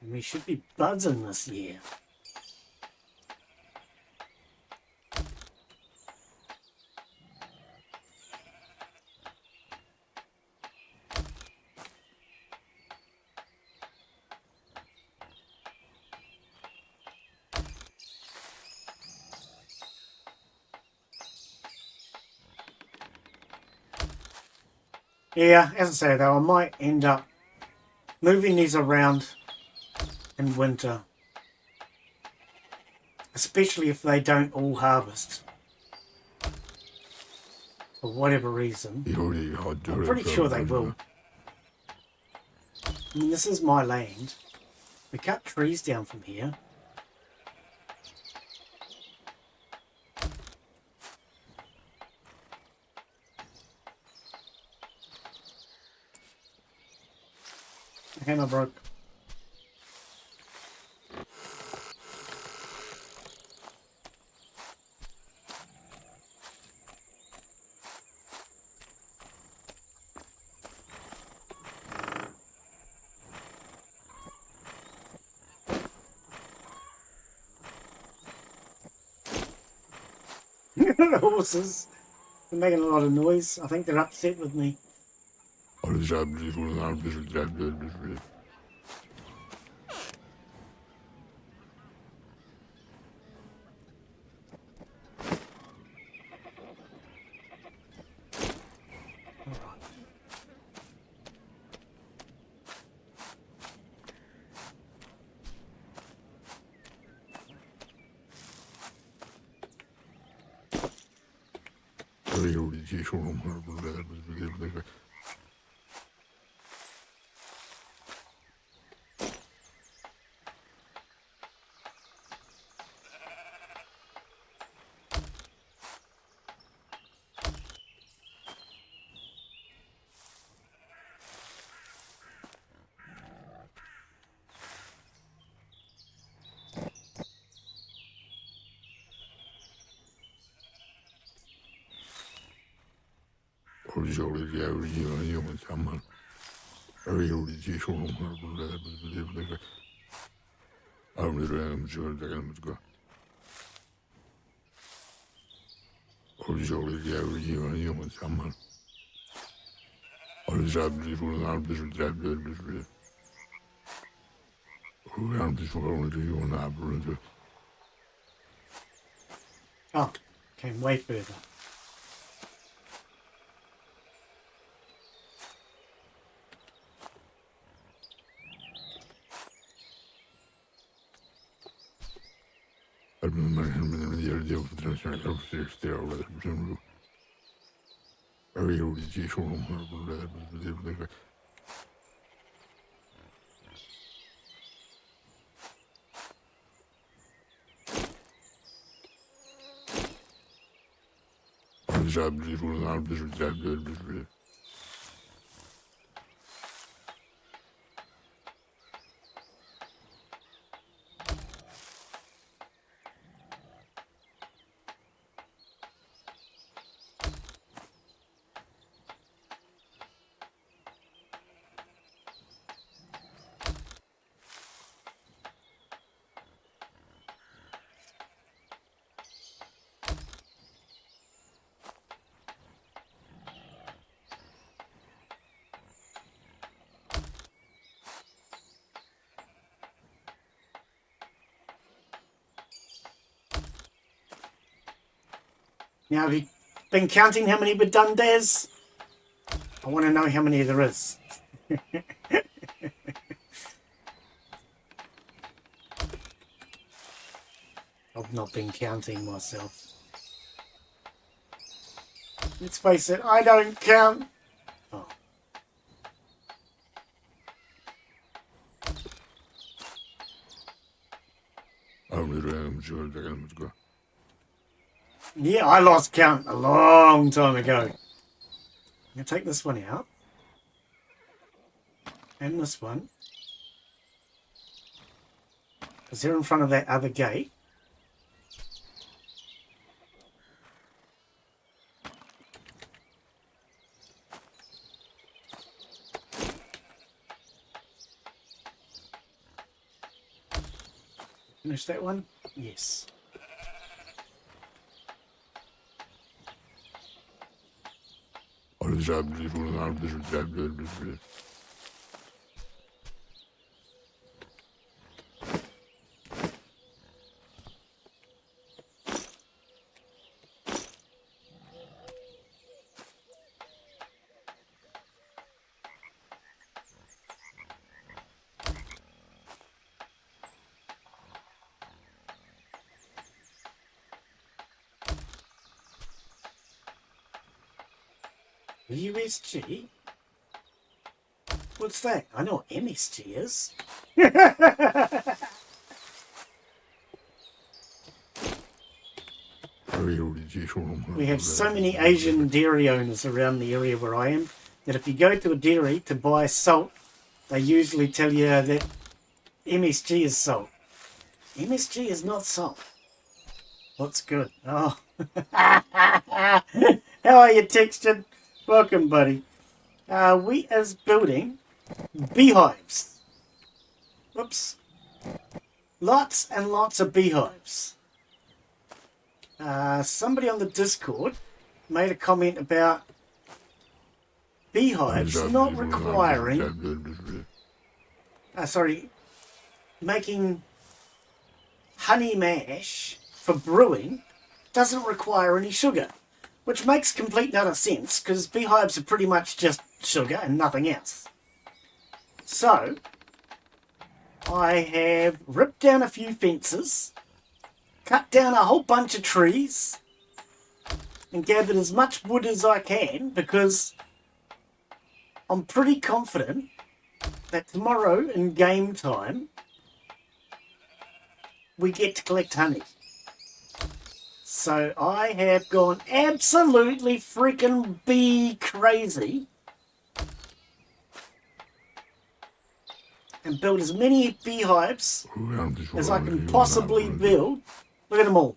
And we should be buzzing this year. Yeah, as I say though, I might end up moving these around in winter. Especially if they don't all harvest. for whatever reason. I'm pretty sure they will. I mean, this is my land. We cut trees down from here. The hammer broke. The horses are making a lot of noise. I think they're upset with me. Oh, came way further. Now, have you been counting how many we've done, Daz? I want to know how many there is. I've not been counting myself. Let's face it, I don't count. Oh. Yeah, I lost count a long time ago. I'm going to take this one out. And this one. Because they're in front of that other gate. Finish that one? Yes. USG? What's that? I know what MSG is. We have so many Asian dairy owners around the area where I am that if you go to a dairy to buy salt, they usually tell you that MSG is salt. MSG is not salt. What's good? Oh. How are you, Textured? Welcome, buddy. We is building beehives. Whoops. Lots and lots of beehives. Somebody on the Discord made a comment about beehives not requiring... making honey mash for brewing doesn't require any sugar, which makes complete and utter sense because beehives are pretty much just sugar and nothing else. So, I have ripped down a few fences, cut down a whole bunch of trees, and gathered as much wood as I can because I'm pretty confident that tomorrow in game time we get to collect honey. So I have gone absolutely freaking bee crazy and built as many beehives as I can possibly build. Look at them all.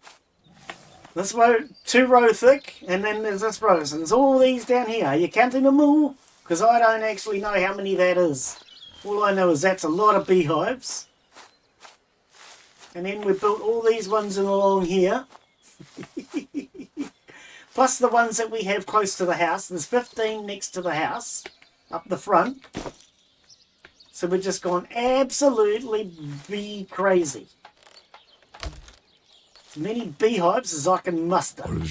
This row, 2 row thick, and then there's this row. So there's all these down here. Are you counting them all? Because I don't actually know how many that is. All I know is that's a lot of beehives. And then we built all these ones in along here. Plus the ones that we have close to the house. There's 15 next to the house, up the front. So we're just gone absolutely bee crazy. As many beehives as I can muster. Can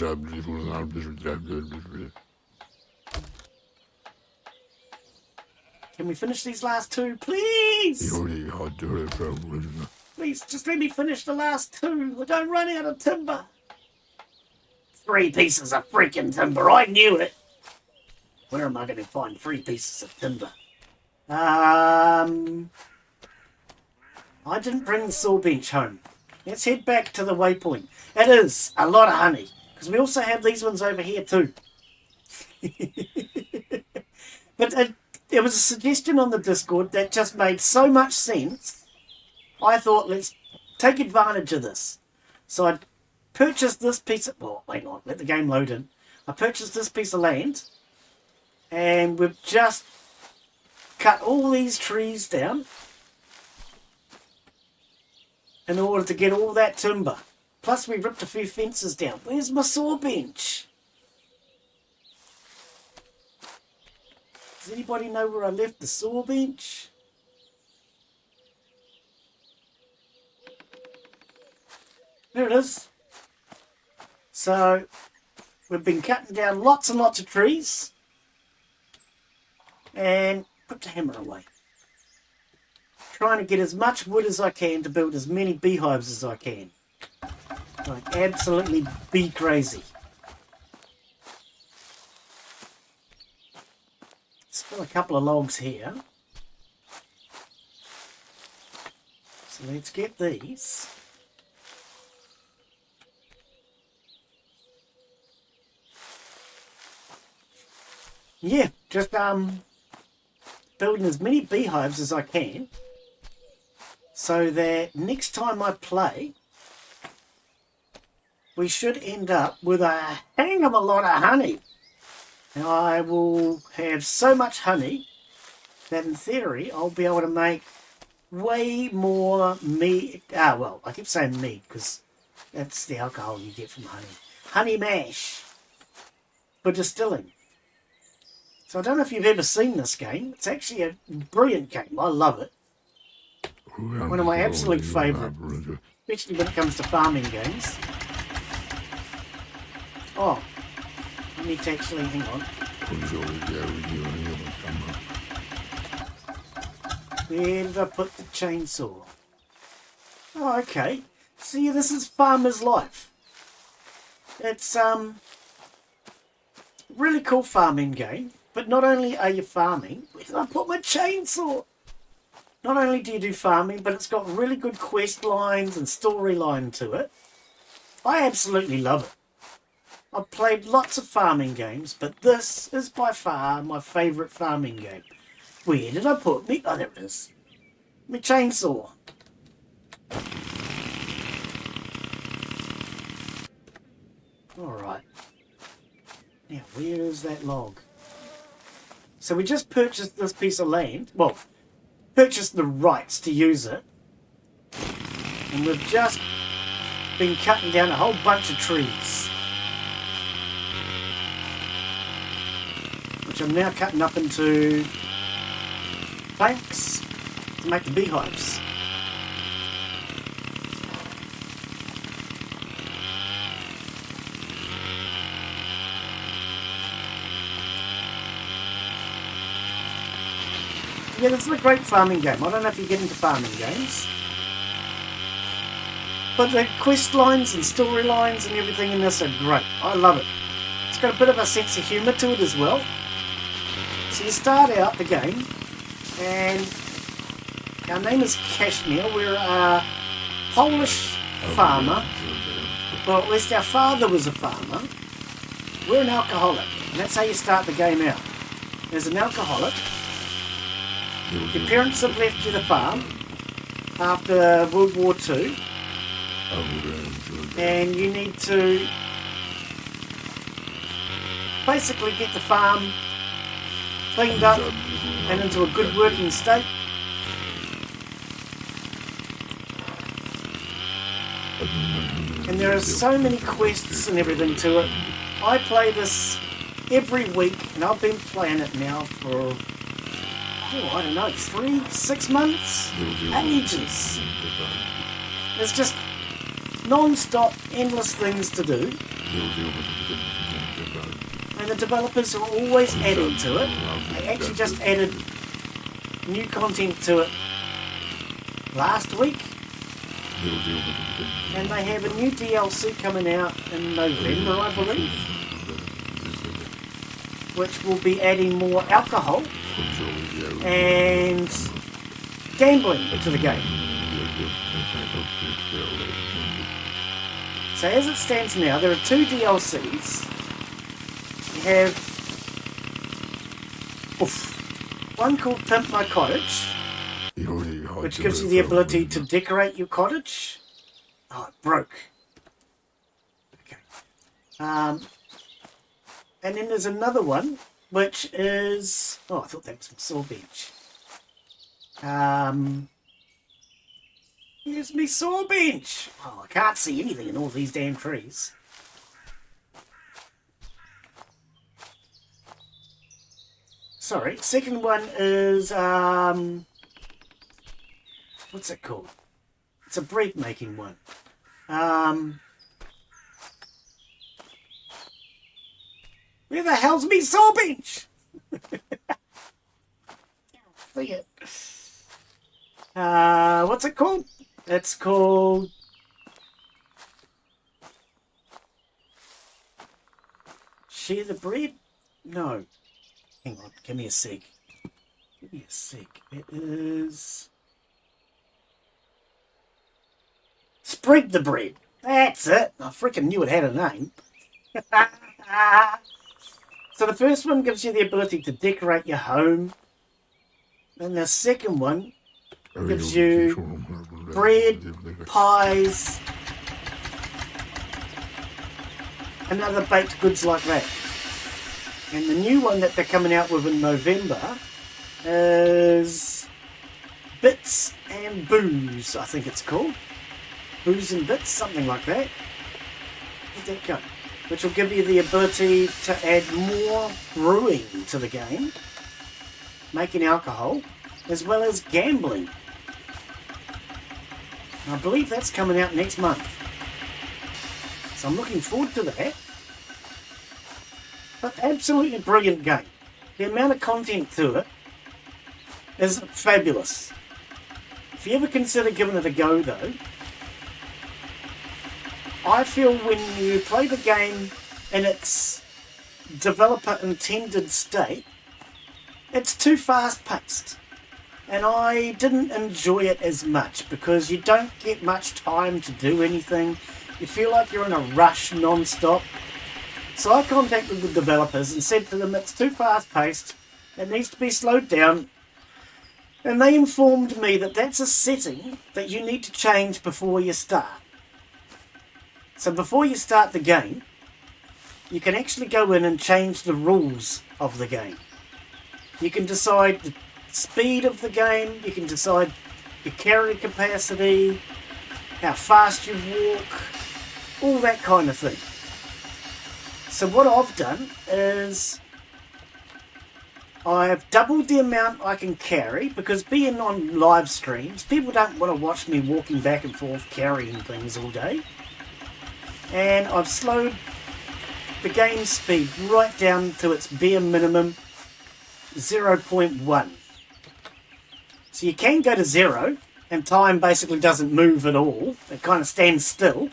we finish these last 2, please? Please, just let me finish the last 2. We don't run out of timber. 3 pieces of freaking timber. I knew it. Where am I going to find 3 pieces of timber? I didn't bring the saw bench home. Let's head back to the waypoint. It is a lot of honey. Because we also have these ones over here too. But it was a suggestion on the Discord that just made so much sense. I thought, let's take advantage of this. So I purchased this piece of... Well, hang on, let the game load in. I purchased this piece of land. And we've just cut all these trees down in order to get all that timber. Plus we ripped a few fences down. Where's my saw bench? Does anybody know where I left the saw bench? There it is. So we've been cutting down lots and lots of trees and put the hammer away. Trying to get as much wood as I can to build as many beehives as I can. Like absolutely bee crazy. Still a couple of logs here. So let's get these. Yeah, just building as many beehives as I can so that next time I play we should end up with a hang of a lot of honey. And I will have so much honey that in theory I'll be able to make way more mead. Well, I keep saying mead because that's the alcohol you get from honey. Honey mash for distilling. So I don't know if you've ever seen this game. It's actually a brilliant game. I love it. One of my absolute favourite, especially when it comes to farming games. Oh, I need to actually, hang on. Where did I put the chainsaw? Oh, okay. See, this is farmer's life. It's, Really cool farming game. But not only are you farming, where did I put my chainsaw? Not only do you do farming, but it's got really good quest lines and storyline to it. I absolutely love it. I've played lots of farming games, but this is by far my favourite farming game. Where did I put me? Oh, there it is. My chainsaw. Alright. Now, where is that log? So we just purchased this piece of land. Well, purchased the rights to use it. And we've just been cutting down a whole bunch of trees. Which I'm now cutting up into planks to make the beehives. Yeah, this is a great farming game. I don't know if you get into farming games. But the quest lines and storylines and everything in this are great. I love it. It's got a bit of a sense of humour to it as well. So you start out the game, and our name is Kashmir. We're a Polish farmer. Well, at least our father was a farmer. We're an alcoholic, and that's how you start the game out. As an alcoholic, your parents have left you the farm after World War II, and you need to basically get the farm cleaned up and into a good working state. And there are so many quests and everything to it. I play this every week, and I've been playing it now for, I don't know, 6 months? Ages. There's just non-stop, endless things to do. And the developers are always adding to it. They actually just added new content to it last week. And they have a new DLC coming out in November, I believe, which will be adding more alcohol and gambling to the game. So as it stands now, there are 2 DLCs. You have one called Pimp My Cottage, which gives you the ability to decorate your cottage. Oh, it broke. Okay. And then there's another one, which is... Oh, I thought that was my saw bench. Here's me saw bench. Oh, I can't see anything in all these damn trees. Sorry, second one is... what's it called? It's a bread making one. Where the hell's me saw bench? See it. What's it called? It's called... Share the bread? No. Hang on, give me a sec. Give me a sec. It is... Spread the bread. That's it. I freaking knew it had a name. So the first one gives you the ability to decorate your home. And the second one gives you bread, pies, and other baked goods like that. And the new one that they're coming out with in November is Bits and Booze, I think it's called. Booze and Bits, something like that. Where'd that go? Which will give you the ability to add more brewing to the game, making alcohol, as well as gambling. And I believe that's coming out next month. So I'm looking forward to that. But absolutely brilliant game. The amount of content to it is fabulous. If you ever consider giving it a go though, I feel when you play the game in its developer intended state, it's too fast paced. And I didn't enjoy it as much because you don't get much time to do anything. You feel like you're in a rush non-stop. So I contacted the developers and said to them it's too fast paced, it needs to be slowed down. And they informed me that that's a setting that you need to change before you start. So before you start the game, you can actually go in and change the rules of the game. You can decide the speed of the game, you can decide your carry capacity, how fast you walk, all that kind of thing. So what I've done is I've doubled the amount I can carry, because being on live streams, people don't want to watch me walking back and forth carrying things all day. And I've slowed the game speed right down to its bare minimum, 0.1. So you can go to 0, and time basically doesn't move at all. It kind of stands still.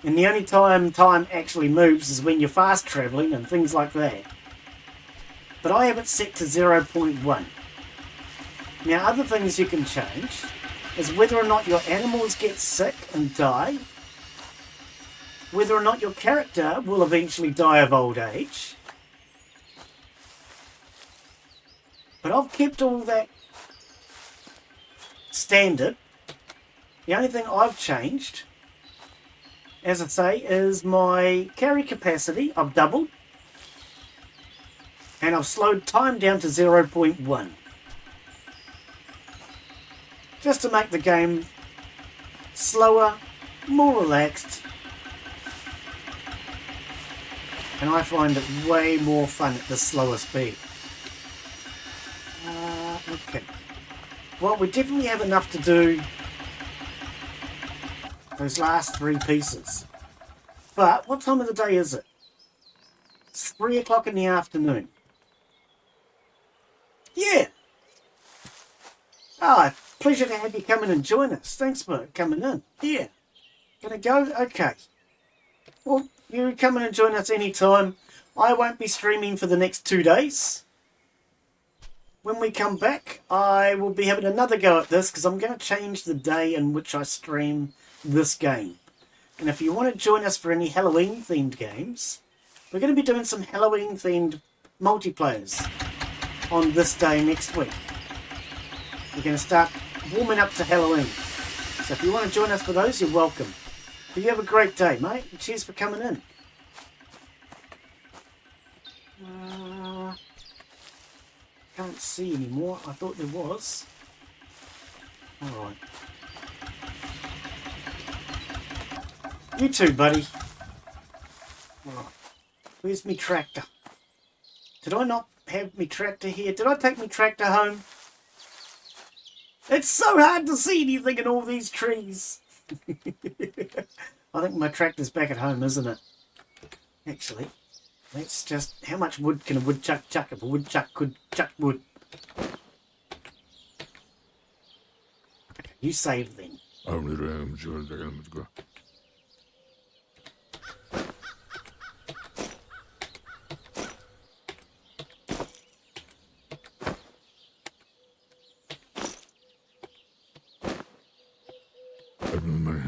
And the only time actually moves is when you're fast travelling and things like that. But I have it set to 0.1. Now, other things you can change is whether or not your animals get sick and die, whether or not your character will eventually die of old age. But I've kept all that standard. The only thing I've changed, as I say, is my carry capacity. I've doubled. And I've slowed time down to 0.1. Just to make the game slower, more relaxed. And I find it way more fun at the slower speed. Okay. Well, we definitely have enough to do those last 3 pieces. But what time of the day is it? It's 3 o'clock in the afternoon. Yeah. Ah, pleasure to have you come in and join us. Thanks for coming in. Yeah. Gonna go? Okay. Well, you come in and join us anytime. I won't be streaming for the next 2 days. When we come back, I will be having another go at this, because I'm going to change the day in which I stream this game. And if you want to join us for any Halloween-themed games, we're going to be doing some Halloween-themed multiplayers on this day next week. We're going to start warming up to Halloween. So if you want to join us for those, you're welcome. But you have a great day, mate. And cheers for coming in. Can't see anymore. I thought there was. Alright. You too, buddy. Alright. Where's me tractor? Did I not have me tractor here? Did I take me tractor home? It's so hard to see anything in all these trees. I think my tractor's back at home, isn't it? Actually, let's just... How much wood can a woodchuck chuck if a woodchuck could chuck wood? Okay, you save then.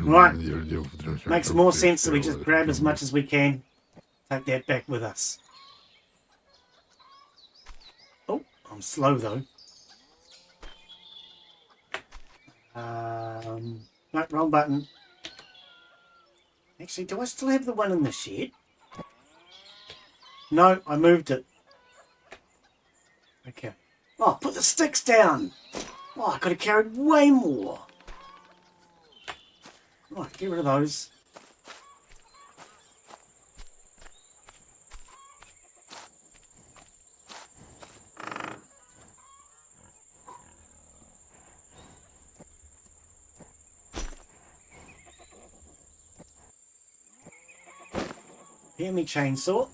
Right. Makes more sense that we just grab as much as we can. Take that back with us. Oh, I'm slow though. No, wrong button. Actually, do I still have the one in the shed? No, I moved it. Okay. Oh, put the sticks down. Oh, I could have carried way more. Right, get rid of those. Hear me, chainsaw.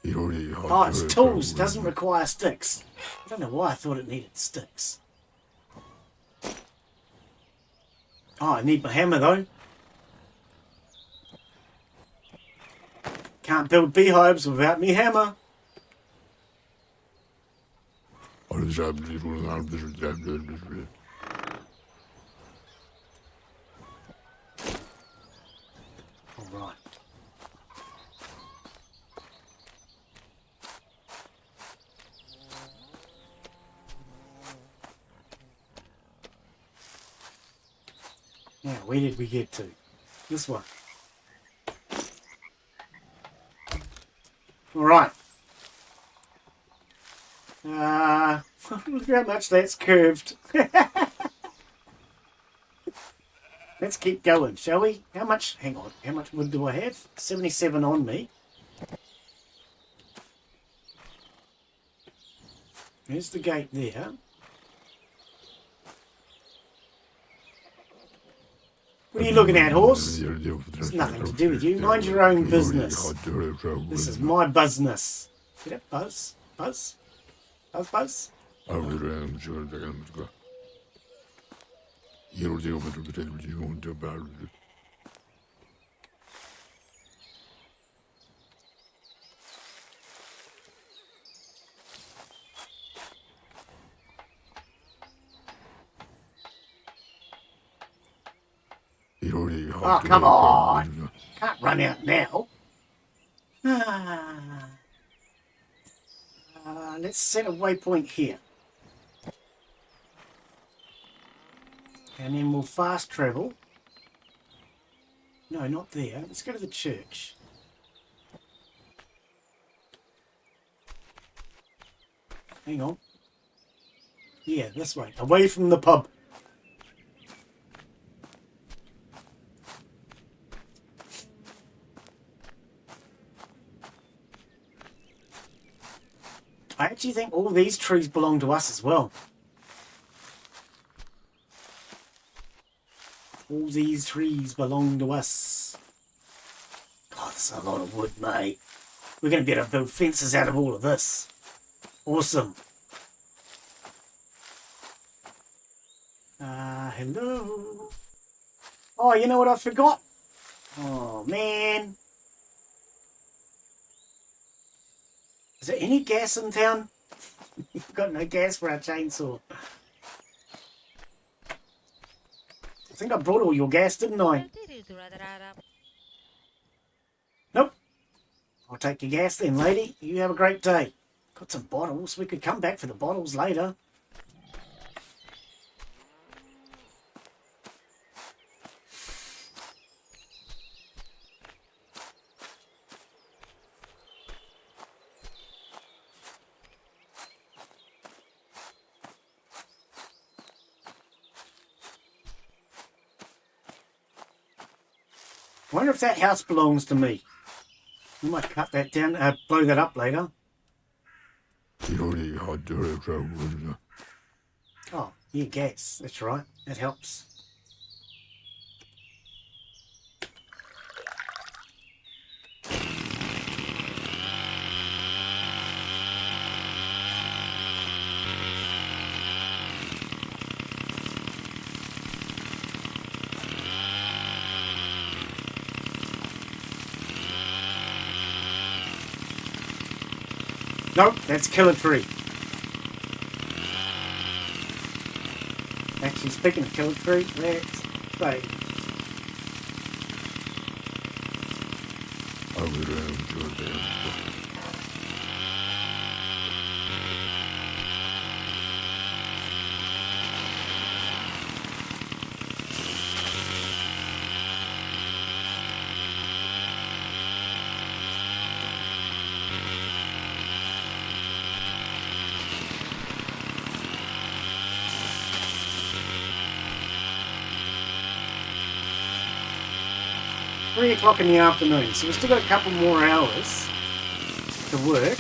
Oh, it's tools. Doesn't require sticks. I don't know why I thought it needed sticks. Oh, I need my hammer though. Can't build beehives without me hammer. Alright. Now, where did we get to? This one. Alright. Look how much that's curved. Let's keep going, shall we? How much, hang on, how much wood do I have? 77 on me. There's the gate there. What are you looking at, horse? It's nothing to do with you. Mind your own business. This is my business. Get it? Buzz? Buzz? Buzz, buzz? Oh, come on. Can't run out now. Let's set a waypoint here. And then we'll fast travel. No, not there. Let's go to the church. Hang on. Yeah, this way. Away from the pub. I actually think all these trees belong to us as well. All these trees belong to us. God, that's a lot of wood, mate. We're going to be able to build fences out of all of this. Awesome. Hello. Oh, you know what I forgot? Oh, man. Is there any gas in town? We've got no gas for our chainsaw. I think I brought all your gas, didn't I? Nope. I'll take your gas then, lady. You have a great day. Got some bottles. We could come back for the bottles later. I wonder if that house belongs to me. I might cut that down, blow that up later. Oh, yeah, gas. That's right. That helps. Nope, that's kill a tree. Actually, speaking of kill a tree, let's play. Three o'clock in the afternoon, so we've still got a couple more hours to work.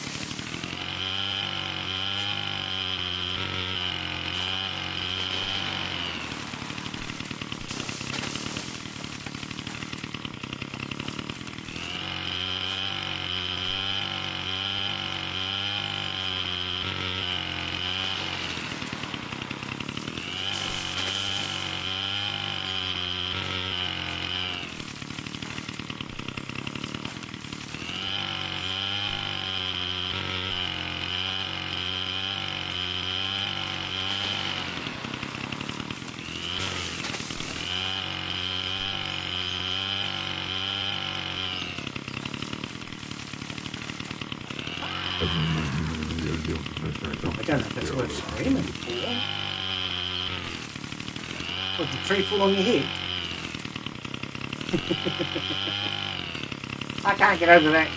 I don't know if that's worth screaming for. What, the tree fall on your head? I can't get over that.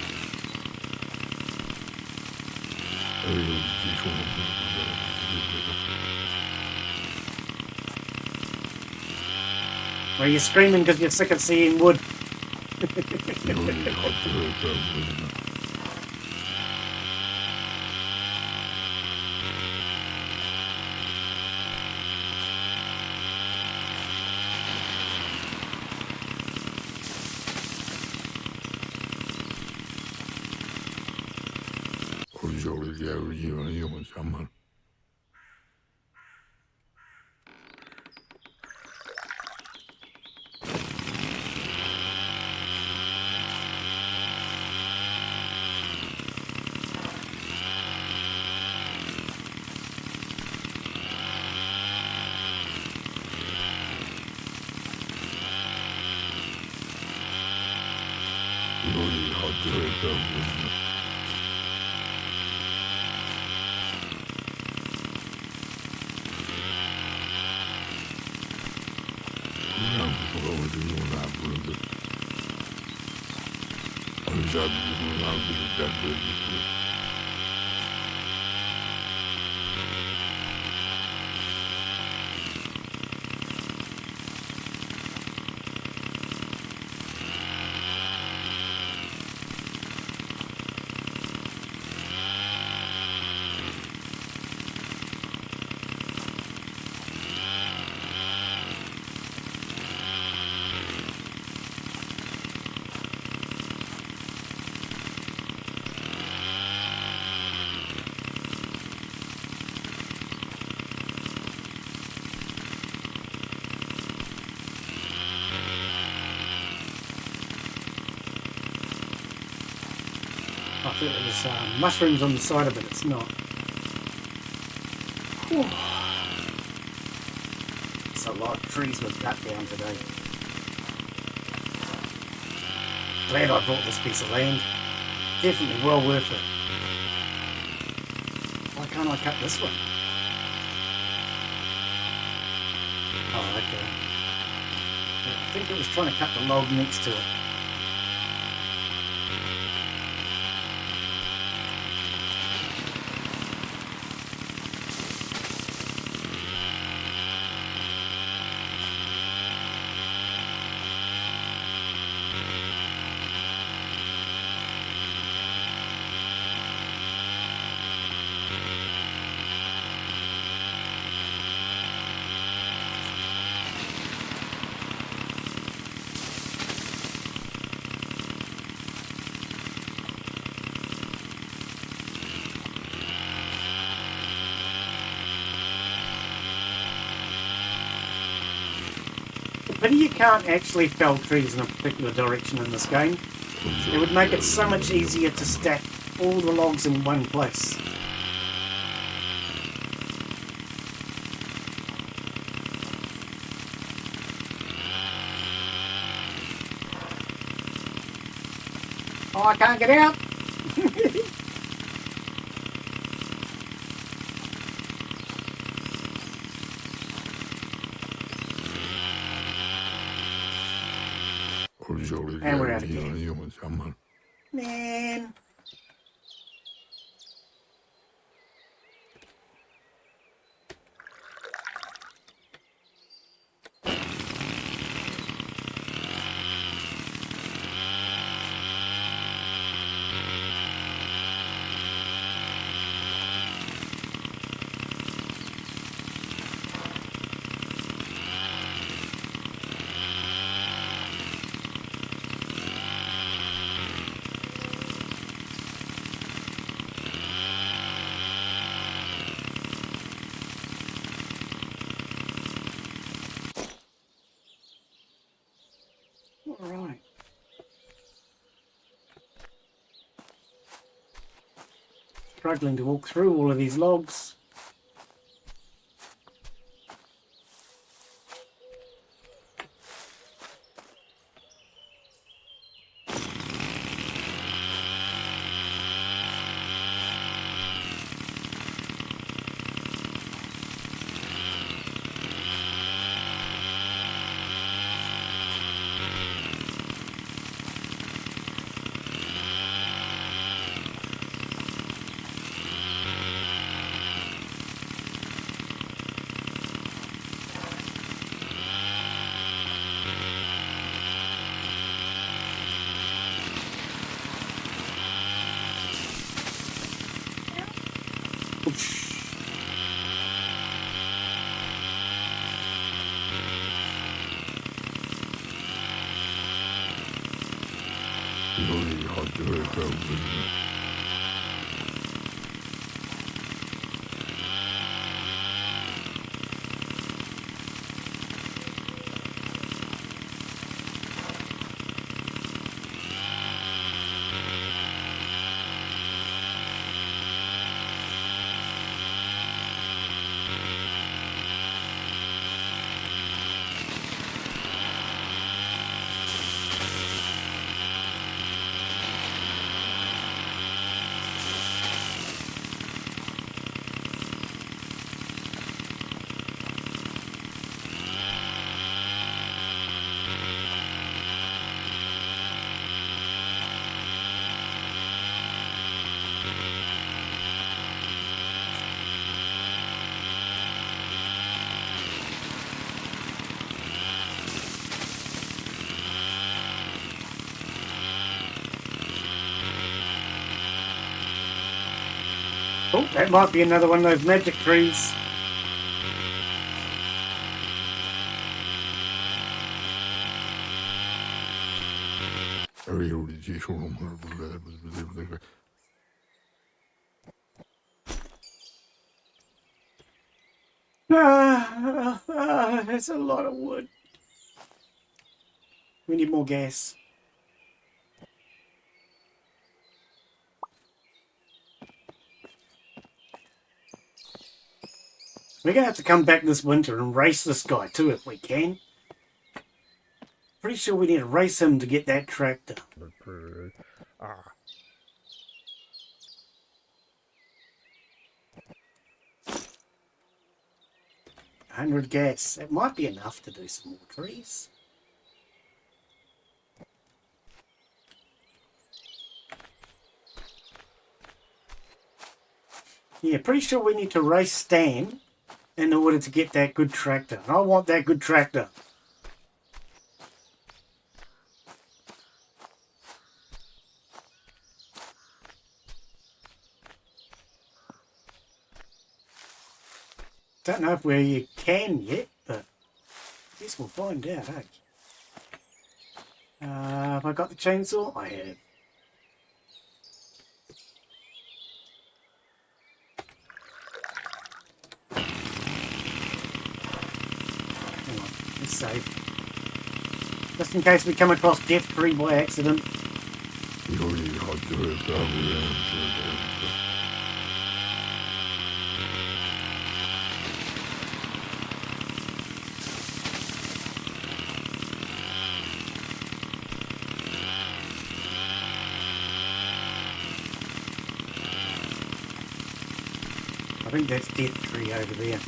Well, you're screaming because you're sick of seeing wood. I thought there was mushrooms on the side of it. It's not. Whew. It's a lot of trees we've cut down today. Glad I bought this piece of land. Definitely well worth it. Why can't I cut this one? Oh, okay. I think it was trying to cut the log next to it. Pity you can't actually fell trees in a particular direction in this game. It would make it so much easier to stack all the logs in one place. Oh, I can't get out! And we're out again. Man. Alright. Struggling to walk through all of these logs. Oh, that might be another one of those magic trees. That's a lot of wood. We need more gas. We're going to have to come back this winter and race this guy too if we can. Pretty sure we need to race him to get that tractor. 100 gas. It might be enough to do some more trees. Yeah, pretty sure we need to race Stan in order to get that good tractor. And I want that good tractor. Don't know if we can yet, but I guess we'll find out, eh? Have I got the chainsaw? I have. Hang on, let's save. Just in case we come across Death Tree by accident. I think that's Death Tree over there.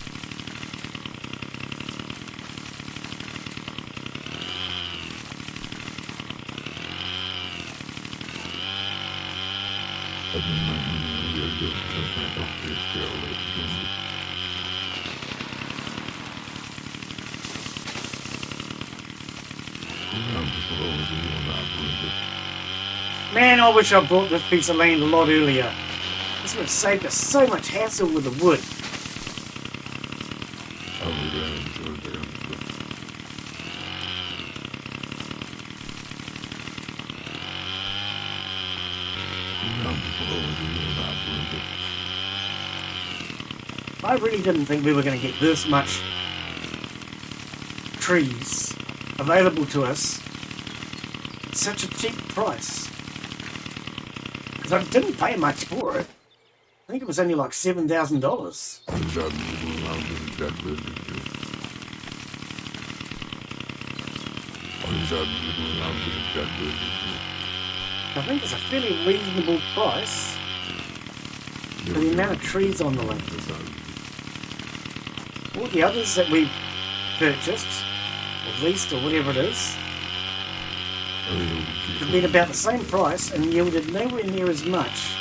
Man, I wish I bought this piece of land a lot earlier. This would have saved us so much hassle with the wood. I really didn't think we were going to get this much trees available to us at such a cheap price. Because I didn't pay much for it. I think it was only like $7,000. I think it's a fairly reasonable price for the amount of trees on the land. All the others that we purchased, or leased, or whatever it is, have been about the same price and yielded nowhere near as much.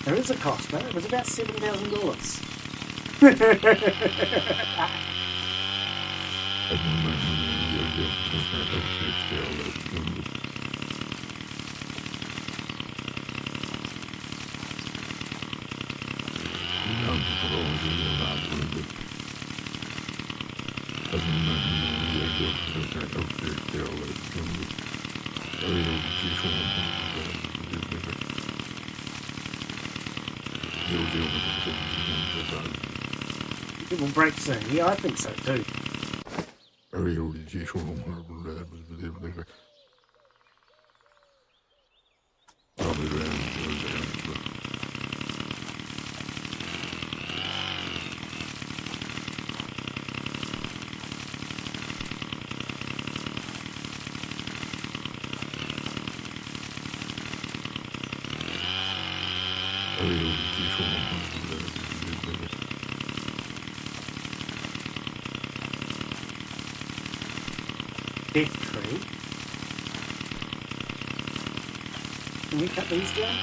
There is a cost, though. It was about $7,000. It will break soon. Yeah, I think so too. Death tree. Can we cut these down?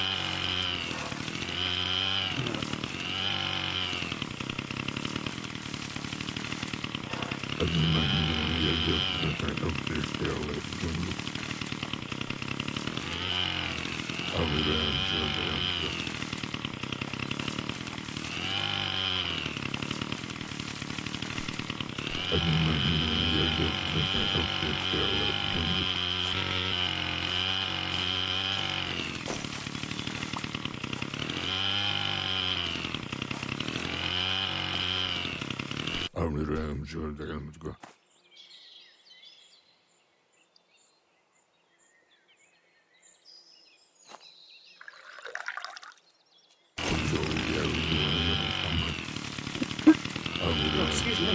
Oh, excuse me.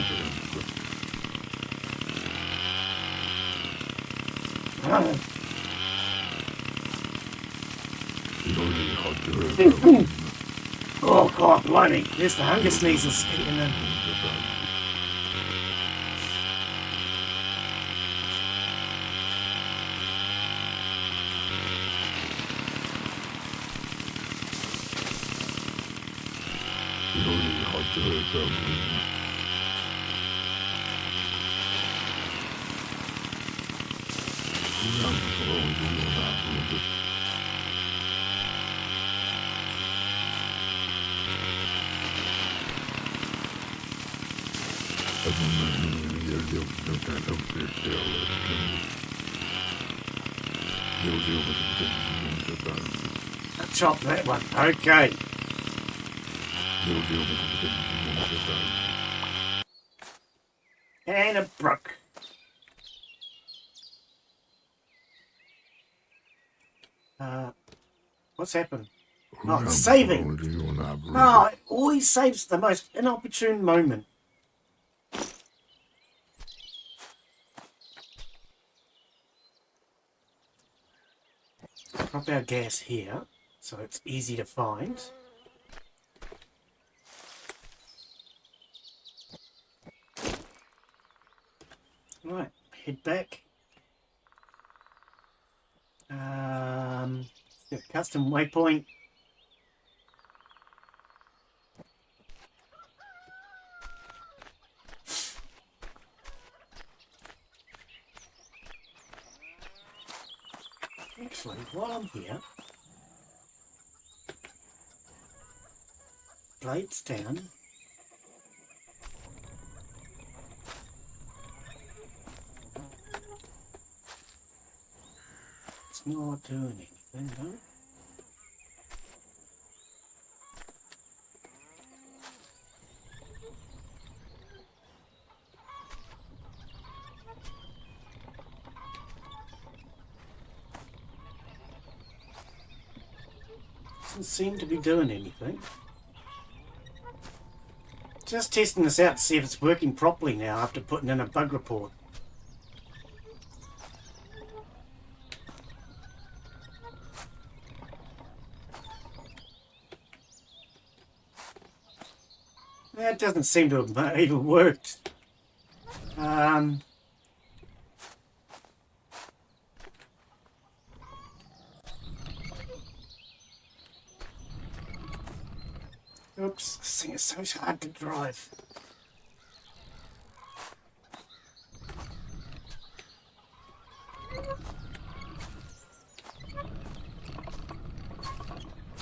Oh, God, blimey. There's the hunger sneezes kicking in. Chop that one. Okay. And a brook. What's happened? Oh, it's saving. Oh, it always saves the most inopportune moment. Drop our gas here, so it's easy to find. Right, head back. Custom waypoint. Actually, while I'm here, blades down. It's not doing anything, though. Doesn't seem to be doing anything. Just testing this out to see if it's working properly now after putting in a bug report. That doesn't seem to have even worked. Oops, this thing is so hard to drive.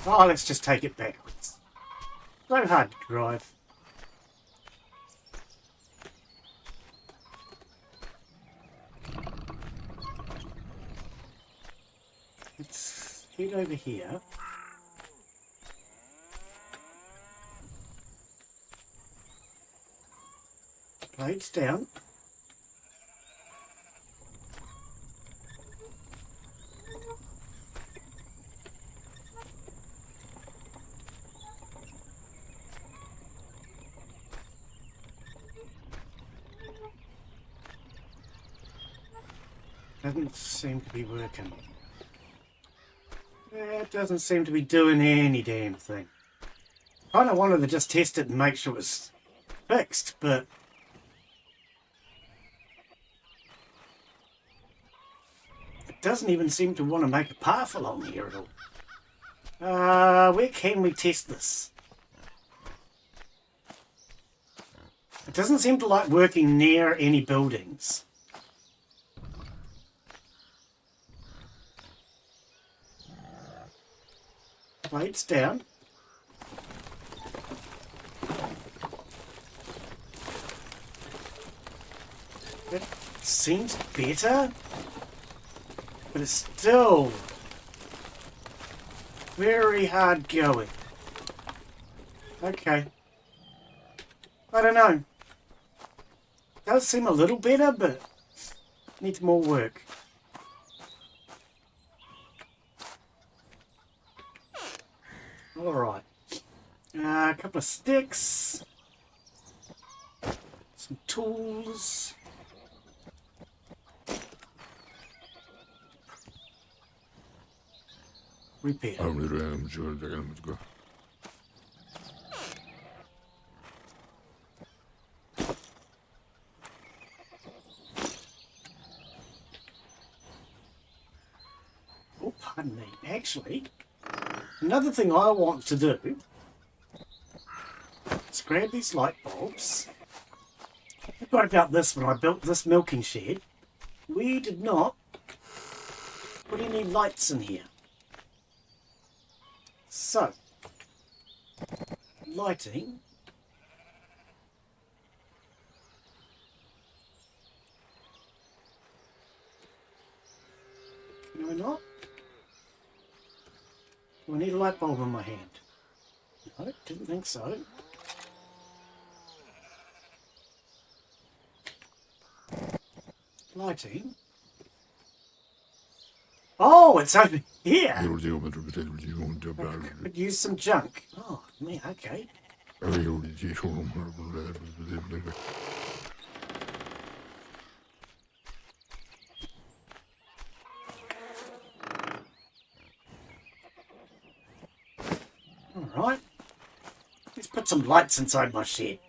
Oh, let's just take it backwards. So hard to drive. Let's head over here. Blades down. Doesn't seem to be working. It doesn't seem to be doing any damn thing. Kind of wanted to just test it and make sure it was fixed, but it doesn't even seem to want to make a path along here at all. Where can we test this? It doesn't seem to like working near any buildings. Blades down. That seems better, but it's still very hard going. Okay. I don't know. Does seem a little better, but needs more work. Alright. A couple of sticks. Some tools. Repair. Oh, pardon me. Actually, another thing I want to do is grab these light bulbs. I forgot about this when I built this milking shed. We did not put any lights in here. So, lighting. Can I not? Do I need a light bulb in my hand? No, didn't think so. Lighting. Oh, it's over here! Could use some junk. Oh, man, okay. Alright. Let's put some lights inside my shed.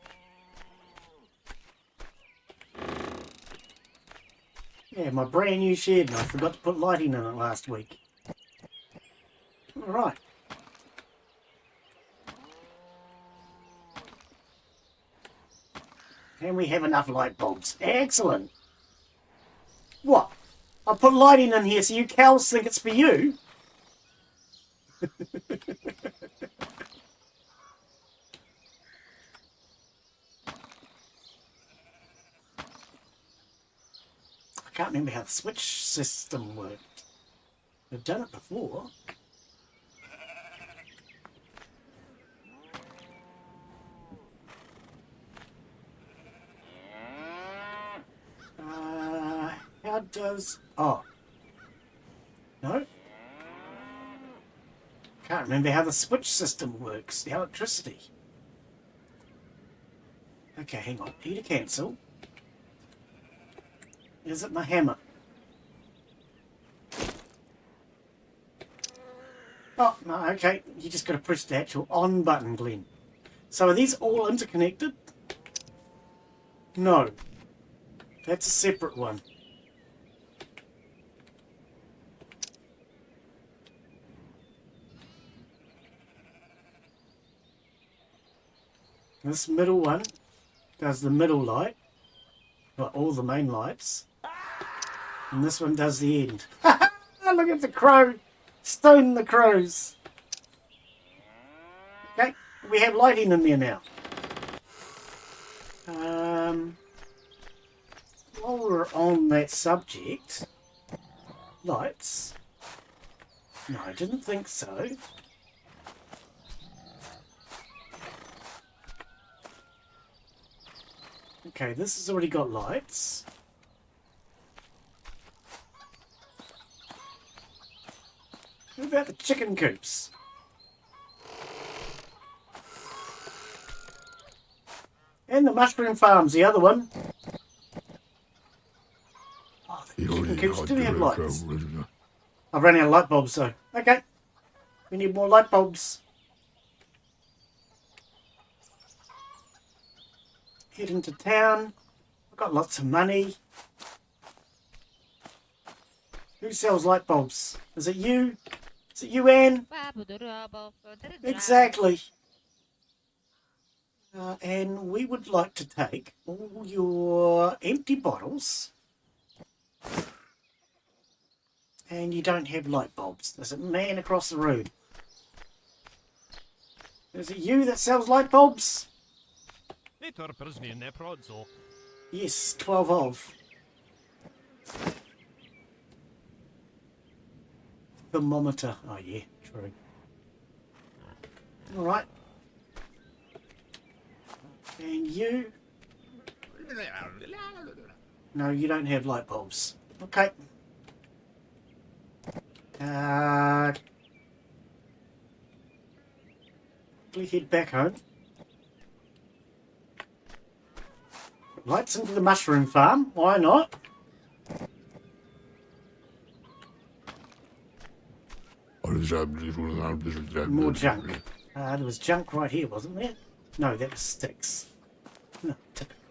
Yeah, my brand new shed, and I forgot to put lighting in it last week. Alright. And we have enough light bulbs. Excellent. What? I put lighting in here so you cows think it's for you? I can't remember how the switch system worked. I've done it before. How does... Oh. No? Can't remember how the switch system works. The electricity. Okay, hang on. E to cancel. Is it my hammer? Oh, no, okay. You just got to push the actual on button, Glenn. So are these all interconnected? No. That's a separate one. This middle one does the middle light, well, all the main lights. And this one does the end. Look at the crow! Stone the crows! We have lighting in there now. While we're on that subject, lights. No, I didn't think so. Okay, this has already got lights. What about the chicken coops? And the mushroom farms, the other one. Oh, the chicken coops do have lights. I've run out of light bulbs, though. Okay. We need more light bulbs. Head into town. I've got lots of money. Who sells light bulbs? Is it you? Is it you, Anne? Exactly. And we would like to take all your empty bottles. And you don't have light bulbs. There's a man across the room. Is it you that sells light bulbs? Yes, 12 of. Thermometer. Oh yeah, true. Alright. And you? No, you don't have light bulbs. Okay. We head back home. Lights into the mushroom farm. Why not? More junk. There was junk right here, wasn't there? No, that was sticks. No, typical.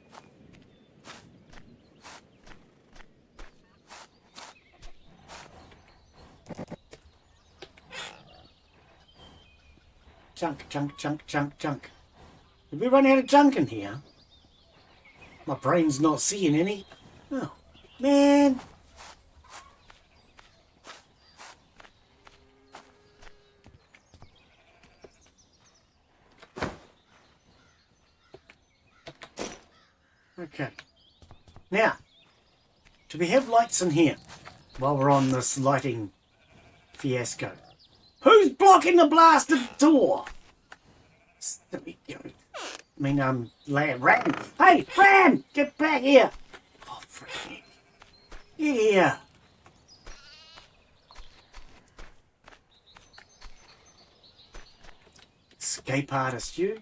Junk, junk, junk, junk, junk. Did we run out of junk in here? My brain's not seeing any. Oh, man. Okay. Now, do we have lights in here while we're on this lighting fiasco? Who's blocking the blasted door? There we go. Ran. Hey, Ran! Get back here! Oh, freaking. Get here. Escape artist, you.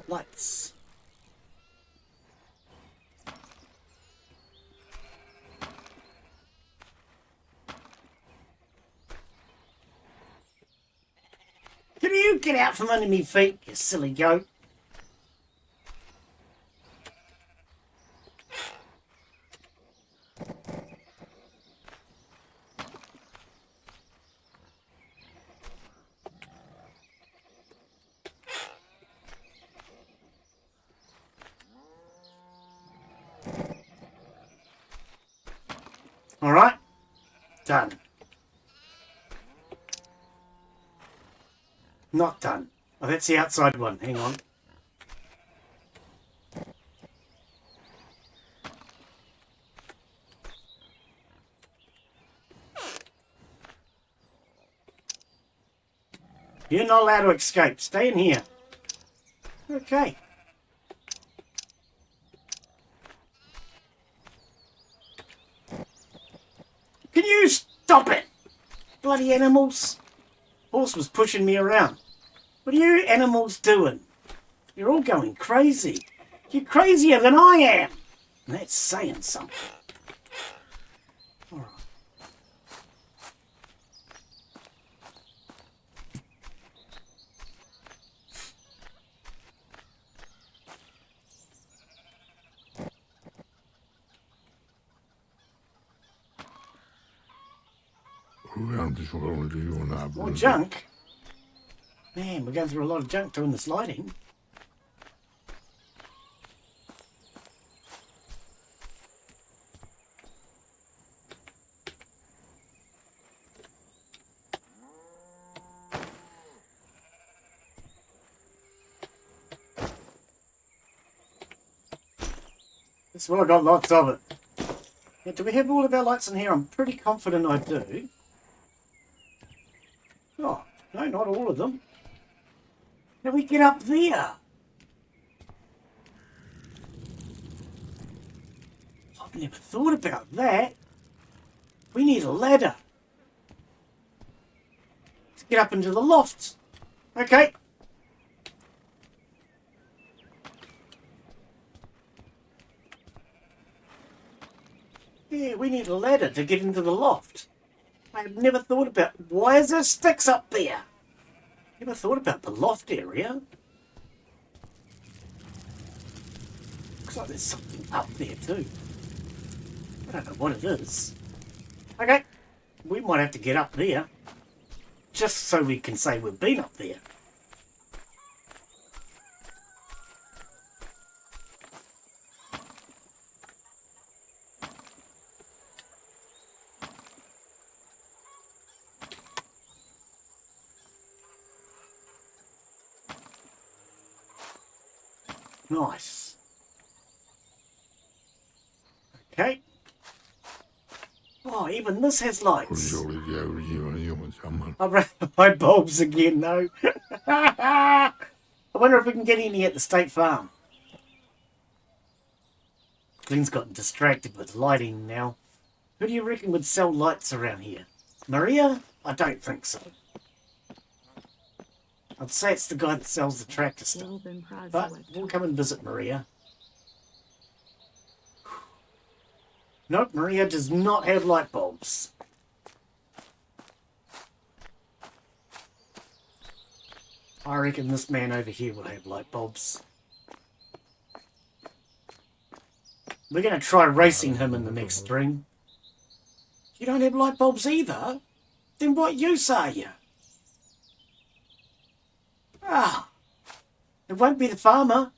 Lights. Can you get out from under me feet, you silly goat? All right, done. Not done. Oh, that's the outside one. Hang on. You're not allowed to escape. Stay in here. Okay. Can you stop it? Bloody animals. Horse was pushing me around. What are you animals doing? You're all going crazy. You're crazier than I am. And that's saying something. All right. More junk? Man, we're going through a lot of junk doing this lighting. That's why I got lots of it. Now, do we have all of our lights in here? I'm pretty confident I do. Oh, no, not all of them. How do we get up there? I've never thought about that. We need a ladder to get up into the lofts. Okay. Yeah, we need a ladder to get into the loft. I've never thought about... Why is there sticks up there? Never thought about the loft area. Looks like there's something up there too. I don't know what it is. Okay, we might have to get up there. Just so we can say we've been up there. Nice. Okay. Oh, even this has lights. I'll run my bulbs again, though. I wonder if we can get any at the state farm. Glenn's gotten distracted with lighting now. Who do you reckon would sell lights around here? Maria? I don't think so. I'd say it's the guy that sells the tractor stuff. But we'll come and visit Maria. Nope, Maria does not have light bulbs. I reckon this man over here will have light bulbs. We're going to try racing him in the next stream. You don't have light bulbs either? Then what use are you? Ah, it won't be the farmer.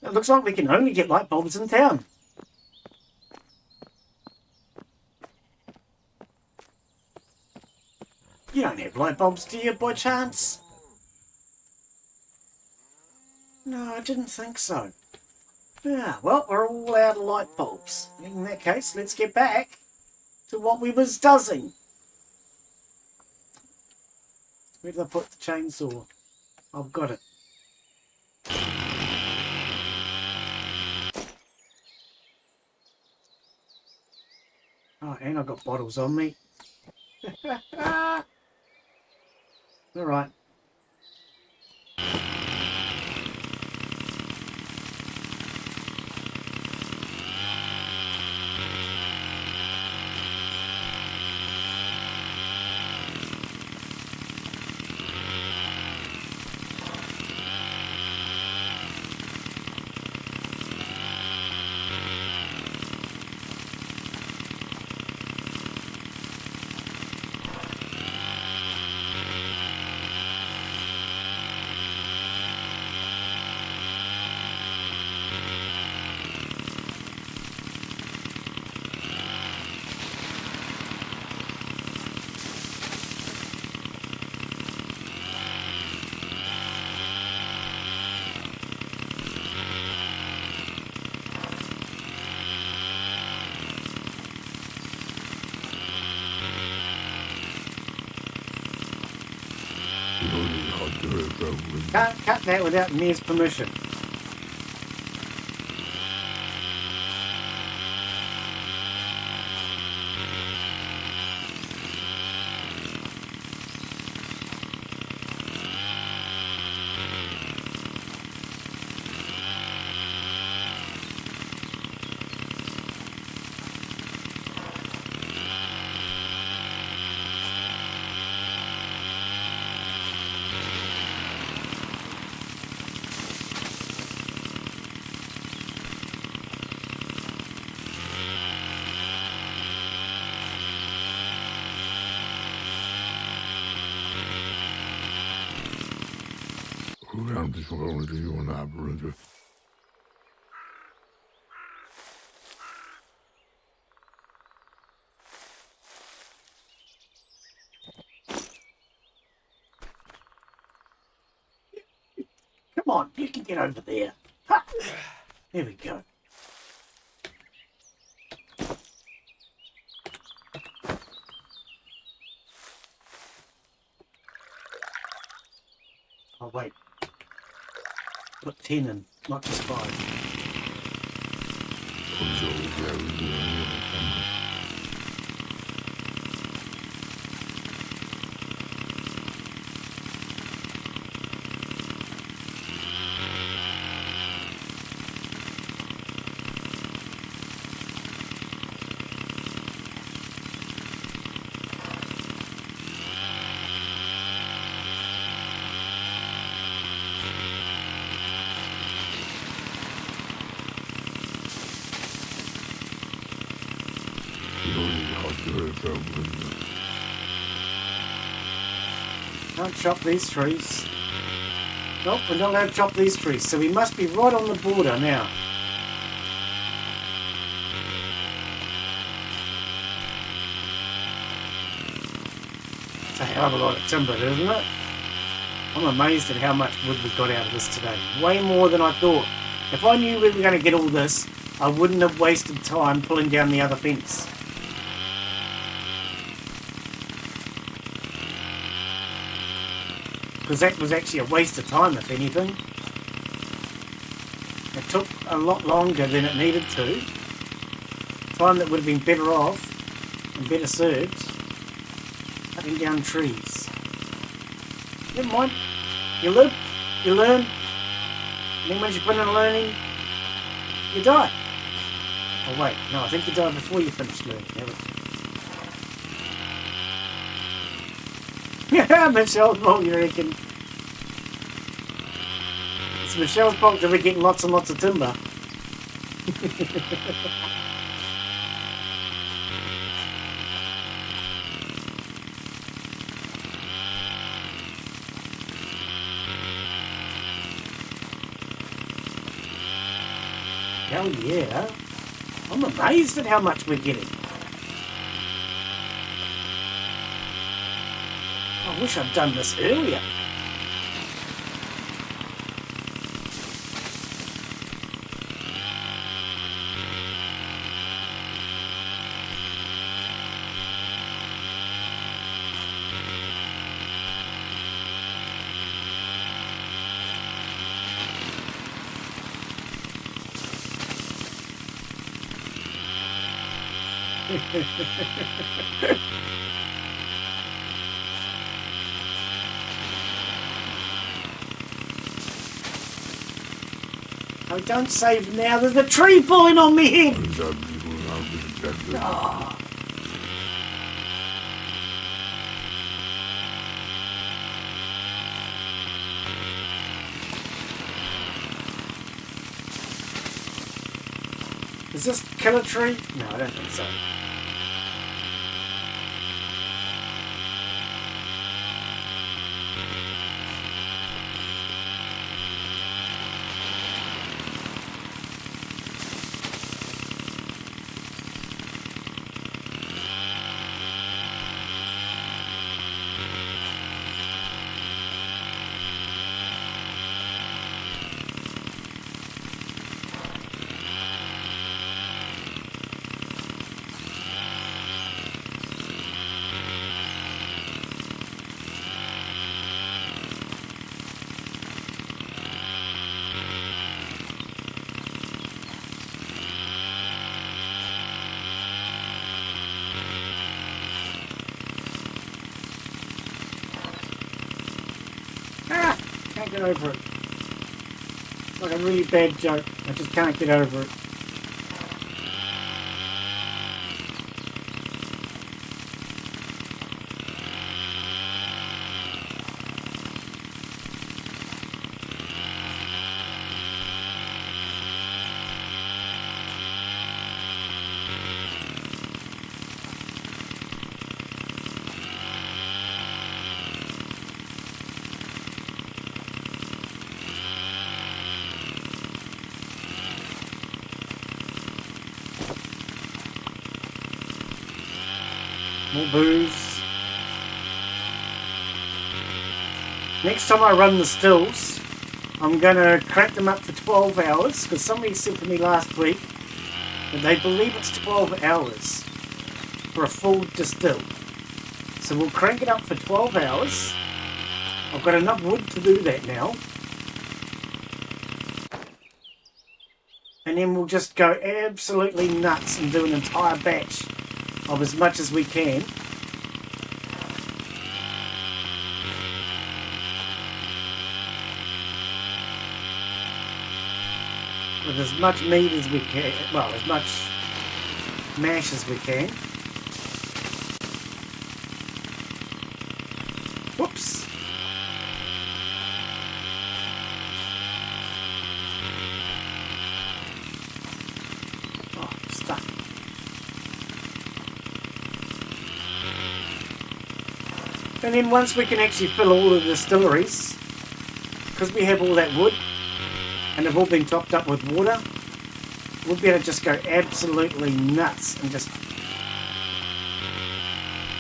It looks like we can only get light bulbs in town. You don't have light bulbs, do you, by chance? No, I didn't think so. Ah, well, we're all out of light bulbs. In that case, let's get back to what we was doing. Where did I put the chainsaw? I've got it. Oh, and I've got bottles on me. Alright. Can't cut that without Mia's permission. Come on, you can get over there. Ha! There we go. Oh wait. Put 10 in, not just 5. Can't chop these trees. Nope, we're not allowed to chop these trees, so we must be right on the border now. It's a hell of a lot of timber, isn't it? I'm amazed at how much wood we got out of this today. Way more than I thought. If I knew we were going to get all this, I wouldn't have wasted time pulling down the other fence. Because that was actually a waste of time, if anything. It took a lot longer than it needed to. Time that would have been better off and better served cutting down trees. Never mind. You live, you learn, and then once you put in learning, you die. Oh wait, no, I think you die before you finish learning. Yeah, Michelle's fault, you reckon? It's Michelle's fault that we're getting lots and lots of timber. Hell yeah. I'm amazed at how much we're getting. I wish I'd done this earlier. Oh, don't save now. There's a tree falling on me head. Oh. Does this kill a tree? No, I don't think so. Can't get over it. It's like a really bad joke. I just can't get over it. More booze. Next time I run the stills, I'm going to crank them up for 12 hours, because somebody said to me last week that they believe it's 12 hours for a full distill. So we'll crank it up for 12 hours. I've got enough wood to do that now. And then we'll just go absolutely nuts and do an entire batch of as much as we can. With as much meat as we can, well, as much mash as we can. Whoops. Oh, stuck. And then once we can actually fill all of the distilleries, because we have all that wood, and they've all been topped up with water, we'll be able to just go absolutely nuts and just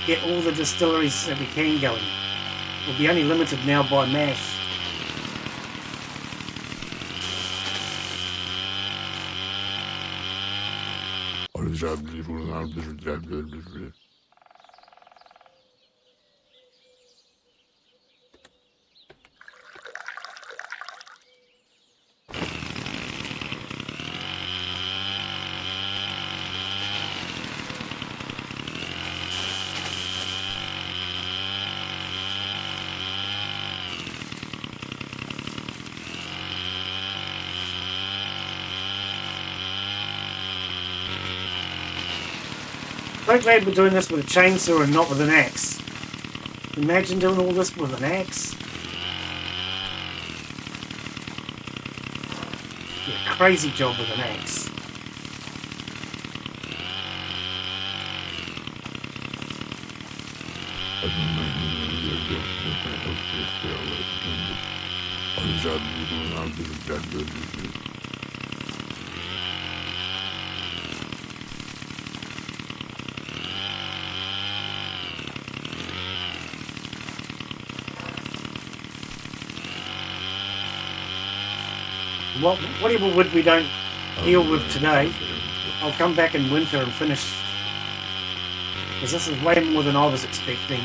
get all the distilleries that we can going. We'll be only limited now by mash. So glad we're doing this with a chainsaw and not with an axe. Imagine doing all this with an axe. Yeah, crazy job with an axe. Whatever wood we don't deal with today, I'll come back in winter and finish. Because this is way more than I was expecting.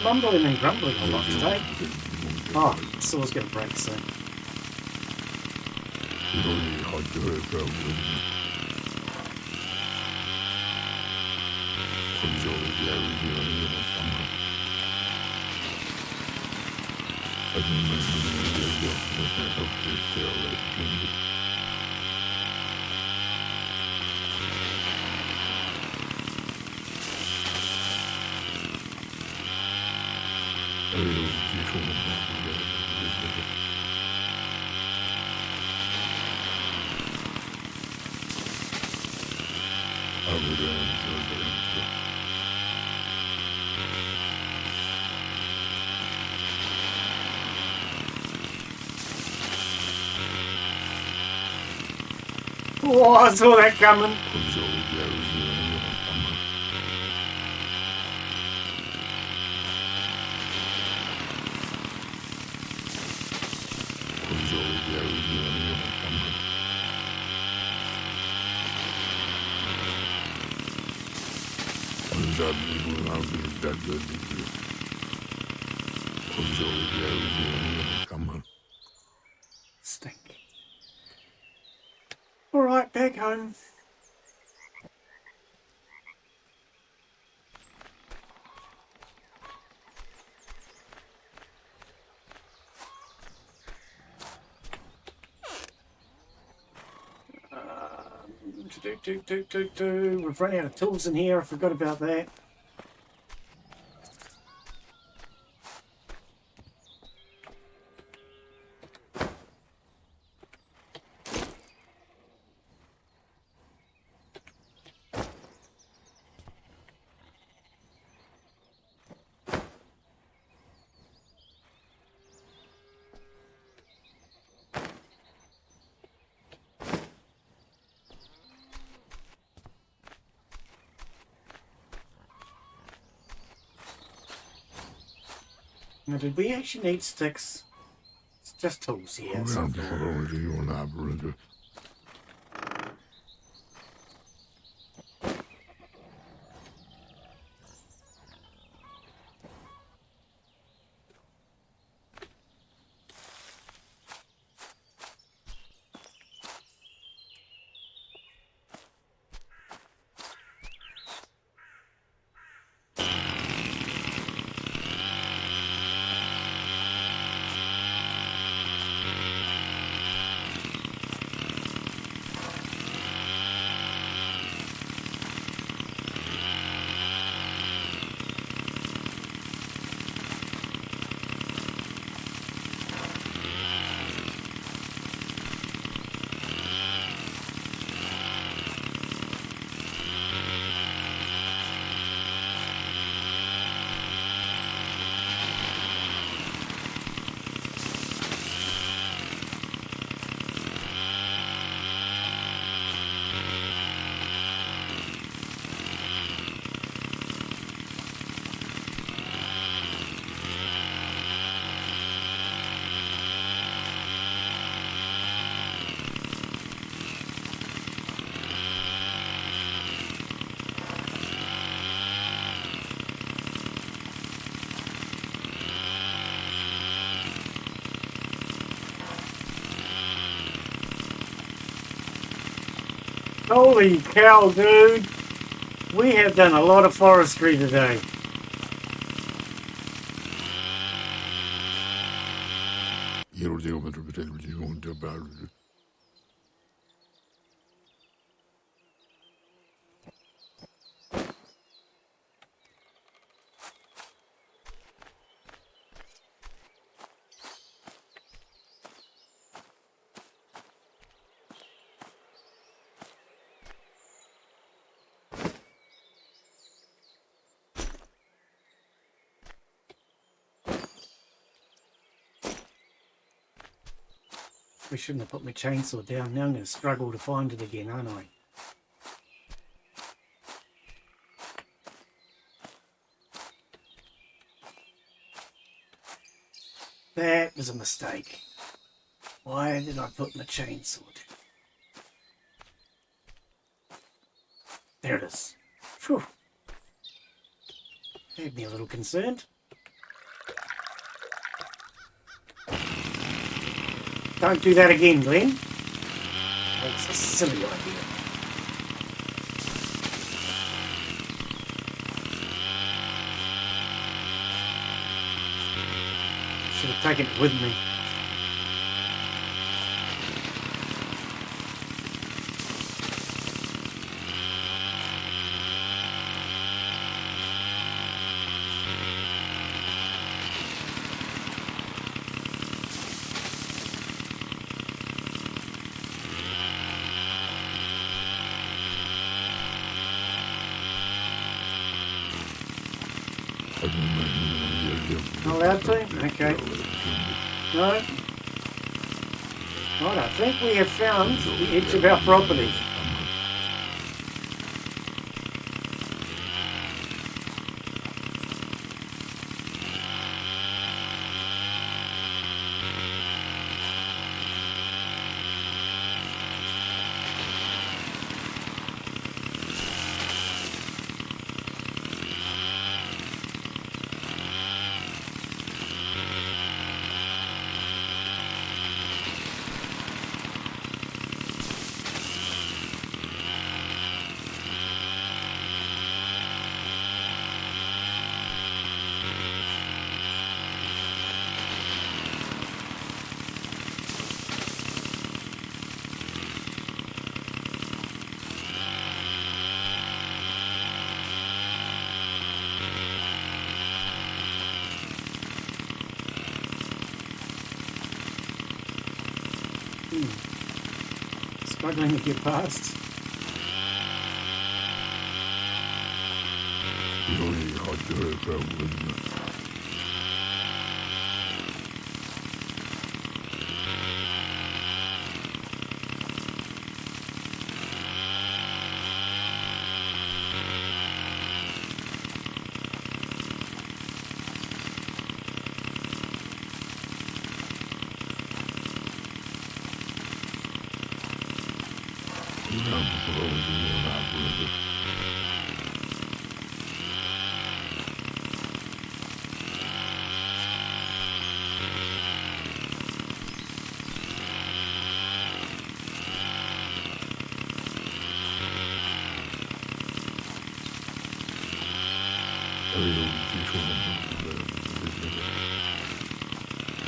Mumbling and grumbling a lot today. Oh, the saw's going to break soon. Oh, I saw that coming. Stink. Alright, back home. We've run out of tools in here. I forgot about that. Now, did we actually need sticks? It's just tools here. So holy cow, dude! We have done a lot of forestry today. We shouldn't have put my chainsaw down. Now I'm going to struggle to find it again, aren't I? That was a mistake. Why did I put my chainsaw down? There it is. Phew. Had me a little concerned. Don't do that again, Glenn. That's a silly idea. Should have taken it with me. Not allowed to? Okay. No. Right, I think we have found the edge of our property. Struggling to get past.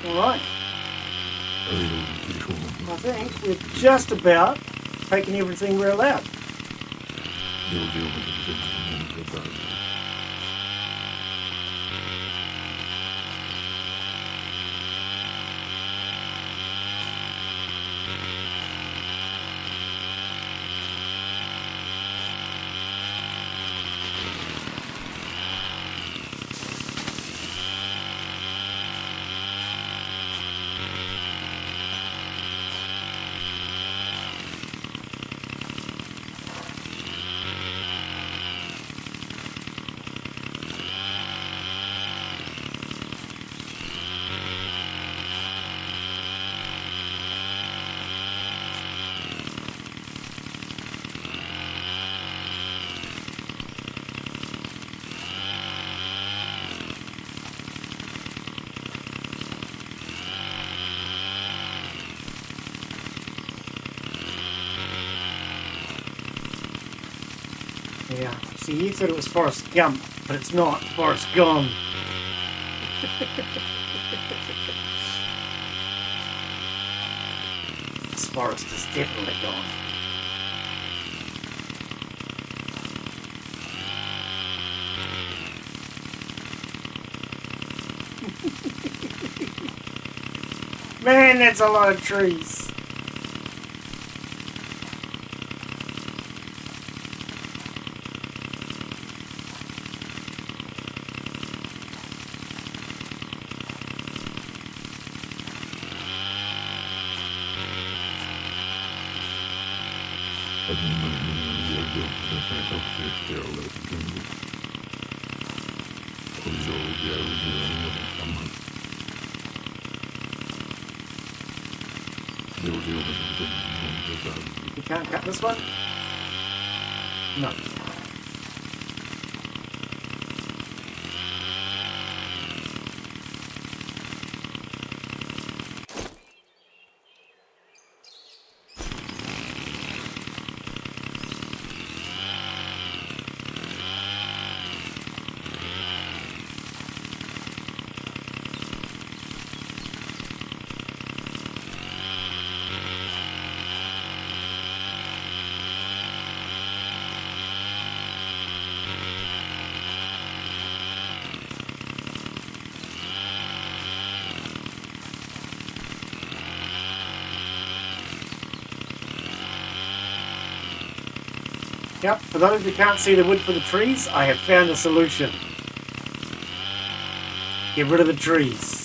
Alright. I think we're just about taking everything we're allowed. Yeah, see, you thought it was Forrest Gump, but it's not. Forrest Gone. This forest is definitely gone. Man, that's a lot of trees. You can't cut this one? No. Yep, for those who can't see the wood for the trees, I have found a solution. Get rid of the trees.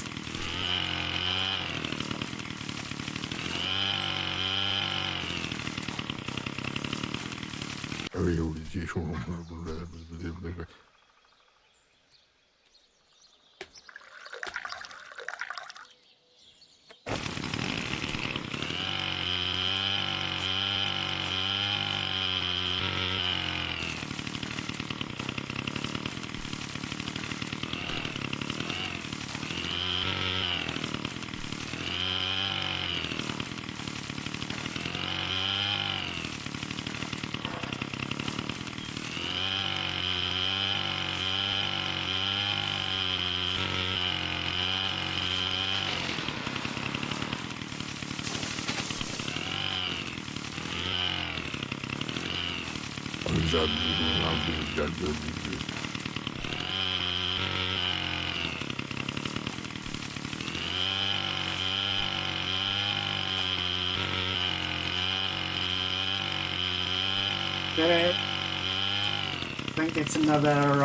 that. I think that's another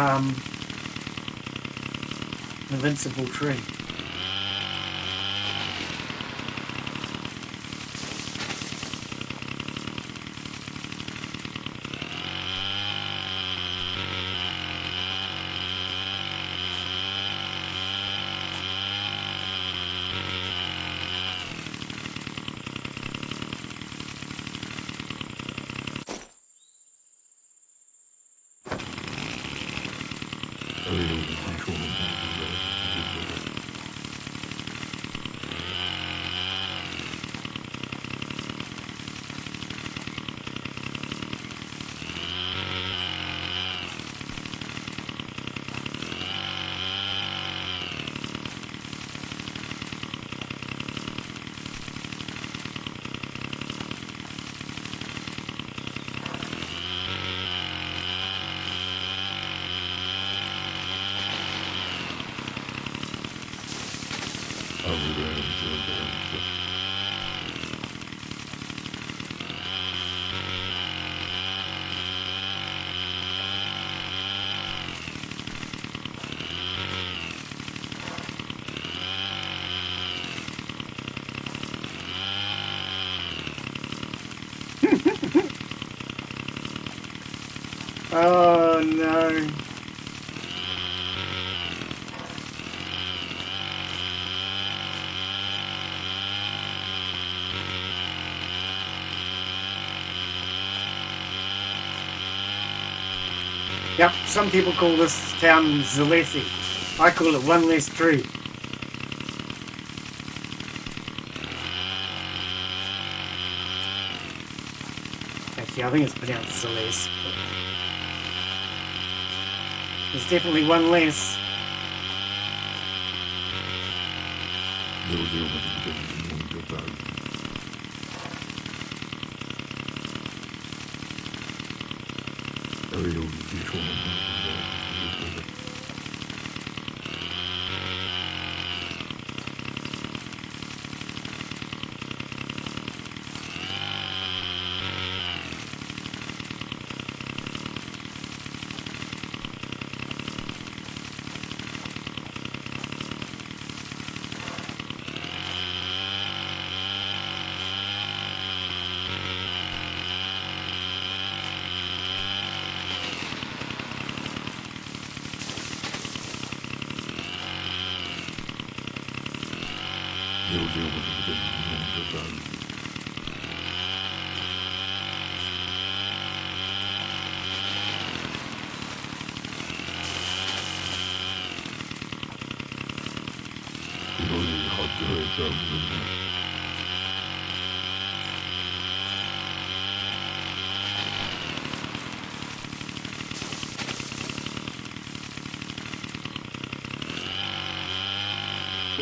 invincible tree. Oh no. Yep, some people call this town Zalesi. I call it One Less Tree. Actually, I think it's pronounced Zales. There's definitely one less.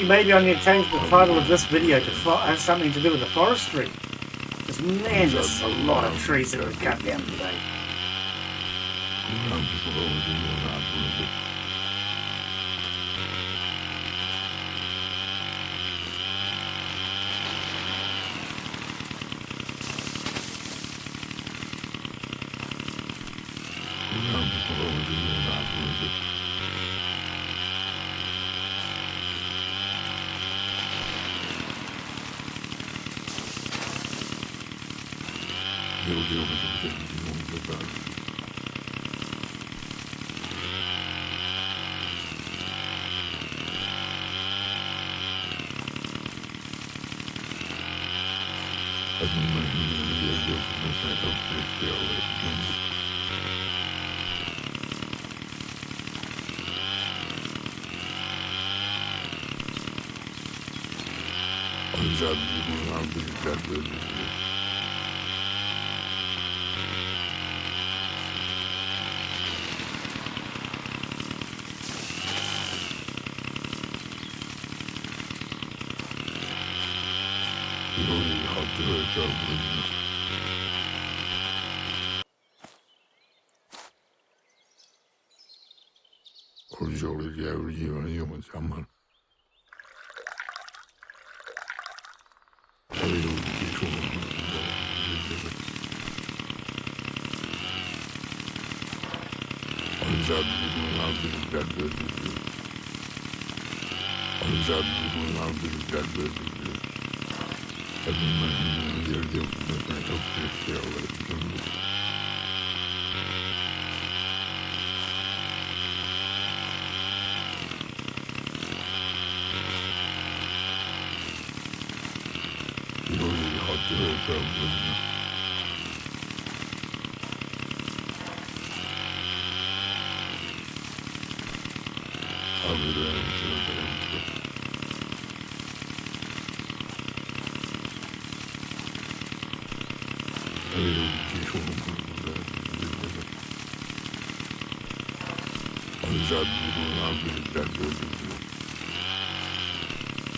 Maybe I need to change the title of this video to have something to do with the forestry. Because man, there's a lot of trees that were cut down today.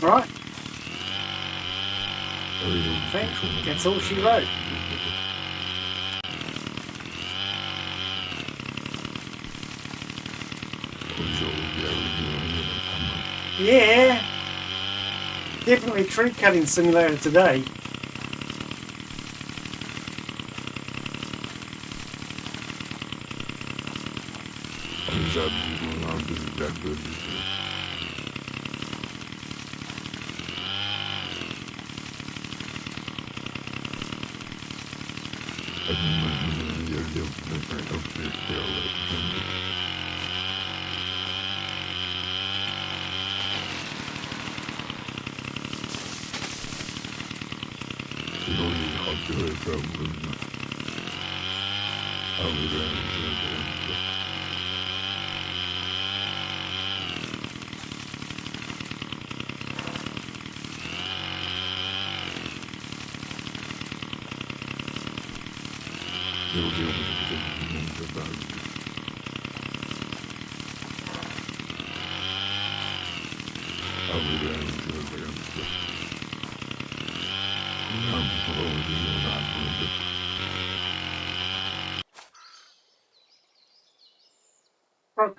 Right. I think that's all she wrote. Yeah. Definitely tree cutting simulator today. Broke.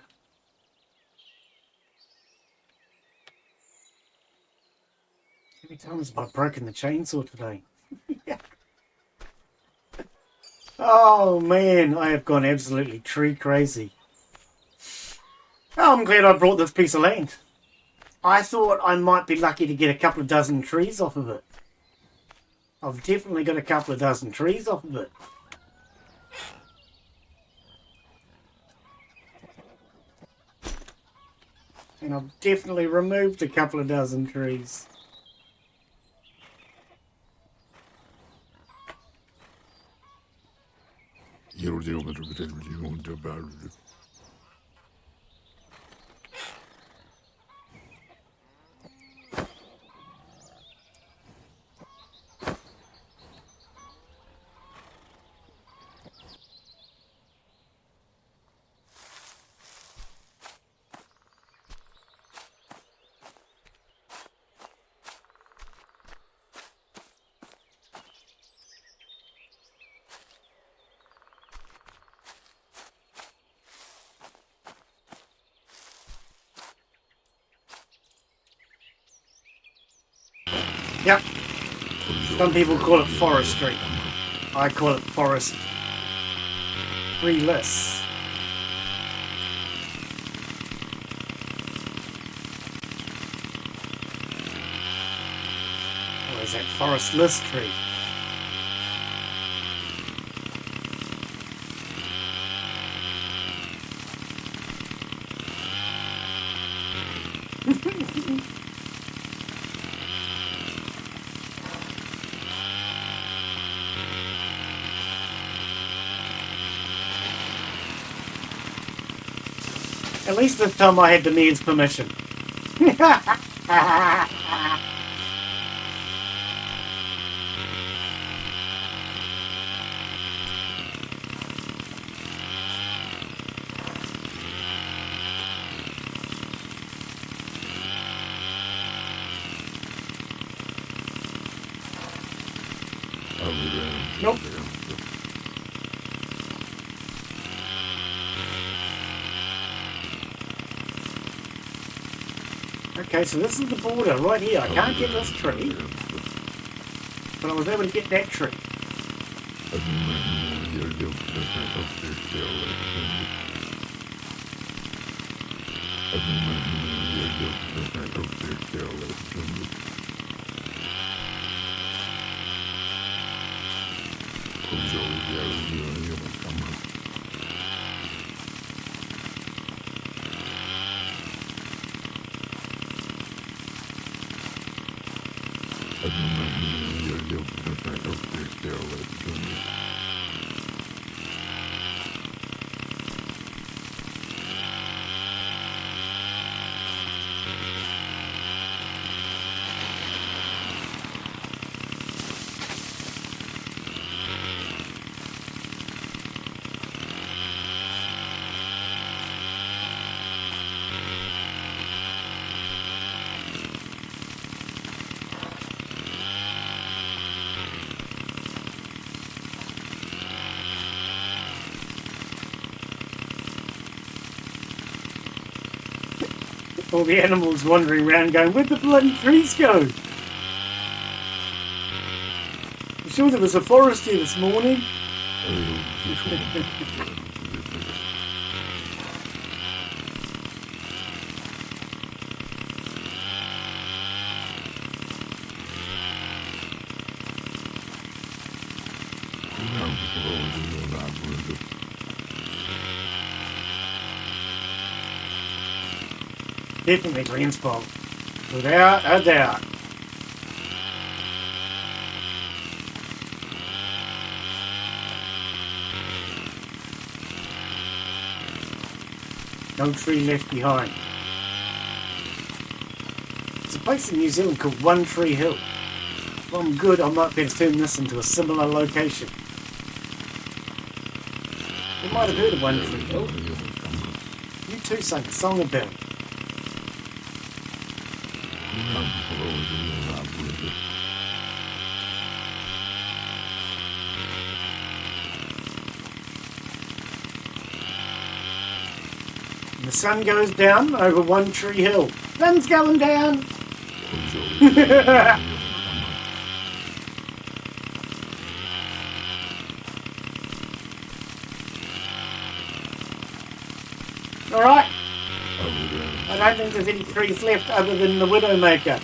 How many times have I broken the chainsaw today? Yeah. Oh man, I have gone absolutely tree crazy. Oh, I'm glad I brought this piece of land. I thought I might be lucky to get a couple of dozen trees off of it. I've definitely got a couple of dozen trees off of it. And I've definitely removed a couple of dozen trees. Yep. Some people call it forestry. I call it forest. Freeless. Or is that Forestlesstree? At least this time I had the mayor's permission. Nope. Okay, so this is the border right here. I can't get this tree, but I was able to get that tree. All the animals wandering around going, where'd the bloody trees go? I'm sure there was a forest here this morning. Definitely green spot. Without a doubt. No tree left behind. There's a place in New Zealand called One Tree Hill. If I'm good, I might be able to turn this into a similar location. You might have heard of One Tree Hill. You too sang a song about it. The sun goes down over One Tree Hill. Sun's going down. All right. I don't think there's any trees left other than the Widowmaker.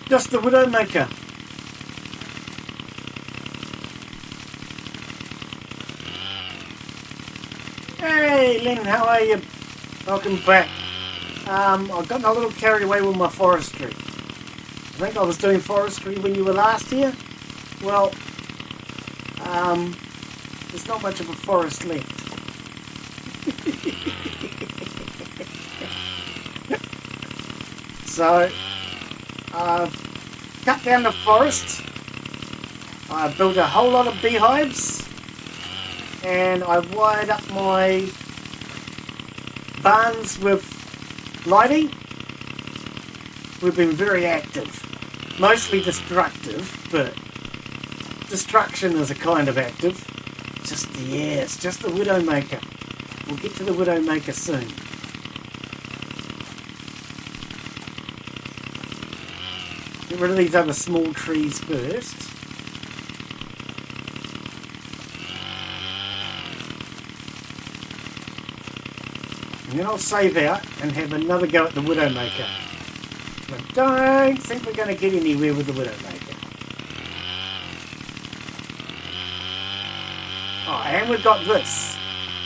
Just the Widowmaker. Hey Lynn, how are you? Welcome back. I got a little carried away with my forestry. I think I was doing forestry when you were last here. Well, there's not much of a forest left. So, I've cut down the forest. I built a whole lot of beehives. And I wired up my barns with lighting. We've been very active. Mostly destructive, but destruction is a kind of active. It's just the Widowmaker. We'll get to the Widowmaker soon. Get rid of these other small trees first. And then I'll save out and have another go at the Widowmaker. I don't think we're going to get anywhere with the Widowmaker. Oh, and we've got this.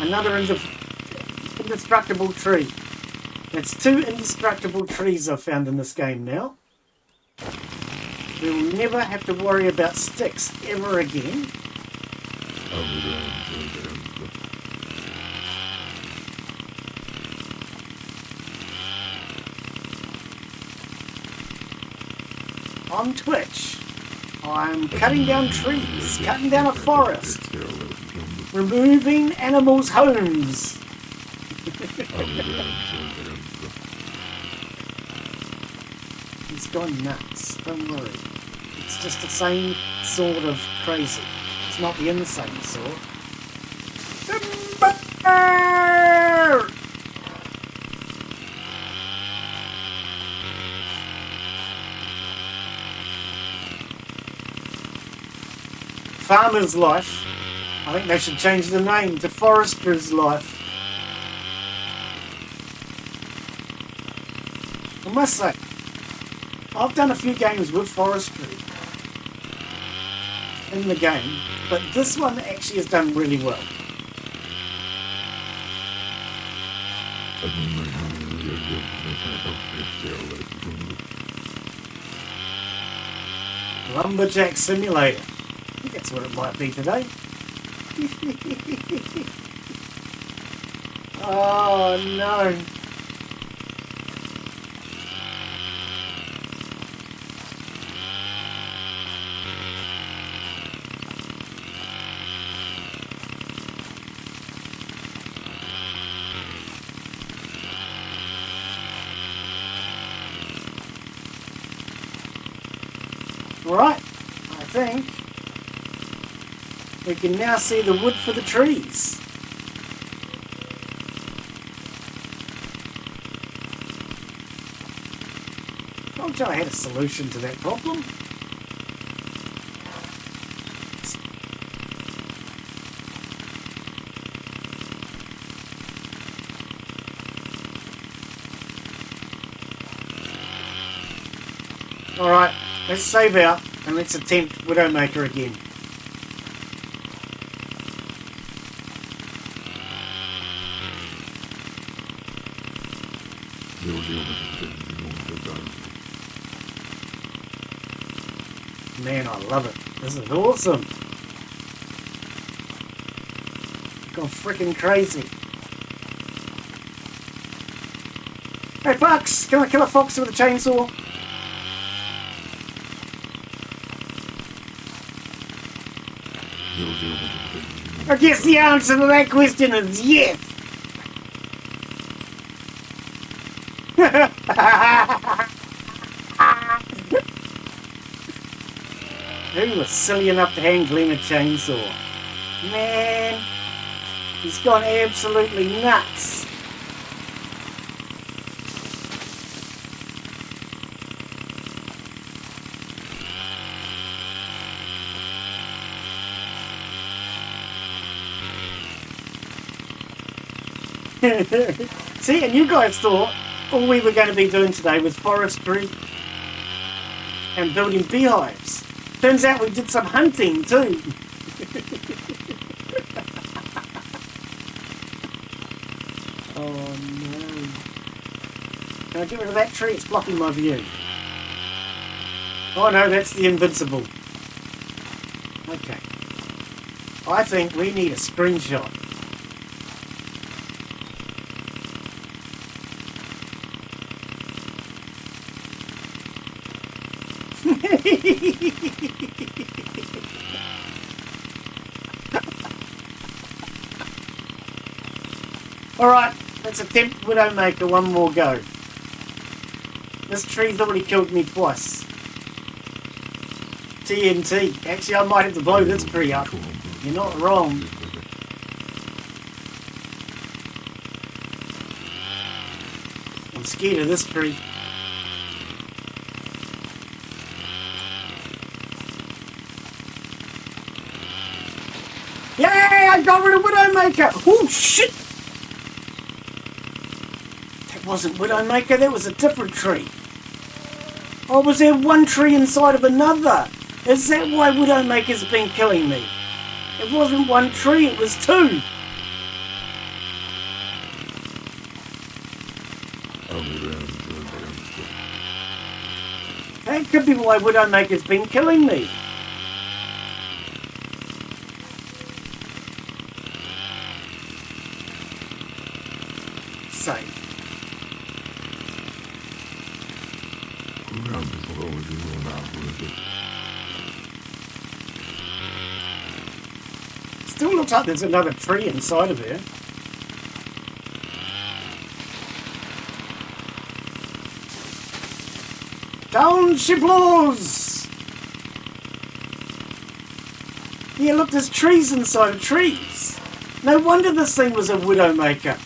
Another indestructible tree. That's 2 indestructible trees I've found in this game now. We will never have to worry about sticks ever again. On Twitch, I'm cutting down trees, cutting down a forest, removing animals' homes. He's gone nuts, don't worry. It's just the same sort of crazy. It's not the insane sort. Timber! Farmer's life. I think they should change the name to Forester's life. I must say, I've done a few games with forestry in the game, but this one actually has done really well. Lumberjack Simulator. I think that's what it might be today. Oh no. Right, I think we can now see the wood for the trees. Told you I had a solution to that problem. Alright, let's save out and let's attempt Widowmaker again. Man, I love it. This is awesome. I've gone freaking crazy. Hey, fox! Can I kill a fox with a chainsaw? I guess the answer to that question is yes. Who was silly enough to hand Glenn a chainsaw? Man, he's gone absolutely nuts. See, and you guys thought all we were going to be doing today was forestry and building beehives. Turns out we did some hunting too. Oh no. Can I get rid of that tree? It's blocking my view. Oh no, that's the invincible. Okay. I think we need a screenshot. Alright, let's attempt Widowmaker one more go. This tree's already killed me twice. TNT. Actually, I might have to blow this tree up. You're not wrong. I'm scared of this tree. Yay! I got rid of Widowmaker! Oh shit! That wasn't Widowmaker, that was a different tree. Oh, was there one tree inside of another? Is that why Widowmaker's been killing me? It wasn't one tree, it was two. That could be why Widowmaker's been killing me. Save. Still looks like there's another tree inside of here. Down she blows! Yeah, look, there's trees inside of trees. No wonder this thing was a Widowmaker.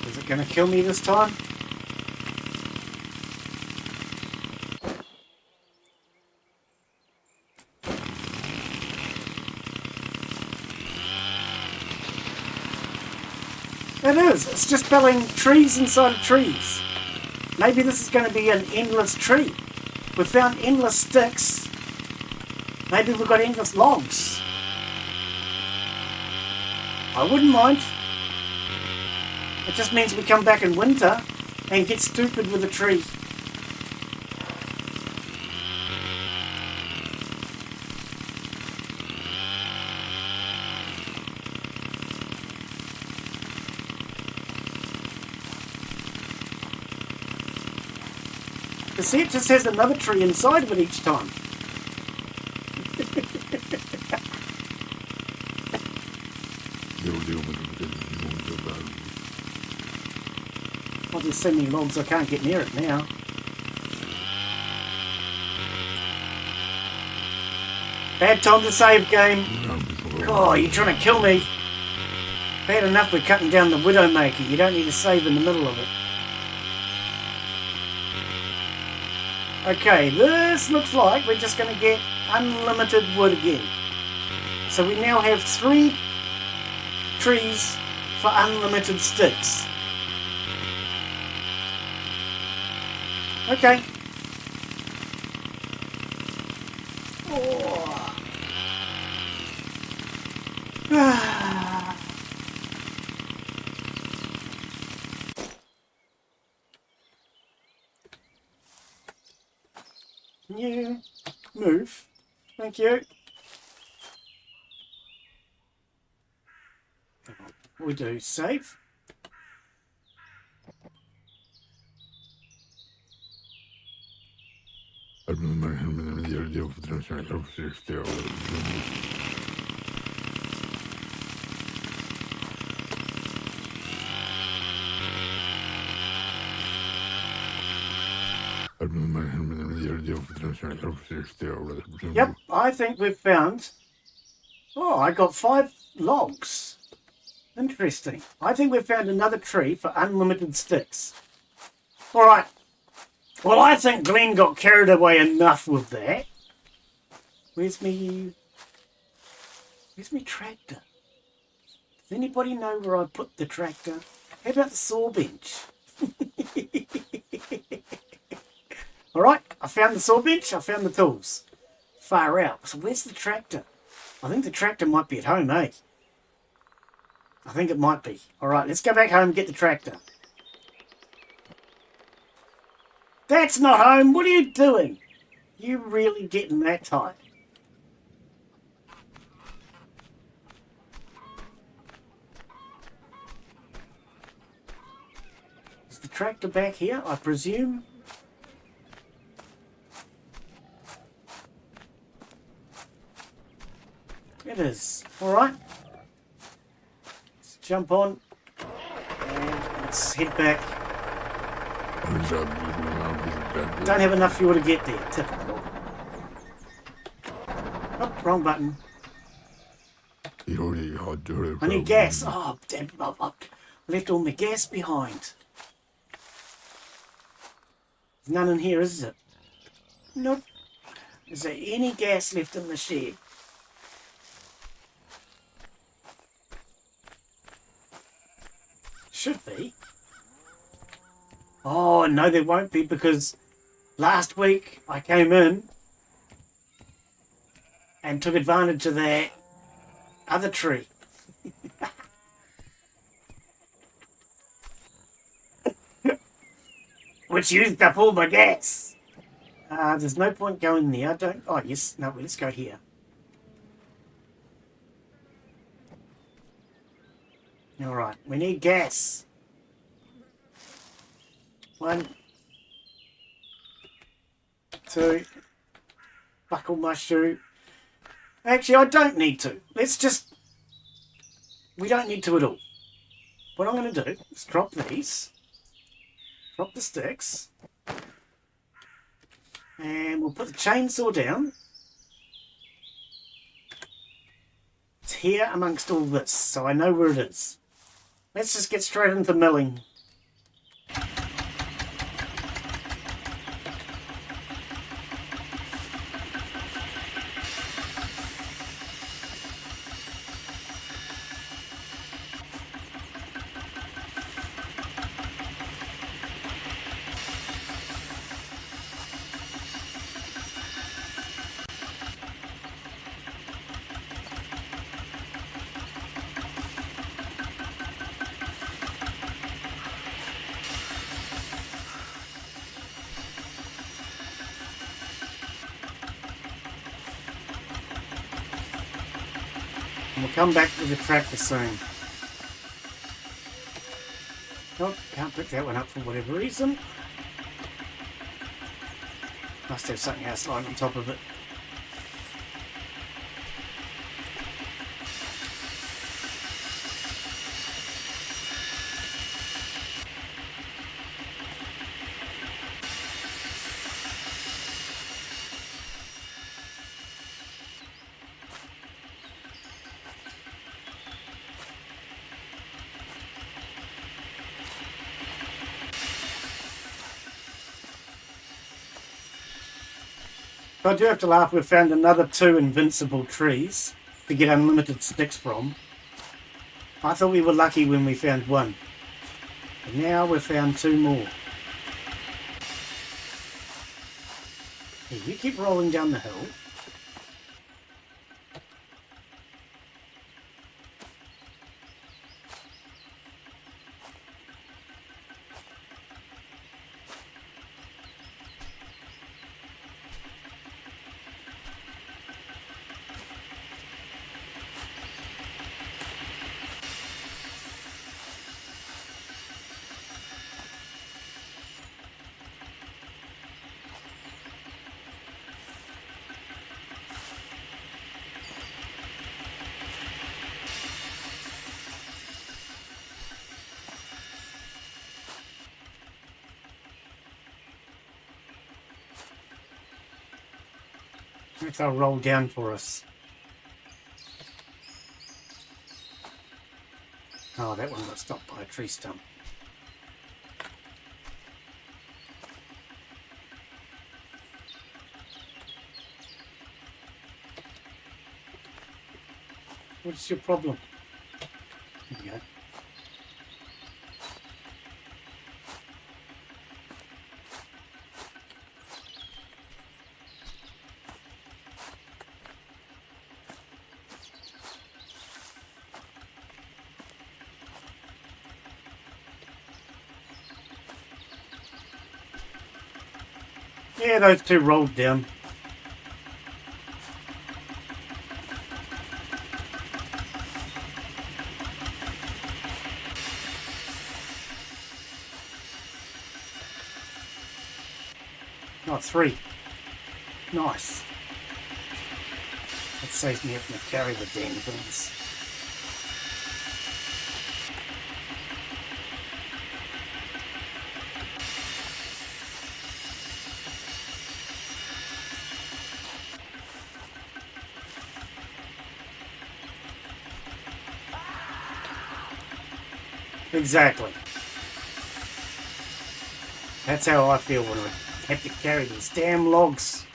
Is it going to kill me this time? It is. It's just spelling trees inside of trees. Maybe this is going to be an endless tree. We've found endless sticks. Maybe we've got endless logs. I wouldn't mind. It just means we come back in winter and get stupid with a tree. See, it just has another tree inside of it each time. Well, there's so many logs I can't get near it now. Bad time to save, game. Oh, you're trying to kill me. Bad enough we're cutting down the Widowmaker. You don't need to save in the middle of it. Okay, this looks like we're just going to get unlimited wood again. So we now have 3 trees for unlimited sticks. Okay. Oh. Can you move? Thank you. We do save. Yep, I think we've found... Oh, I got 5 logs. Interesting. I think we've found another tree for unlimited sticks. Alright. Well, I think Glenn got carried away enough with that. Where's me tractor? Does anybody know where I put the tractor? How about the saw bench? Alright, I found the saw bench, I found the tools. Far out. So where's the tractor? I think the tractor might be at home, eh? I think it might be. Alright, let's go back home and get the tractor. That's not home! What are you doing? You really getting that tight? Is the tractor back here, I presume? It is. Alright. Let's jump on. let's head back. Don't have enough fuel to get there. Typical. Oh, wrong button. I need gas. Oh, damn. I left all my gas behind. There's none in here, is it? Nope. Is there any gas left in the shed? Should be. Oh, no, there won't be, because last week I came in and took advantage of that other tree. Which used up all my gas. There's no point going there. I don't... Oh, yes. No, let's go here. Alright, we need gas. 1, 2. Buckle my shoe. Actually, I don't need to. Let's just... We don't need to at all. What I'm going to do is drop these. Drop the sticks. And we'll put the chainsaw down. It's here amongst all this, so I know where it is. Let's just get straight into milling. And we'll come back with the tractor soon. Oh, can't pick that one up for whatever reason. Must have something else lying on top of it. I do have to laugh, we've found another 2 invincible trees to get unlimited sticks from. I thought we were lucky when we found 1. But now we've found 2 more. Here, you keep rolling down the hill. If they'll roll down for us. Oh, that one got stopped by a tree stump. What's your problem? There you go. Yeah, those 2 rolled down. Oh, 3. Nice. That saves me having to carry the damn things. Exactly. That's how I feel when I have to carry these damn logs.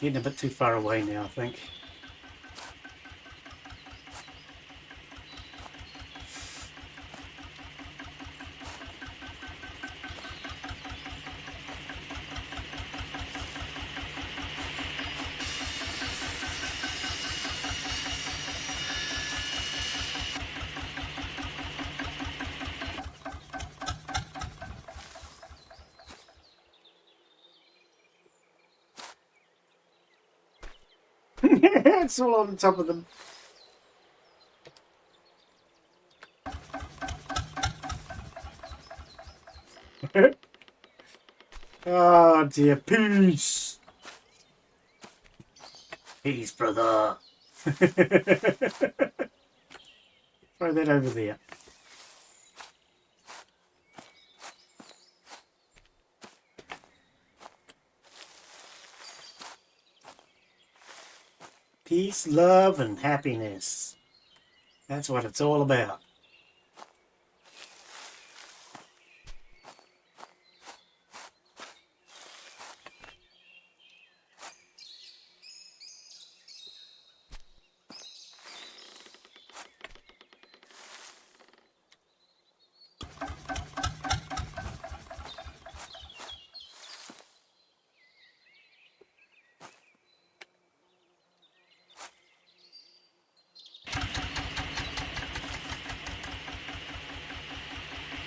Getting a bit too far away now, I think. It's all on top of them. Oh dear, peace. Peace, brother. Throw that over there. Peace, love, and happiness. That's what it's all about.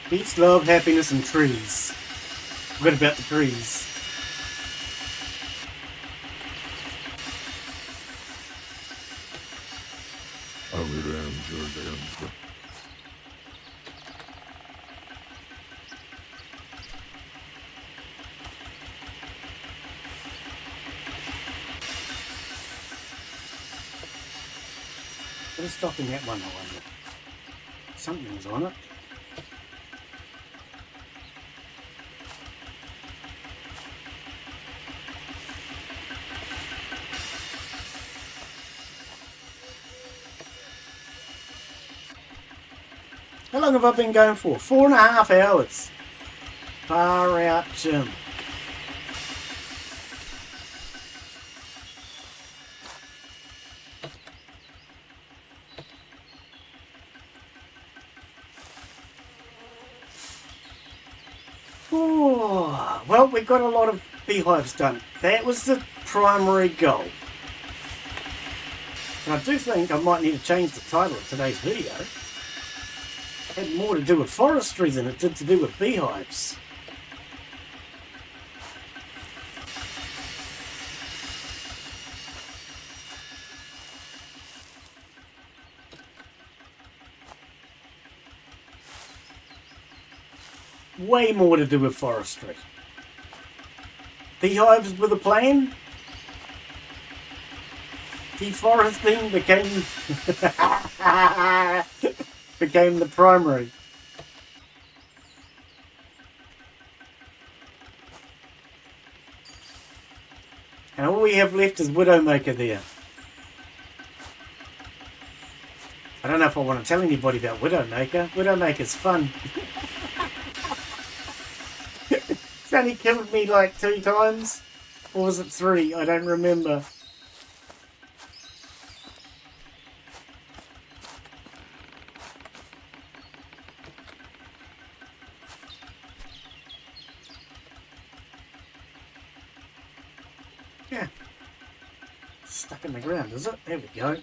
Peace, love, happiness, and trees. Forgot about the trees. What is stopping that one, I wonder? Something's on it. How long have I been going for? 4.5 hours. Far out, Jim. Oh, well, we got a lot of beehives done. That was the primary goal. And I do think I might need to change the title of today's video. It had more to do with forestry than it did to do with beehives. Way more to do with forestry. Beehives with a plan. Deforesting became the primary. And all we have left is Widowmaker there. I don't know if I want to tell anybody about Widowmaker. Widowmaker's fun. It's only killed me like 2 times. Or was it 3? I don't remember. Yeah. Stuck in the ground, is it? There we go.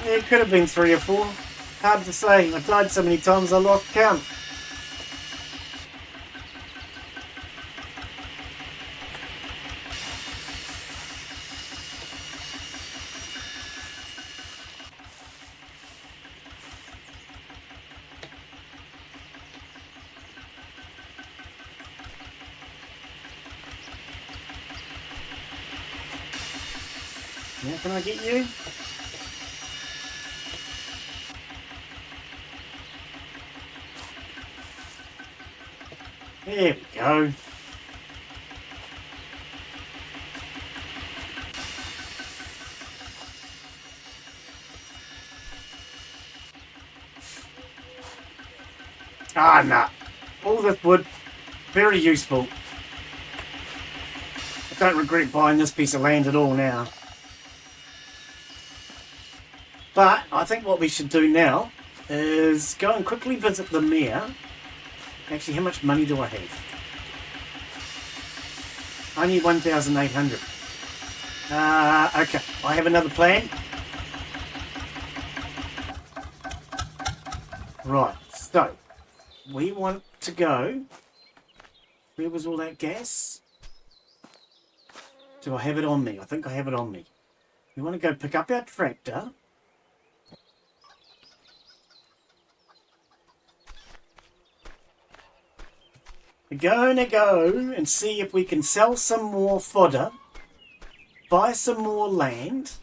Yeah, it could have been 3 or 4. Hard to say. I died so many times I lost count. Now can I get you? There we go. Ah, nah. All this wood, very useful. I don't regret buying this piece of land at all now. But I think what we should do now is go and quickly visit the mayor. Actually, how much money do I have? Only 1,800. Okay, I have another plan. Right, so we want to go. Where was all that gas? Do I have it on me? I think I have it on me. We want to go pick up our tractor. We're going to go and see if we can sell some more fodder, buy some more land.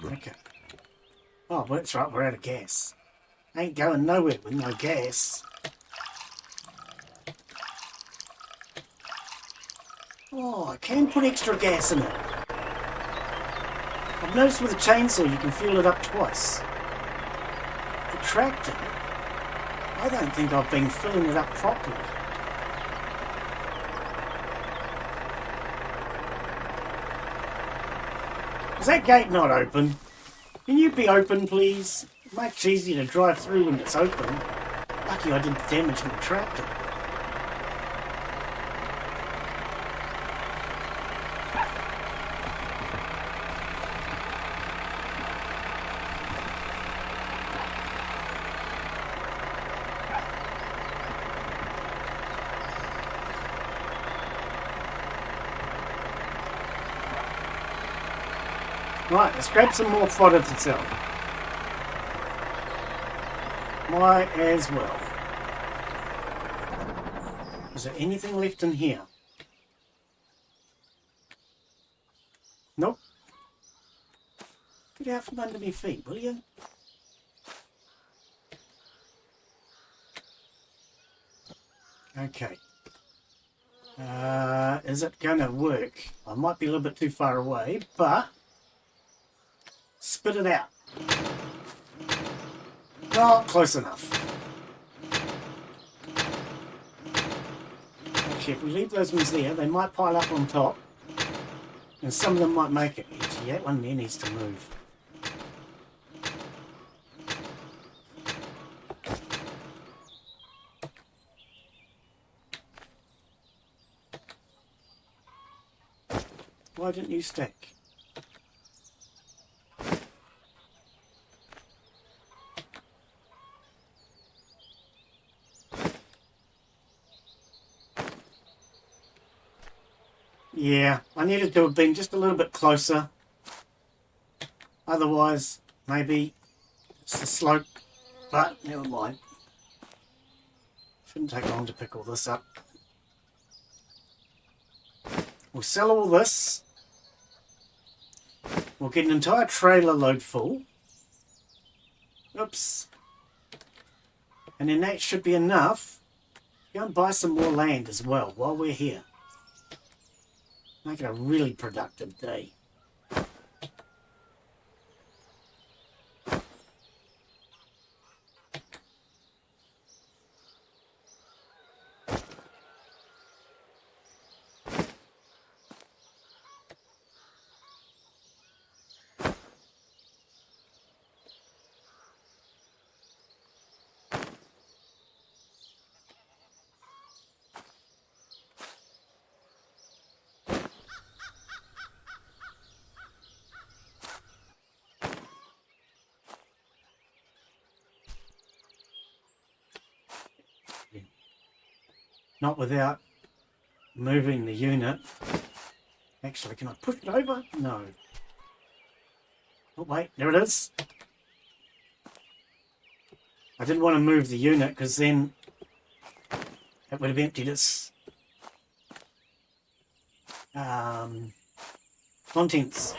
Okay. Oh, well, that's right, we're out of gas. Ain't going nowhere with no gas. Oh, I can put extra gas in it. I've noticed with a chainsaw you can fuel it up twice. The tractor, I don't think I've been filling it up properly. Is that gate not open? Can you be open, please? Much easier to drive through when it's open. Lucky I didn't damage my tractor. Right, let's grab some more fodder to sell. Might as well. Is there anything left in here? Nope. Get out from under my feet, will you? Okay. Is it going to work? I might be a little bit too far away, but spit it out. Not close enough. Actually, if we leave those ones there, they might pile up on top. And some of them might make it. Actually, that one there needs to move. Why didn't you stack? Yeah, I needed to have been just a little bit closer. Otherwise, maybe it's the slope. But never mind. Shouldn't take long to pick all this up. We'll sell all this. We'll get an entire trailer load full. Oops. And then that should be enough. Go and buy some more land as well while we're here. Make it a really productive day. Not without moving the unit. Actually, can I push it over? No. Oh, wait, there it is. I didn't want to move the unit because then it would have emptied its contents.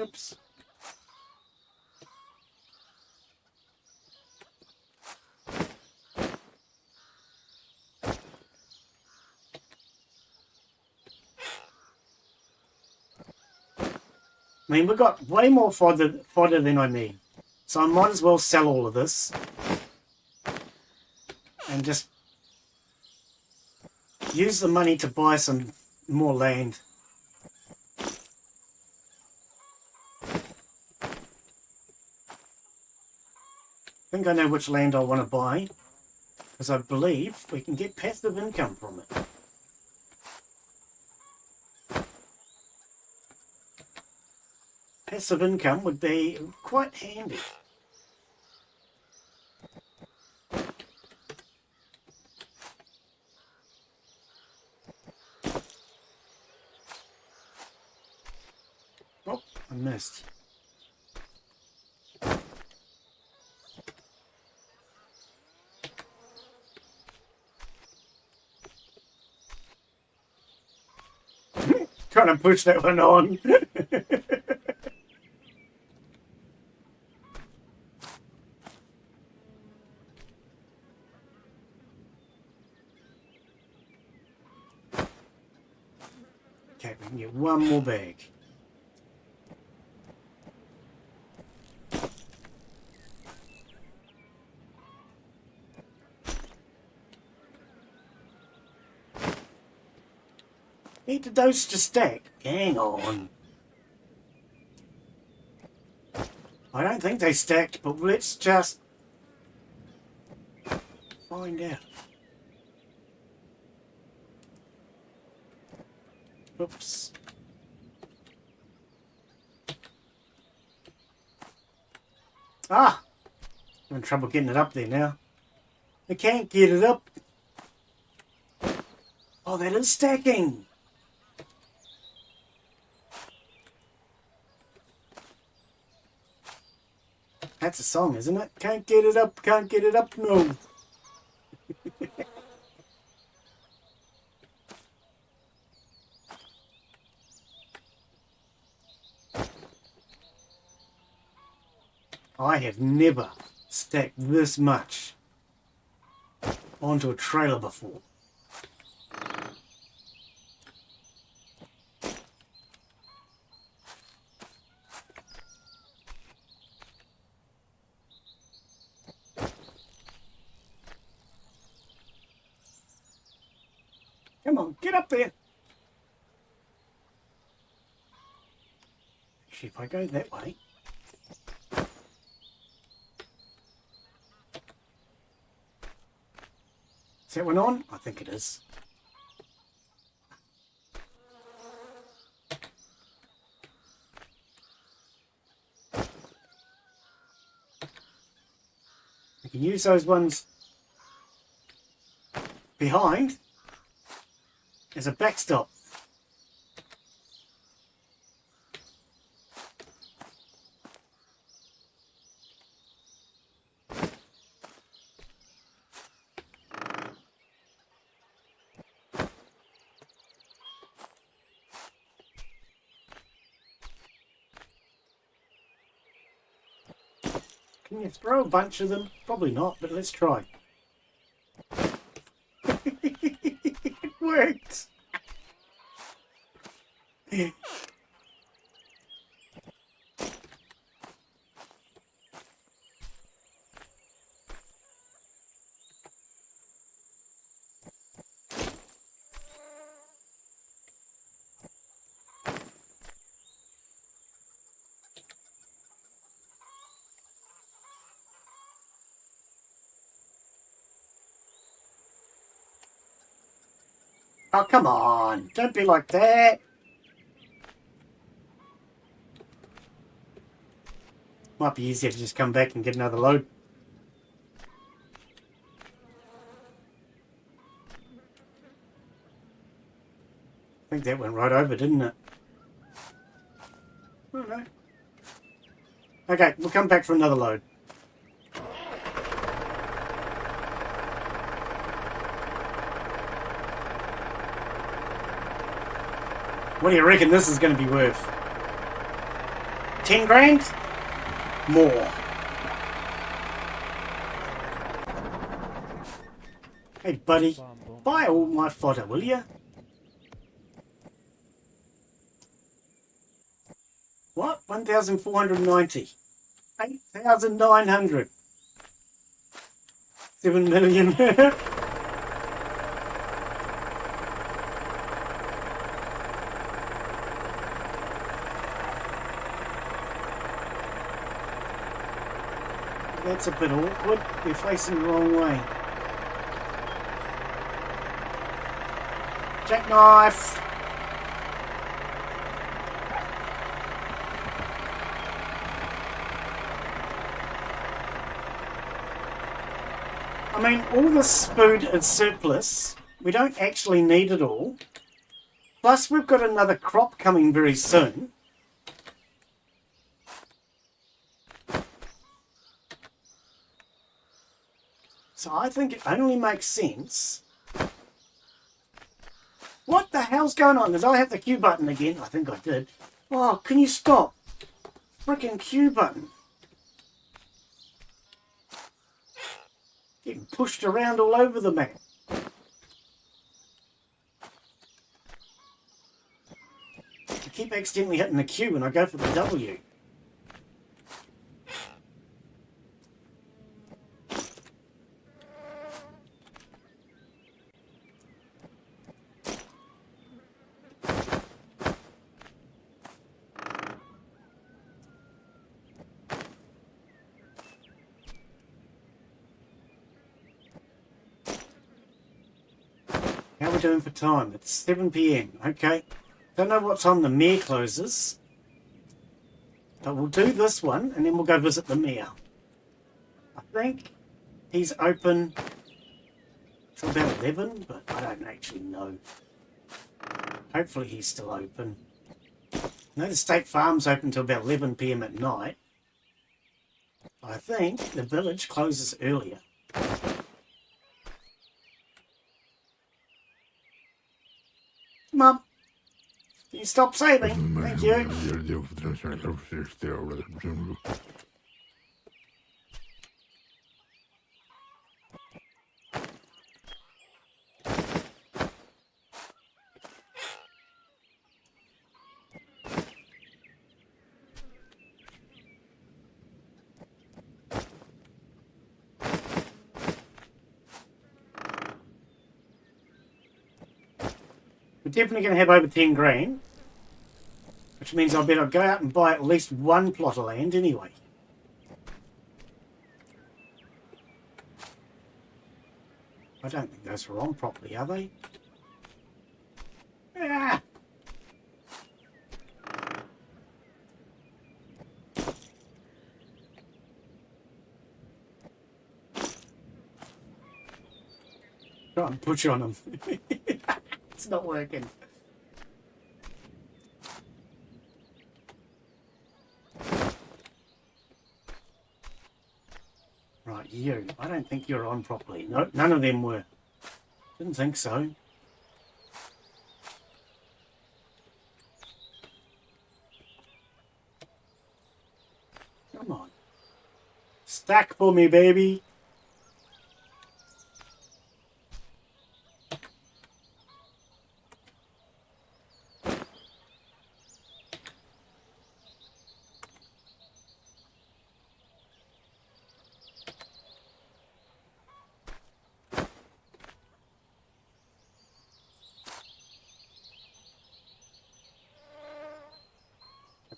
Oops. I mean, we've got way more fodder than I need. So I might as well sell all of this. And just use the money to buy some more land. I think I know which land I want to buy. Because I believe we can get passive income from it. Passive income would be quite handy. Oh, I missed. Trying to push that one on. Okay, we can get one more bag. Need the dose to stack. Hang on. I don't think they stacked, but let's just find out. Oops. Ah! I'm having trouble getting it up there now. I can't get it up. Oh, that is stacking. That's a song, isn't it? Can't get it up, can't get it up, no. I have never stacked this much onto a trailer before. Come on, get up there. Actually, if I go that way. Is that one on? I think it is. We can use those ones behind as a backstop. Can you throw a bunch of them? Probably not, but let's try. It worked! Oh, come on. Don't be like that. Might be easier to just come back and get another load. I think that went right over, didn't it? Oh, no. Okay, we'll come back for another load. What do you reckon this is going to be worth? 10 grand? More. Hey, buddy. Buy all my fodder, will you? What? 1,490. 8,900. 7 million. That's a bit awkward. They're facing the wrong way. Jackknife! I mean, all this food is surplus. We don't actually need it all. Plus, we've got another crop coming very soon. So I think it only makes sense. What the hell's going on? Did I have the Q button again? I think I did. Oh, can you stop? Frickin' Q button. Getting pushed around all over the map. I keep accidentally hitting the Q when I go for the W. How are we doing for time? It's 7 PM. Okay. Don't know what time the mayor closes. But we'll do this one and then we'll go visit the mayor. I think he's open till about 11, but I don't actually know. Hopefully he's still open. I know the state farm's open till about 11 PM at night. I think the village closes earlier. Mum, can you stop saving? Thank you. We're definitely going to have over 10 grand, which means I better go out and buy at least one plot of land anyway. I don't think those are on properly, are they? Ah! Try and push on them. It's not working. Right, you. I don't think you're on properly. No, none of them were. Didn't think so. Come on. Stack for me, baby.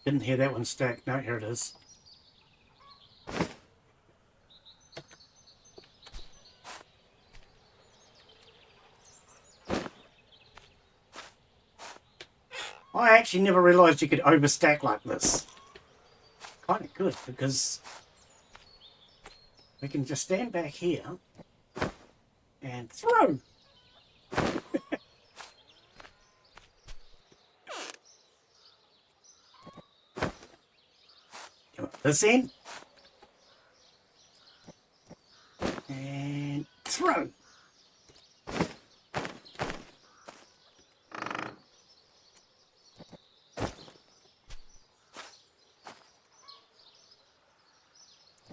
Didn't hear that one stack. No, here it is. I actually never realised you could overstack like this. Kind of good, because we can just stand back here and throw. Come on, this end. And throw.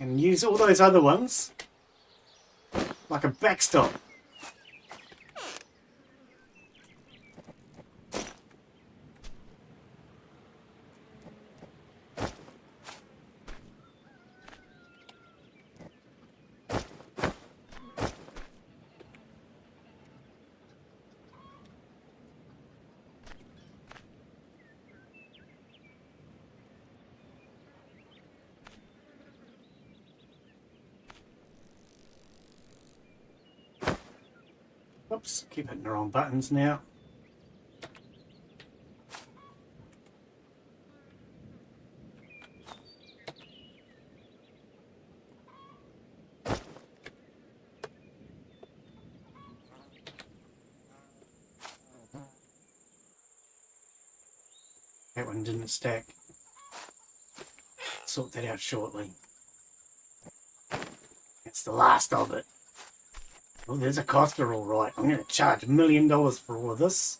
And use all those other ones like a backstop. Oops, keep hitting the wrong buttons now. That one didn't stack. Sort that out shortly. That's the last of it. Oh, there's a coster, all right. I'm going to charge $1 million for all of this.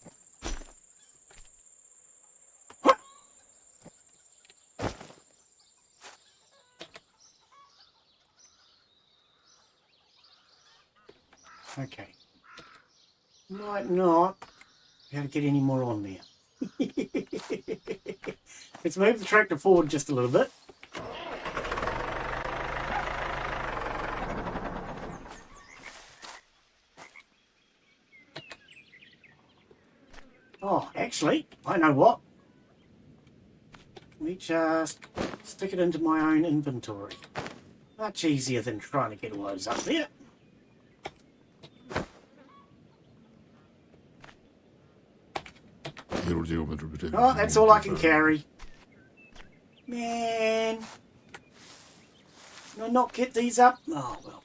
Okay. Might not be able to get any more on there. Let's move the tractor forward just a little bit. Oh, actually, I know what. Let me just stick it into my own inventory. Much easier than trying to get all those up there. Oh, that's all I can carry. Man. Can I not get these up? Oh, well.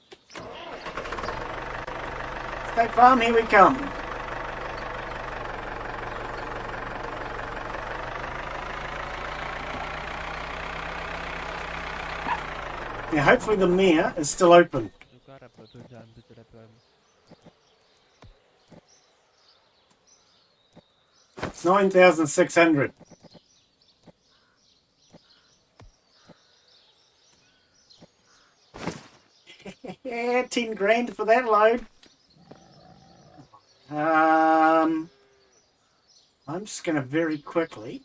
State Farm, here we come. Now, hopefully the mare is still open. It's 9,600. Yeah, 10 grand for that load. I'm just going to very quickly.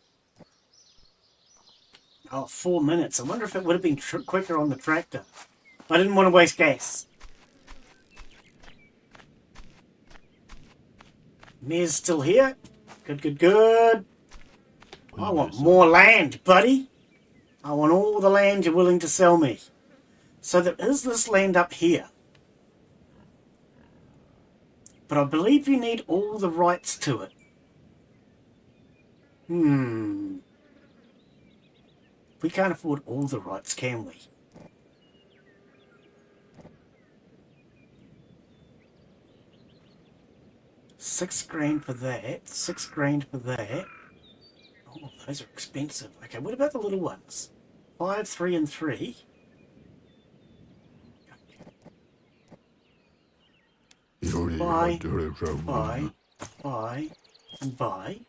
Oh, 4 minutes. I wonder if it would have been quicker on the tractor. I didn't want to waste gas. Mare's still here. Good, good, good. I want more land, buddy. I want all the land you're willing to sell me. So there is this land up here. But I believe you need all the rights to it. We can't afford all the rights, can we? $6 grand for that. $6 grand for that. Oh, those are expensive. Okay, what about the little ones? 5, 3, and 3. Buy, buy, buy, and buy.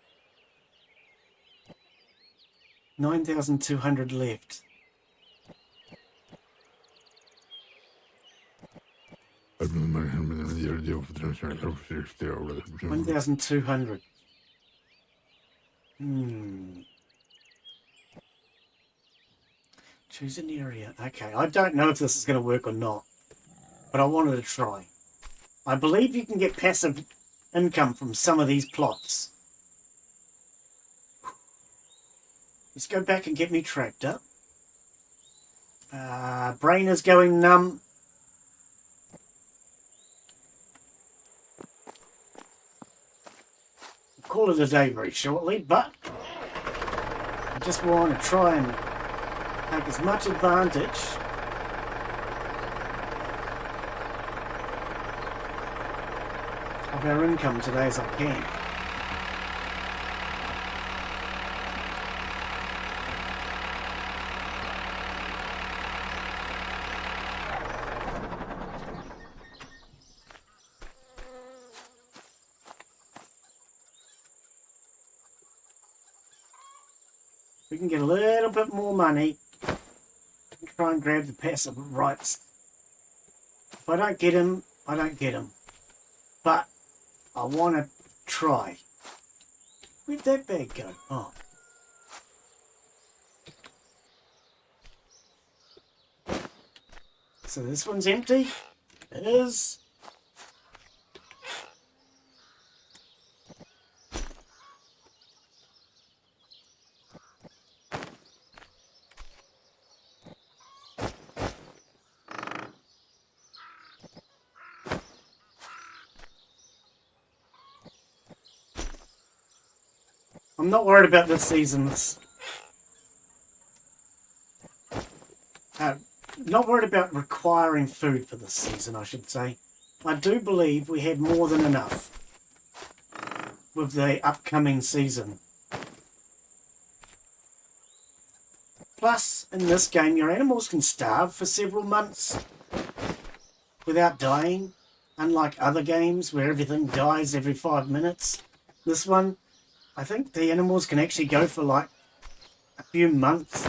9,200 left. 1,200. Choose an area. Okay, I don't know if this is going to work or not, but I wanted to try. I believe you can get passive income from some of these plots. Let's go back and get me tractor. Brain is going numb. Call it a day very shortly, but I just want to try and take as much advantage of our income today as I can. We can get a little bit more money and try and grab the passive rights. If I don't get him, I don't get him. But I want to try. Where'd that bag go? Oh. So this one's empty. It is. I'm not worried about this season's. Not worried about requiring food for this season, I should say. I do believe we had more than enough with the upcoming season. Plus, in this game, your animals can starve for several months without dying. Unlike other games where everything dies every 5 minutes. This one, I think the animals can actually go for like a few months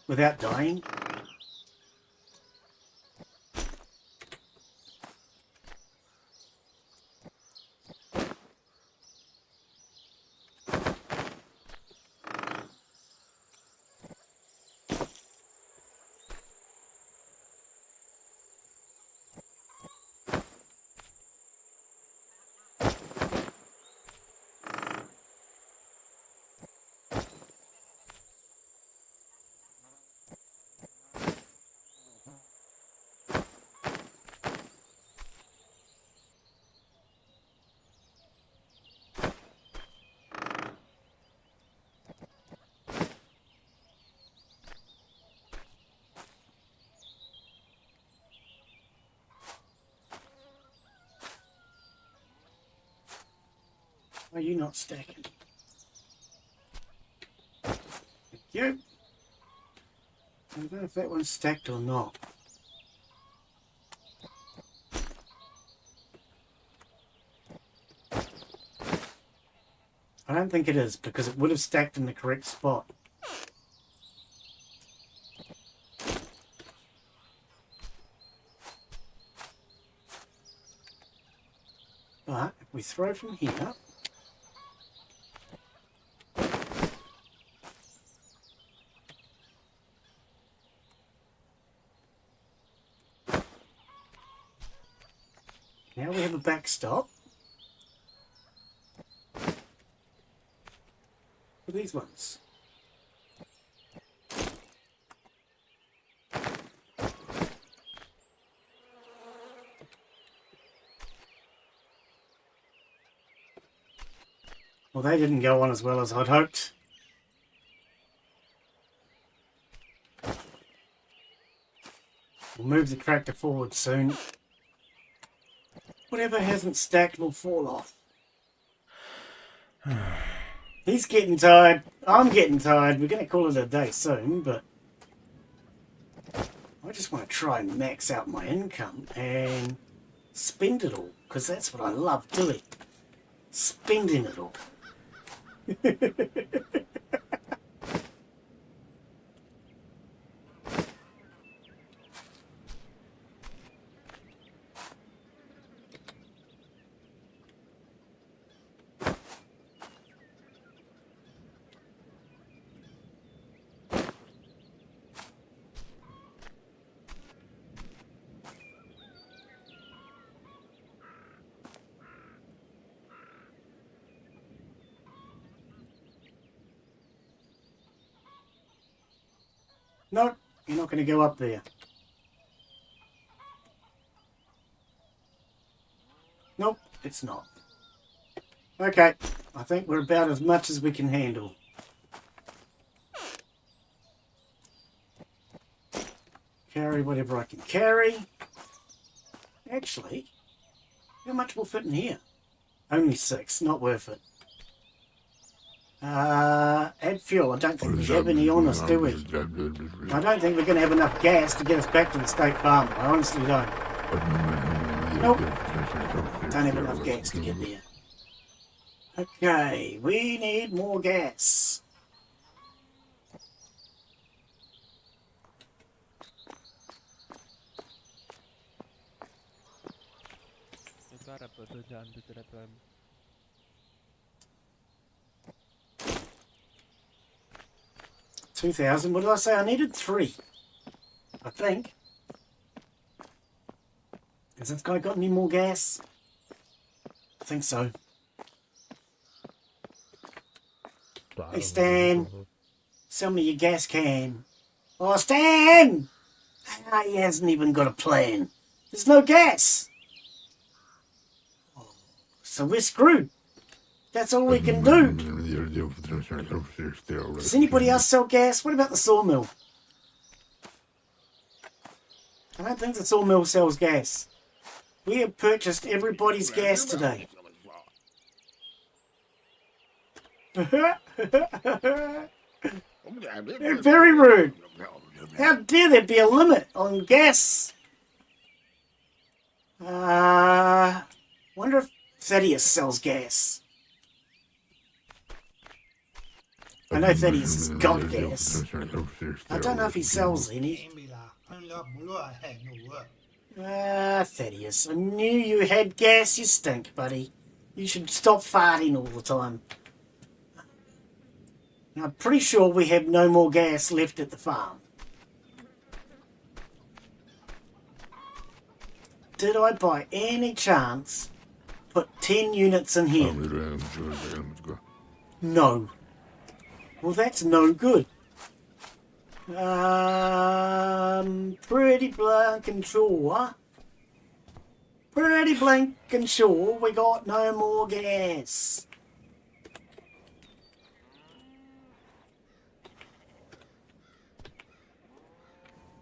without dying. Are you not stacking? Thank you. I don't know if that one's stacked or not. I don't think it is, because it would have stacked in the correct spot. But if we throw from here, now we have a backstop for these ones. Well, they didn't go on as well as I'd hoped. We'll move the tractor forward soon. Whatever hasn't stacked will fall off. He's getting tired. I'm getting tired. We're going to call it a day soon, but I just want to try and max out my income and spend it all, because that's what I love doing. Spending it all. No, you're not going to go up there. Nope, it's not. Okay, I think we're about as much as we can handle. Carry whatever I can carry. Actually, how much will fit in here? Only 6, not worth it. Add fuel. I don't think we have any on us, do we? I don't think we're going to have enough gas to get us back to the state farm. I honestly don't. Nope. Don't have enough gas to get there. Okay, we need more gas. $2,000. What did I say? I needed 3. I think. Has this guy got any more gas? I think so. Hey, Stan. Sell me your gas can. Oh, Stan! Ah, he hasn't even got a plan. There's no gas. So we're screwed. That's all we can do. Does anybody else sell gas? What about the sawmill? I don't think the sawmill sells gas. We have purchased everybody's gas today. They're very rude. How dare there be a limit on gas? Wonder if Thaddeus sells gas. I know Thaddeus has got gas. I don't know if he sells any. Thaddeus, I knew you had gas. You stink, buddy. You should stop farting all the time. Now, I'm pretty sure we have no more gas left at the farm. Did I by any chance put 10 units in here? No. Well, that's no good. Pretty blank and sure. Pretty blank and sure we got no more gas.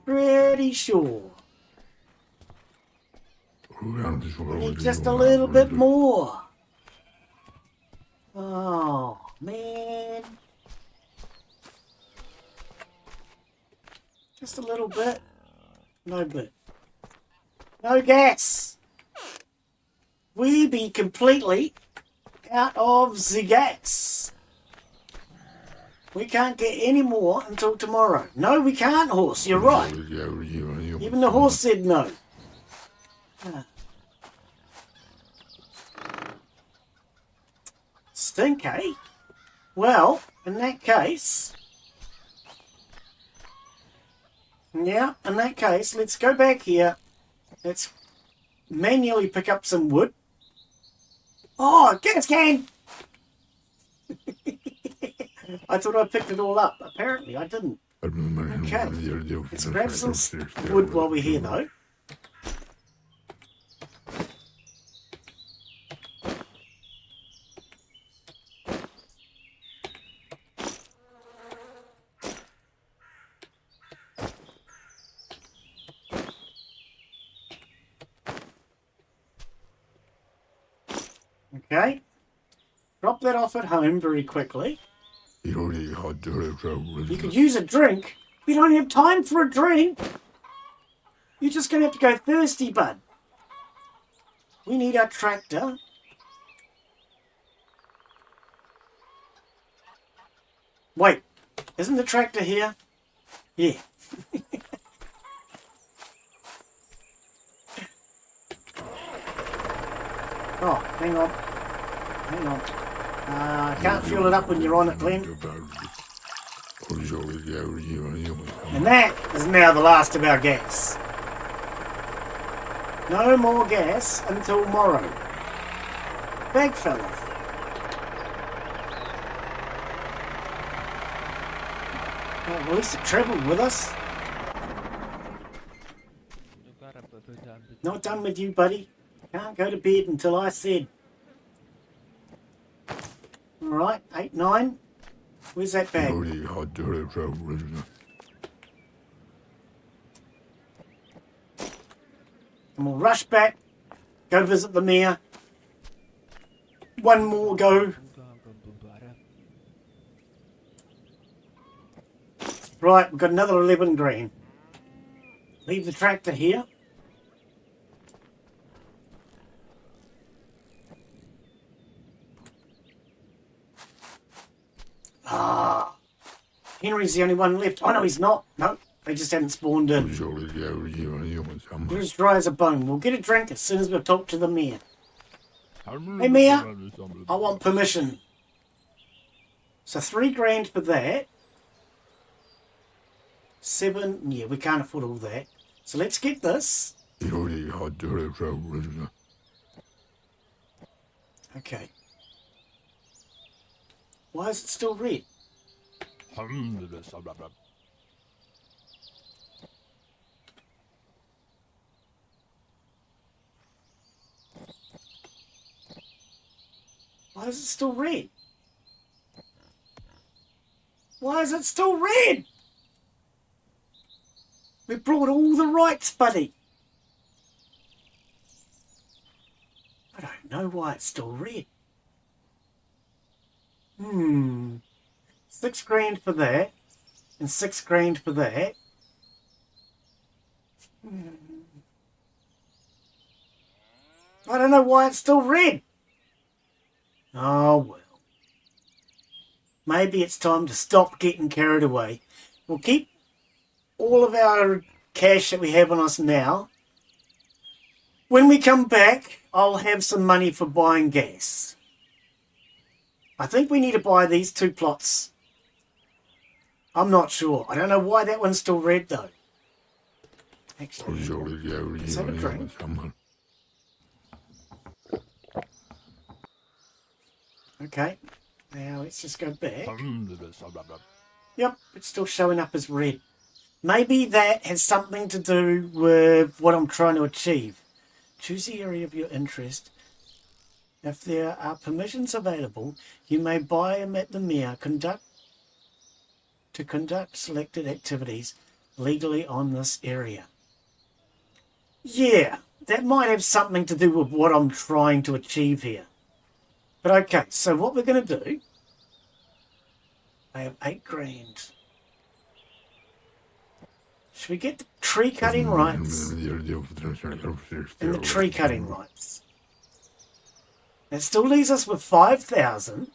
Pretty sure. We need just a little bit more. Oh, man. Just a little bit. No bit. No gas. We be completely out of the gas. We can't get any more until tomorrow. No, we can't, horse. You're right. Even the horse said no. Stink, eh? Well, in that case... Yeah, in that case, let's go back here. Let's manually pick up some wood. Oh, gas can! I thought I picked it all up. Apparently, I didn't. Okay. Let's grab some wood while we're here, though. Okay. Drop that off at home very quickly. You could use a drink. We don't have time for a drink. You're just going to have to go thirsty, bud. We need our tractor. Wait, isn't the tractor here? Yeah. Oh, hang on. Hang on. Can't fuel it up when you're on it, Glenn. And that is now the last of our gas. No more gas until tomorrow. Big fella. Well, at least it travelled with us. Not done with you, buddy. Can't go to bed until I said. Alright, 8, 9. Where's that bag? And we'll rush back, go visit the mayor. One more go. Right, we've got another 11 grand. Leave the tractor here. Ah, Henry's the only one left. Oh no, he's not. No, they just hadn't spawned in. You're as dry as a bone. We'll get a drink as soon as we've talked to the mayor. Hey mayor, I want permission. So 3 grand for that. 7, yeah, we can't afford all that. So let's get this. Okay. Why is it still red? Why is it still red? Why is it still red? We brought all the rights, buddy. I don't know why it's still red. 6 grand for that. And 6 grand for that. I don't know why it's still red. Oh well. Maybe it's time to stop getting carried away. We'll keep all of our cash that we have on us now. When we come back, I'll have some money for buying gas. I think we need to buy these 2 plots. I'm not sure. I don't know why that one's still red though. Actually, let's have a drink. Okay, now let's just go back. Yep, it's still showing up as red. Maybe that has something to do with what I'm trying to achieve. Choose the area of your interest. If there are permissions available, you may buy them at the mayor. Conduct selected activities legally on this area. Yeah, that might have something to do with what I'm trying to achieve here. But okay, so what we're going to do, I have 8 grand. Should we get the tree cutting rights? And the tree cutting rights. That still leaves us with 5,000.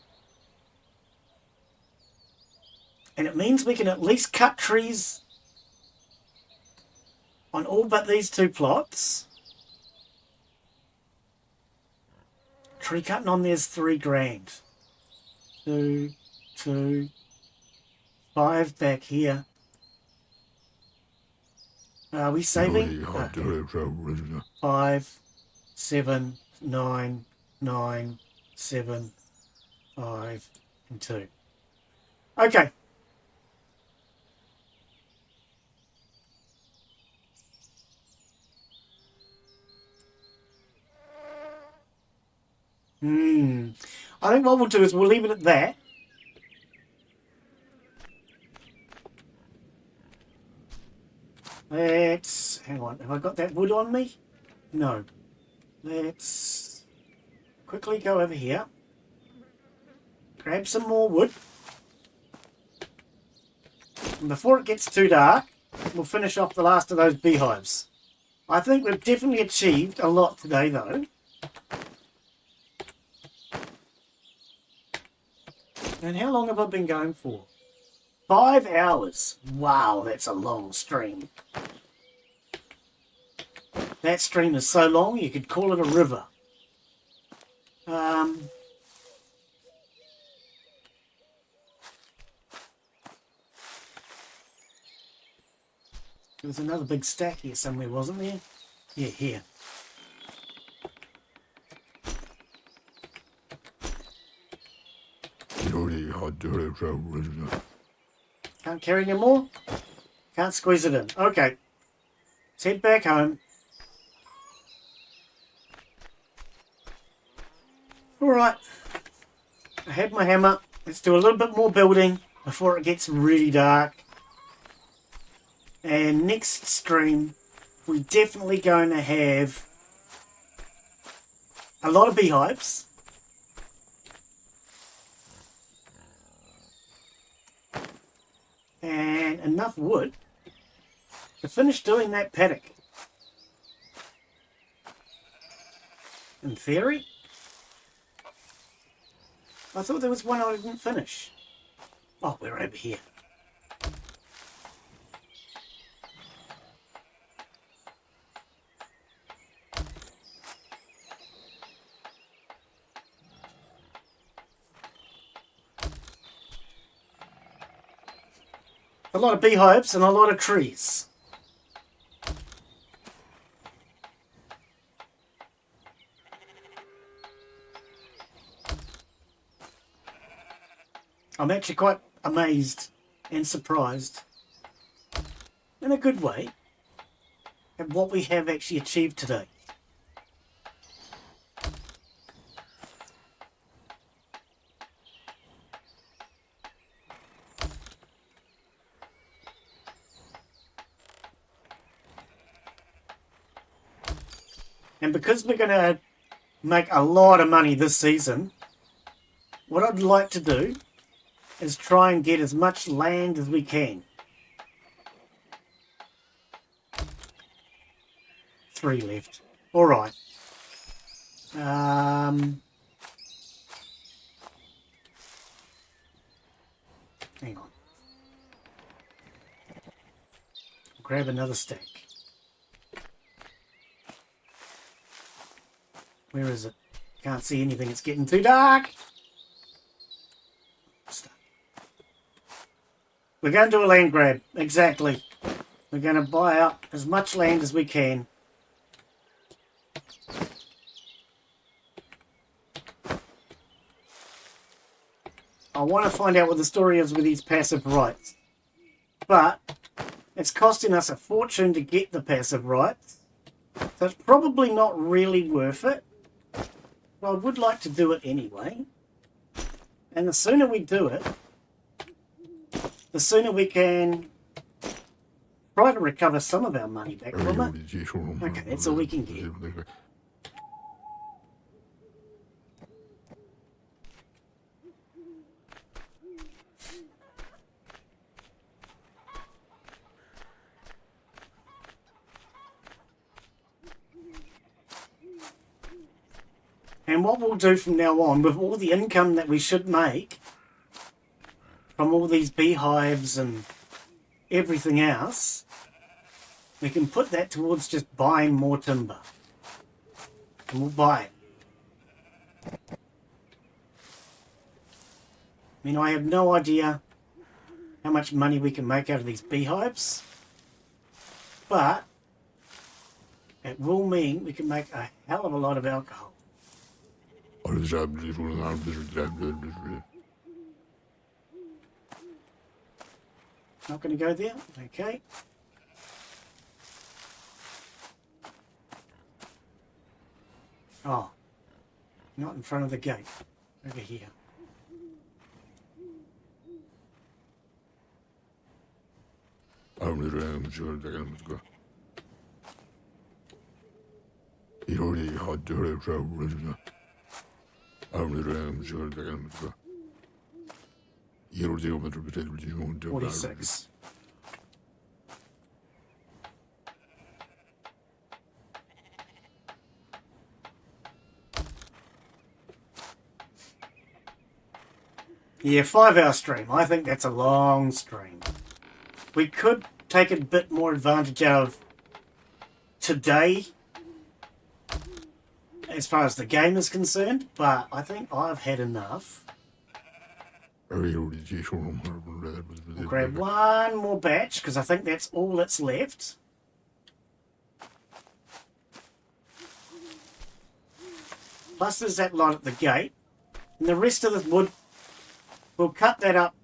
And it means we can at least cut trees on all but these 2 plots. Tree cutting on there's 3 grand. 2, 2, 5 back here. Are we saving? 5, 7, 9, 9, 7, 5, and 2. Okay. I think what we'll do is we'll leave it at that. Let's... hang on, have I got that wood on me? No. Let's quickly go over here. Grab some more wood. And before it gets too dark, we'll finish off the last of those beehives. I think we've definitely achieved a lot today, though. And how long have I been going for? 5 hours. Wow, that's a long stream. That stream is so long, you could call it a river. There was another big stack here somewhere, wasn't there? Yeah, here. Can't carry any more? Can't squeeze it in. Okay. Let's head back home. Alright. I had my hammer. Let's do a little bit more building before it gets really dark. And next stream, we're definitely going to have a lot of beehives. And enough wood to finish doing that paddock. In theory. I thought there was one I didn't finish. Oh, we're over here. A lot of beehives and a lot of trees. I'm actually quite amazed and surprised, in a good way, at what we have actually achieved today. And because we're going to make a lot of money this season, what I'd like to do is try and get as much land as we can. 3 left. All right. Hang on. Grab another stack. Where is it? Can't see anything. It's getting too dark. We're going to do a land grab. Exactly. We're going to buy up as much land as we can. I want to find out what the story is with these passive rights. But it's costing us a fortune to get the passive rights. So it's probably not really worth it. But I would like to do it anyway. And the sooner we do it, the sooner we can try to recover some of our money back from it. Okay, that's all we can get. And what we'll do from now on, with all the income that we should make from all these beehives and everything else, we can put that towards just buying more timber. And we'll buy it. I mean, I have no idea how much money we can make out of these beehives, but it will mean we can make a hell of a lot of alcohol. Not going to go there? Okay. Oh, not in front of the gate. Over here. $46. Yeah, 5-hour stream. I think that's a long stream. We could take a bit more advantage of today as far as the game is concerned, but I think I've had enough. We'll grab one more batch, because I think that's all that's left. Plus there's that lot at the gate. And the rest of the wood, we'll cut that up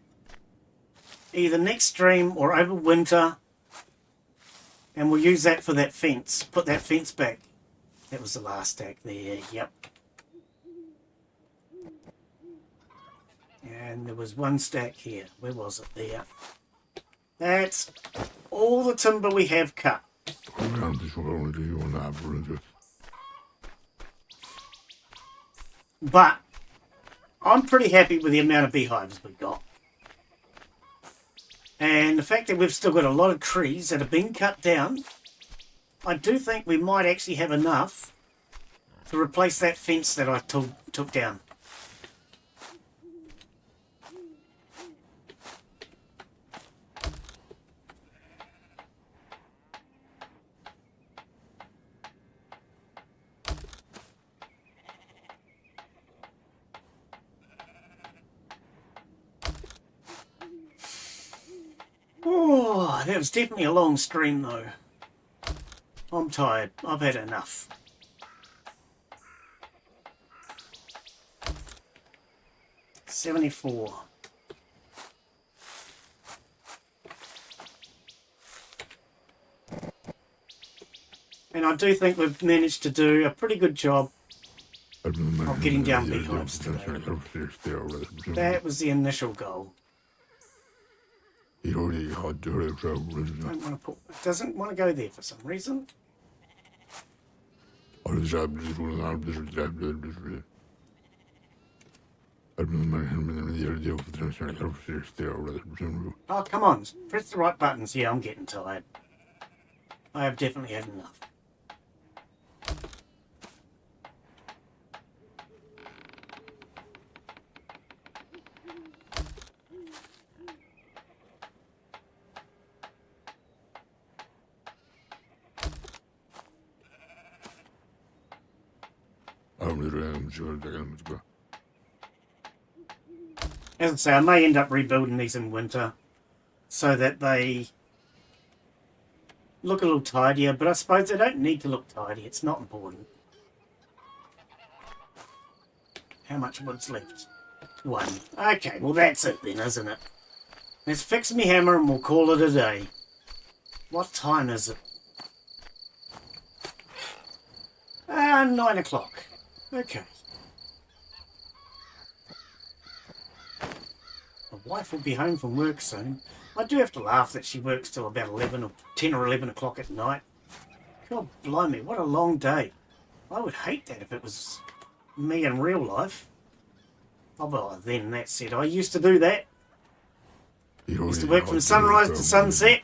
either next stream or over winter. And we'll use that for that fence. Put that fence back. That was the last stack there, yep. And there was one stack here. Where was it? There. That's all the timber we have cut. But I'm pretty happy with the amount of beehives we've got. And the fact that we've still got a lot of trees that have been cut down, I do think we might actually have enough to replace that fence that I took down. Oh, that was definitely a long stream though. I'm tired. I've had enough. $74. And I do think we've managed to do a pretty good job of getting down beehives today. That was the initial goal. Don't want to put, it doesn't want to go there for some reason. Oh, come on. Press the right buttons. Yeah, I'm getting tired. I have definitely had enough. As I say, I may end up rebuilding these in winter so that they look a little tidier, but I suppose they don't need to look tidy. It's not important. How much wood's left? 1. Okay, well that's it then, isn't it? Let's fix me hammer and we'll call it a day. What time is it? 9 o'clock. Okay. My wife will be home from work soon. I do have to laugh that she works till about 11 or 10 or 11 o'clock at night. God blimey, what a long day. I would hate that if it was me in real life. Oh, well, then that said, I used to do that. I used to work from sunrise to sunset.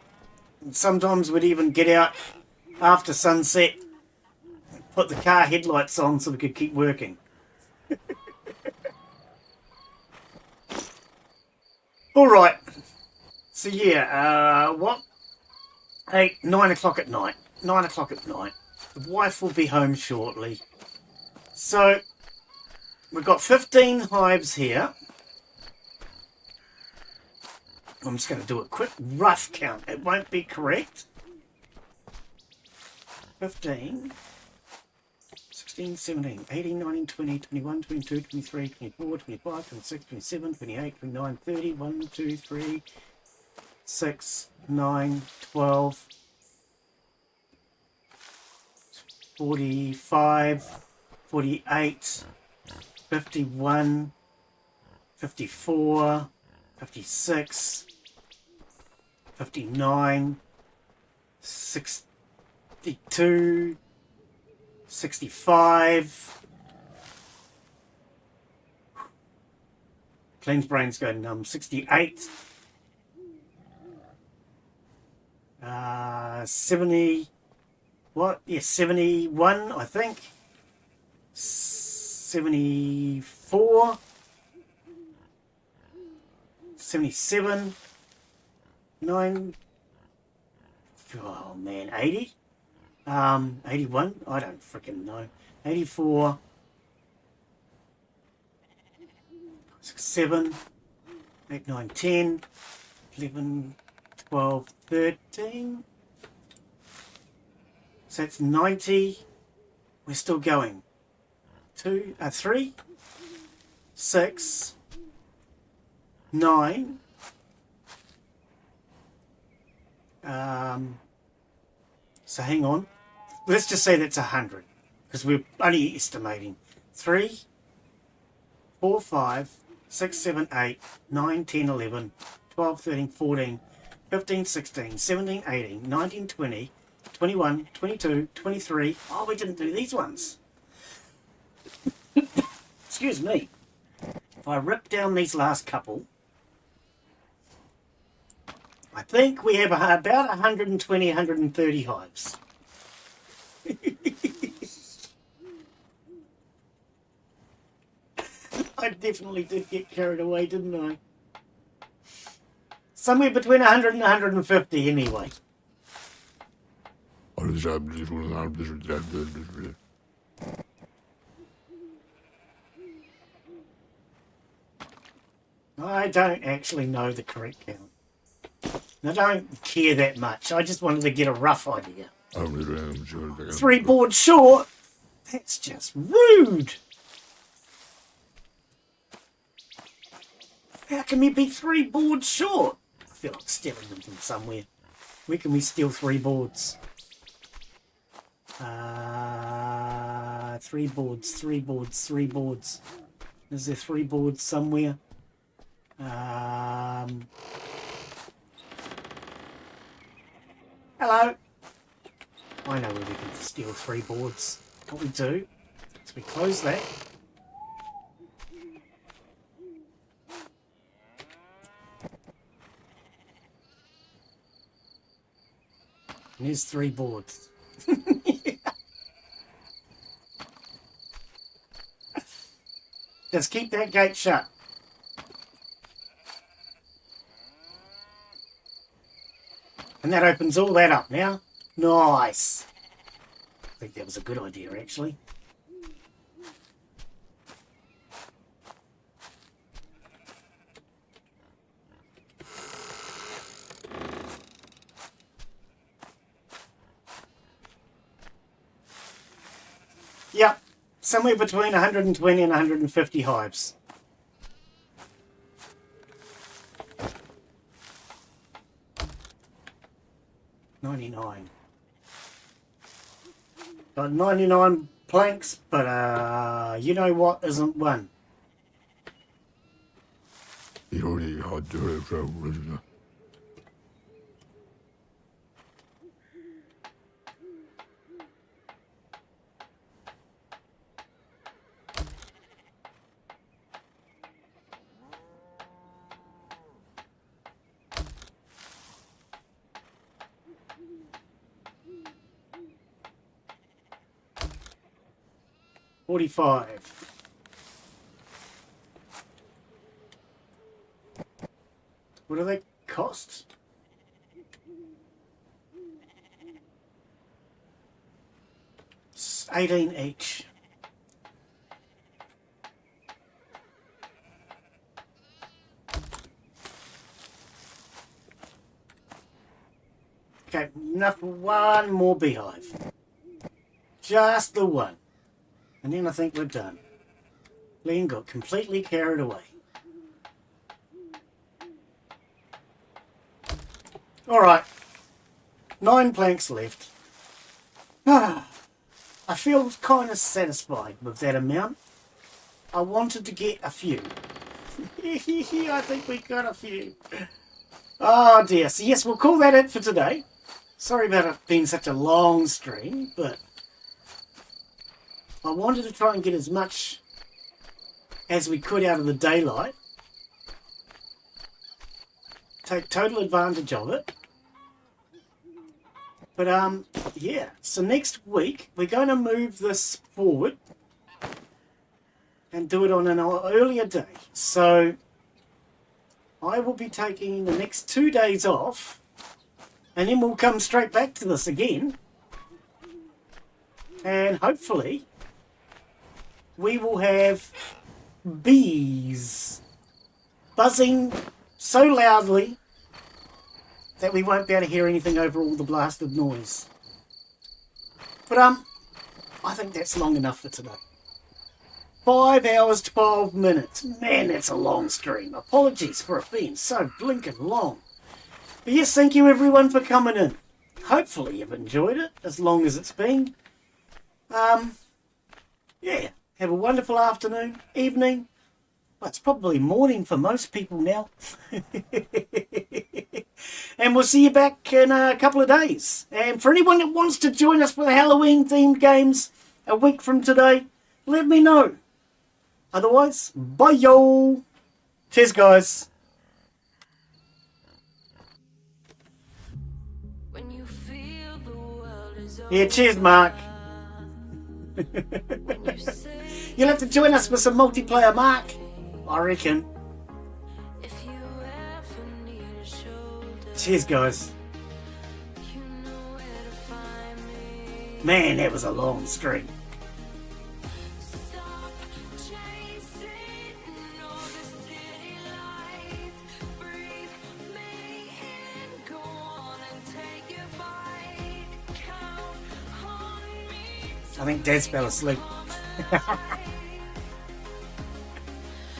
And sometimes we'd even get out after sunset, put the car headlights on so we could keep working. Alright. So yeah, what? 9 o'clock at night. 9 o'clock at night. The wife will be home shortly. So, we've got 15 hives here. I'm just going to do a quick rough count. It won't be correct. 15, 16, 17, 18, 19, 20, 21, 22, 23, 24, 25, 26, 27, 28, 29, 30, 1, 2, 3, 6, 9, 12, 45, 48, 51, 54, 56, 59, 62, 65. Clean's brain's going numb. 68. 70. What? Yes, 71, I think. 74. 77. 9. Oh man, 80. 81. I don't freaking know. 84. 7. 8, 9, 10. 11, 12, 13. So that's 90. We're still going. 3, 6, 9. So hang on. Let's just say that's 100. Because we're only estimating. 3, 4, 5, 6, 7, 8, 9, 10, 11, 12, 13, 14, 15, 16, 17, 18, 19, 20, 21, 22, 23. Oh, we didn't do these ones. Excuse me. If I rip down these last couple, I think we have about 120, 130 hives. I definitely did get carried away, didn't I? Somewhere between 100 and 150 anyway. I don't actually know the correct count. I don't care that much. I just wanted to get a rough idea. 3 boards short? That's just rude. How can we be 3 boards short? I feel like stealing them from somewhere. Where can we steal 3 boards? 3 boards, 3 boards, 3 boards. Is there 3 boards somewhere? Hello. I know where we can steal 3 boards. What we do is we close that. And here's 3 boards. Just keep that gate shut. And that opens all that up now. Nice. I think that was a good idea, actually. Yep, somewhere between 120 and 150 hives. Got 99 planks, but you know what isn't one? $45. What do they cost? It's 18 each. Okay, enough for one more beehive. Just the one. And then I think we're done. Len got completely carried away. Alright. 9 planks left. I feel kind of satisfied with that amount. I wanted to get a few. I think we got a few. Oh dear. So yes, we'll call that it for today. Sorry about it being such a long stream, but I wanted to try and get as much as we could out of the daylight. Take total advantage of it. But yeah, so next week we're going to move this forward and do it on an earlier day. So I will be taking the next 2 days off, and then we'll come straight back to this again. And hopefully we will have bees buzzing so loudly that we won't be able to hear anything over all the blasted noise. But I think that's long enough for today. 5 hours, 12 minutes. Man, that's a long stream. Apologies for it being so blinking long. But yes, thank you everyone for coming in. Hopefully you've enjoyed it, as long as it's been. Yeah, have a wonderful afternoon, evening. Well, it's probably morning for most people now. And we'll see you back in a couple of days. And for anyone that wants to join us for the Halloween-themed games a week from today, let me know. Otherwise, bye yo. Cheers, guys. When you feel the world is over. Yeah, cheers, Mark. When you say You'll have to join us for some multiplayer, Mark. I reckon. if you ever need a shoulder, Cheers, guys. you know where to find me. Man, that was a long stream. Stop chasing all the city lights. Breathe me in, go on and take your bite. Count on me. I think Dad fell asleep. to